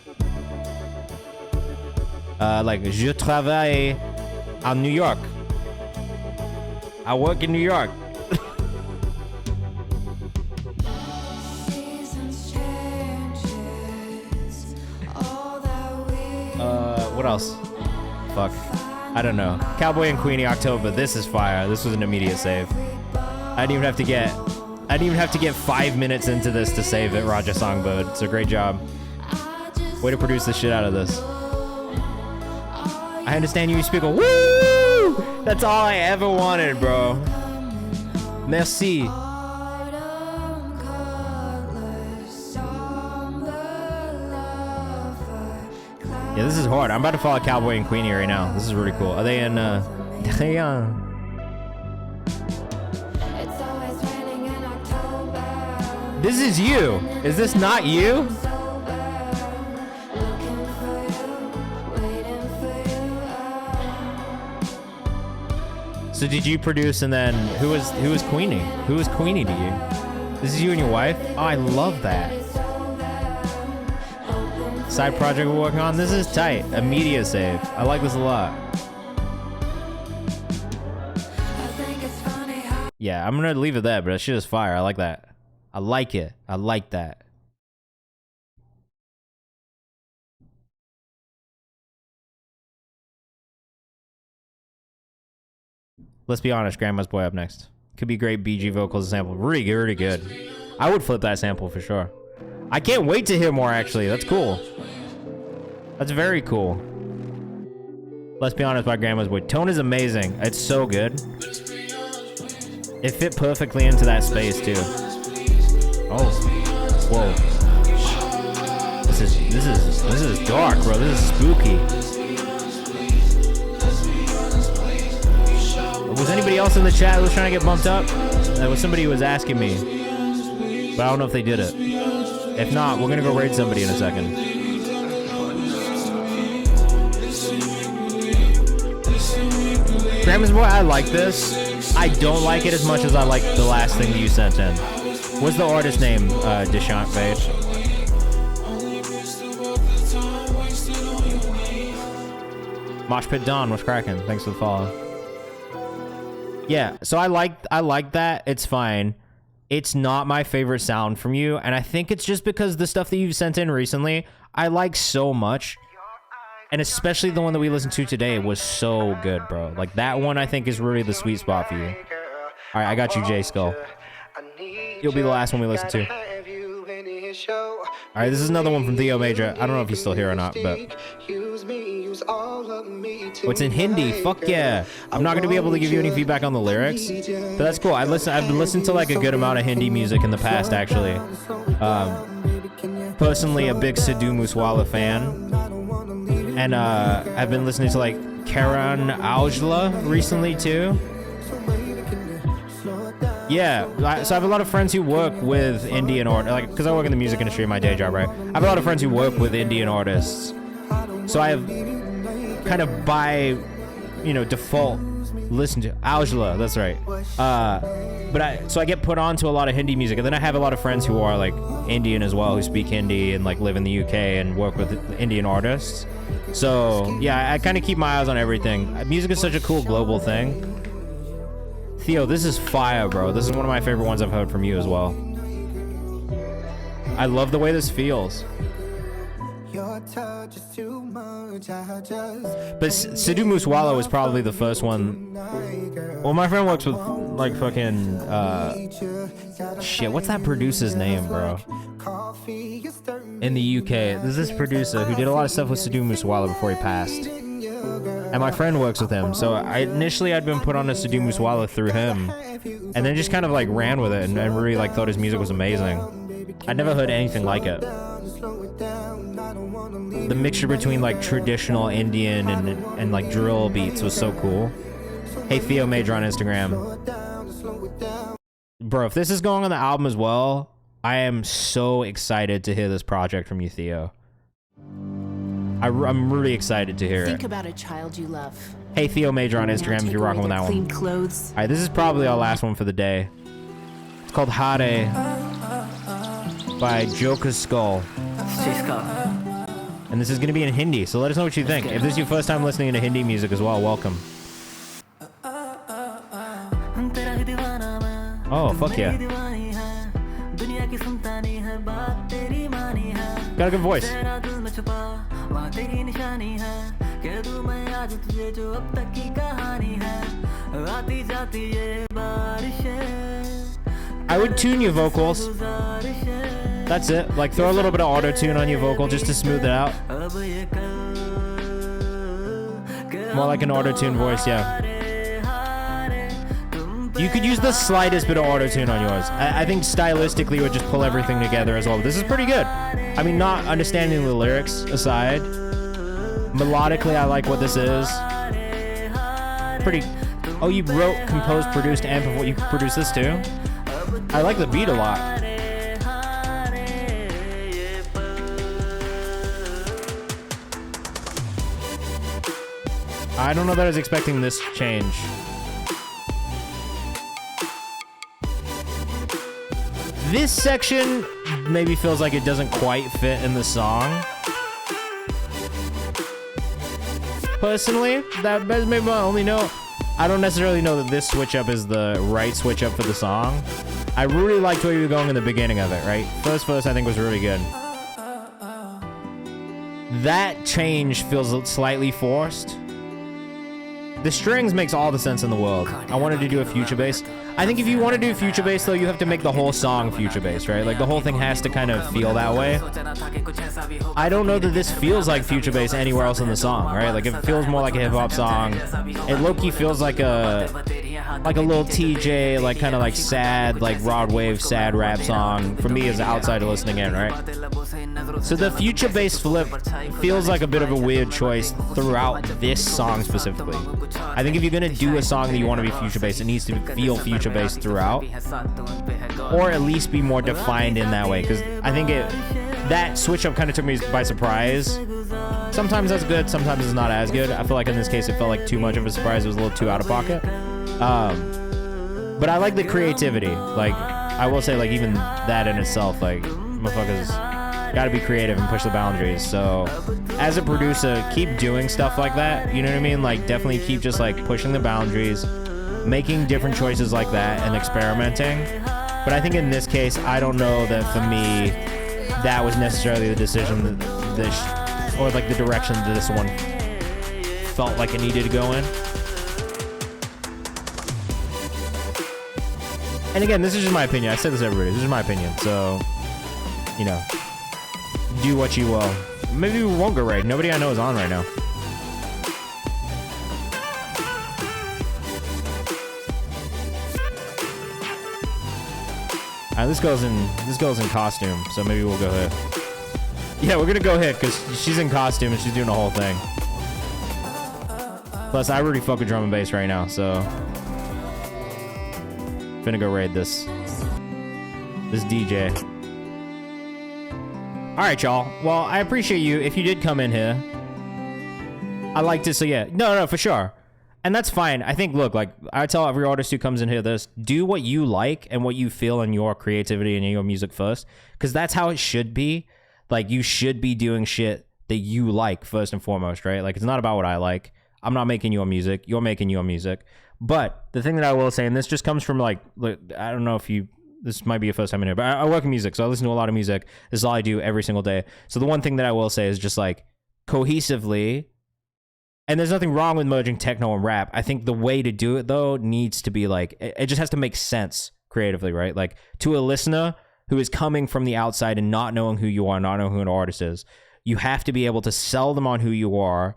Like, je travaille en New York. I work in New York. What else? Fuck. I don't know. Cowboy and Queenie October. This is fire. This was an immediate save. I didn't even have to get 5 minutes into this to save it, Roger Songbird. So great job. Way to produce the shit out of this. I understand you speak a woo! That's all I ever wanted, bro. Merci. Yeah, this is hard. I'm about to follow Cowboy and Queenie right now. This is really cool. Are they in, This is you. Is this not you? So did you produce and then who was Queenie? Who was Queenie to you? This is you and your wife? Oh, I love that. Side project we're working on. This is tight. A media save. I like this a lot. Yeah, I'm gonna leave it there, but that shit is fire. I like that. I like it. I like that. Let's be honest, Grandma's Boy up next. Could be great BG vocals sample. Really good, really good. I would flip that sample for sure. I can't wait to hear more, actually. That's cool. That's very cool. Let's be honest by Grandma's Boy. Tone is amazing. It's so good. It fit perfectly into that space, too. Oh. Whoa. This is dark, bro. This is spooky. Was anybody else in the chat who was trying to get bumped up? There was somebody who was asking me. But I don't know if they did it. If not, we're gonna go raid somebody in a second. Grandma's Boy, I like this. I don't like it as much as I like the last thing that you sent in. What's the artist name, Deshant Page? Mosh Pit Dawn, what's cracking? Thanks for the follow. Yeah, so I like that. It's fine. It's not my favorite sound from you, and I think it's just because the stuff that you've sent in recently, I like so much. And especially the one that we listened to today was so good, bro. Like, that one I think is really the sweet spot for you. All right, I got you, J Skull. You'll be the last one we listen to. All right, this is another one from Theo Major. I don't know if he's still here or not, but... Oh, it's in Hindi. Fuck yeah. I'm not going to be able to give you any feedback on the lyrics, but that's cool. I've been listening to like a good amount of Hindi music in the past, actually. Personally, a big Sidhu Moosewala fan. And I've been listening to like Karan Aujla recently too. Yeah, so I have a lot of friends who work with Indian artists, like, because I work in the music industry in my day job, right? I have a lot of friends who work with Indian artists. So I have kind of by, default listened to Aujla, that's right. So I get put onto a lot of Hindi music, and then I have a lot of friends who are like Indian as well, who speak Hindi and like live in the UK and work with Indian artists. So yeah, I kind of keep my eyes on everything. Music is such a cool global thing. Theo, this is fire, bro. This is one of my favorite ones I've heard from you as well. I love the way this feels. But Sidhu Moosewala was probably the first one. Well, my friend works with like fucking shit. What's that producer's name, bro? In the UK, there's this producer who did a lot of stuff with Sidhu Moosewala before he passed. And my friend works with him, so initially I'd been put on to Sidhu Moosewala through him, and then just kind of like ran with it and really like thought his music was amazing. I'd never heard anything like it. The mixture between like traditional Indian and like drill beats was so cool. Hey Theo Major on Instagram. Bro, if this is going on the album as well, I am so excited to hear this project from you, Theo. I'm really excited to hear it. Think about a child you love. Hey Theo Major on Instagram if you're rocking with that one. Clean clothes. Alright, this is probably our last one for the day. called Hare by Joker Skull. And this is going to be in Hindi, so let us know what you think. If this is your first time listening to Hindi music as well, welcome. Oh, fuck yeah. Got a good voice. I would tune your vocals. That's it. Like, throw a little bit of auto-tune on your vocal just to smooth it out. More like an auto-tune voice, yeah. You could use the slightest bit of auto-tune on yours. I think stylistically it would just pull everything together as well. This is pretty good. I mean, not understanding the lyrics aside, melodically I like what this is. Pretty... Oh, you wrote, composed, produced, and you produced this too? I like the beat a lot. I don't know that I was expecting this change. This section maybe feels like it doesn't quite fit in the song. Personally, that's maybe my only note. I don't necessarily know that this switch up is the right switch up for the song. I really liked where you were going in the beginning of it, right? First verse I think was really good. That change feels slightly forced. The strings makes all the sense in the world. I wanted to do a future bass. I think if you want to do future bass though, you have to make the whole song future bass, right? Like the whole thing has to kind of feel that way. I don't know that this feels like future bass anywhere else in the song, right? Like it feels more like a hip hop song. It low-key feels like a little TJ, like kind of like sad, like Rod Wave sad rap song for me as an outsider listening in, right? So the future bass flip feels like a bit of a weird choice throughout this song specifically. I think if you're gonna do a song that you want to be future bass, it needs to feel future bass throughout, or at least be more defined in that way. Because I think that switch up kind of took me by surprise. Sometimes that's good, sometimes it's not as good. I feel like in this case it felt like too much of a surprise. It was a little too out of pocket. But I like the creativity. Like I will say, like even that in itself, like motherfuckers gotta be creative and push the boundaries. So as a producer, keep doing stuff like that, you know what I mean? Like definitely keep just like pushing the boundaries, making different choices like that and experimenting. But I think in this case, I don't know that for me that was necessarily the decision that this, or like the direction that this one felt like it needed to go in. And again, this is just my opinion. I said this to everybody. This is my opinion. So, you know, do what you will. Maybe we won't go right. Nobody I know is on right now. This girl's in costume, so maybe we'll go hit. Yeah, we're gonna go hit because she's in costume and she's doing the whole thing. Plus, I already fuck with drum and bass right now, so finna go raid this DJ. All right, y'all. Well, I appreciate you if you did come in here. I like to say, yeah, no, for sure. And that's fine. I think, look, like I tell every artist who comes in here this, do what you like and what you feel in your creativity and in your music first, because that's how it should be. Like, you should be doing shit that you like first and foremost, right? Like, it's not about what I like. I'm not making your music. You're making your music. But the thing that I will say, and this just comes from like I don't know if this might be your first time in here, but I work in music, so I listen to a lot of music. This is all I do every single day. So the one thing that I will say is just like cohesively, and there's nothing wrong with merging techno and rap. I think the way to do it, though, needs to be like, it just has to make sense creatively, right? Like, to a listener who is coming from the outside and not knowing who you are, not knowing who an artist is, you have to be able to sell them on who you are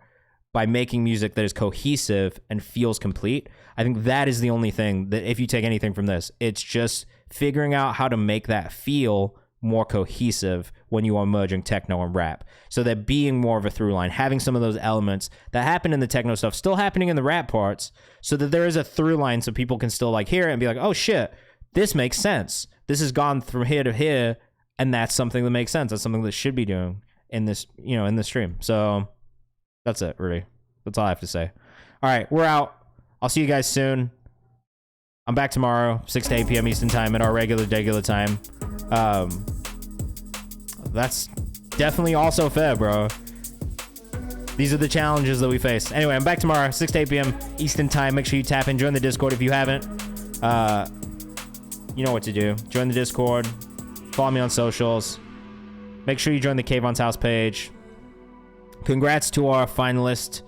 by making music that is cohesive and feels complete. I think that is the only thing that, if you take anything from this, it's just figuring out how to make that feel more cohesive when you are merging techno and rap, so that being more of a through line, having some of those elements that happen in the techno stuff still happening in the rap parts, so that there is a through line so people can still like hear it and be like, oh shit, this makes sense. This has gone from here to here, and that's something that makes sense. That's something that should be doing in this, you know, in this stream. So that's it, really. That's all I have to say. All right, we're out. I'll see you guys soon. I'm back tomorrow, 6 to 8 p.m. Eastern time at our regular time. That's definitely also fair, bro. These are the challenges that we face. Anyway, I'm back tomorrow, 6 to 8 p.m. Eastern time. Make sure you tap in, join the Discord if you haven't. You know what to do. Join the Discord. Follow me on socials. Make sure you join the Kayvan's House page. Congrats to our finalist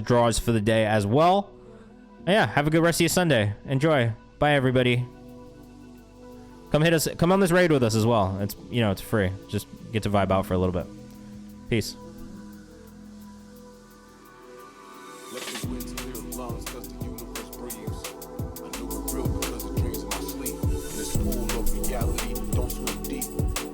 draws for the day as well. And yeah, have a good rest of your Sunday. Enjoy. Bye, everybody. Come on this raid with us as well. It's, you know, it's free. Just get to vibe out for a little bit. Peace. Let the winds clear the lungs, cause the universe breathes. I know we're real because the dreams in my sleep. In this pool of reality, don't swim deep.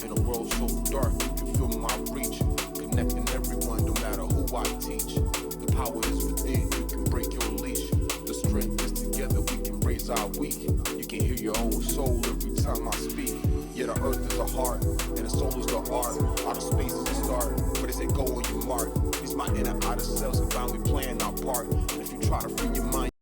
In a world so dark, you can feel my reach. Connecting everyone, no matter who I teach. The power is within, you can break your leash. The strength is together, we can raise our weak. You can hear your own soul every time I speak. Yeah, the earth is the heart, and the soul is the art. Outer space is the start, but it's a go on your mark. These my inner outer selves, and finally playing our part. And if you try to free your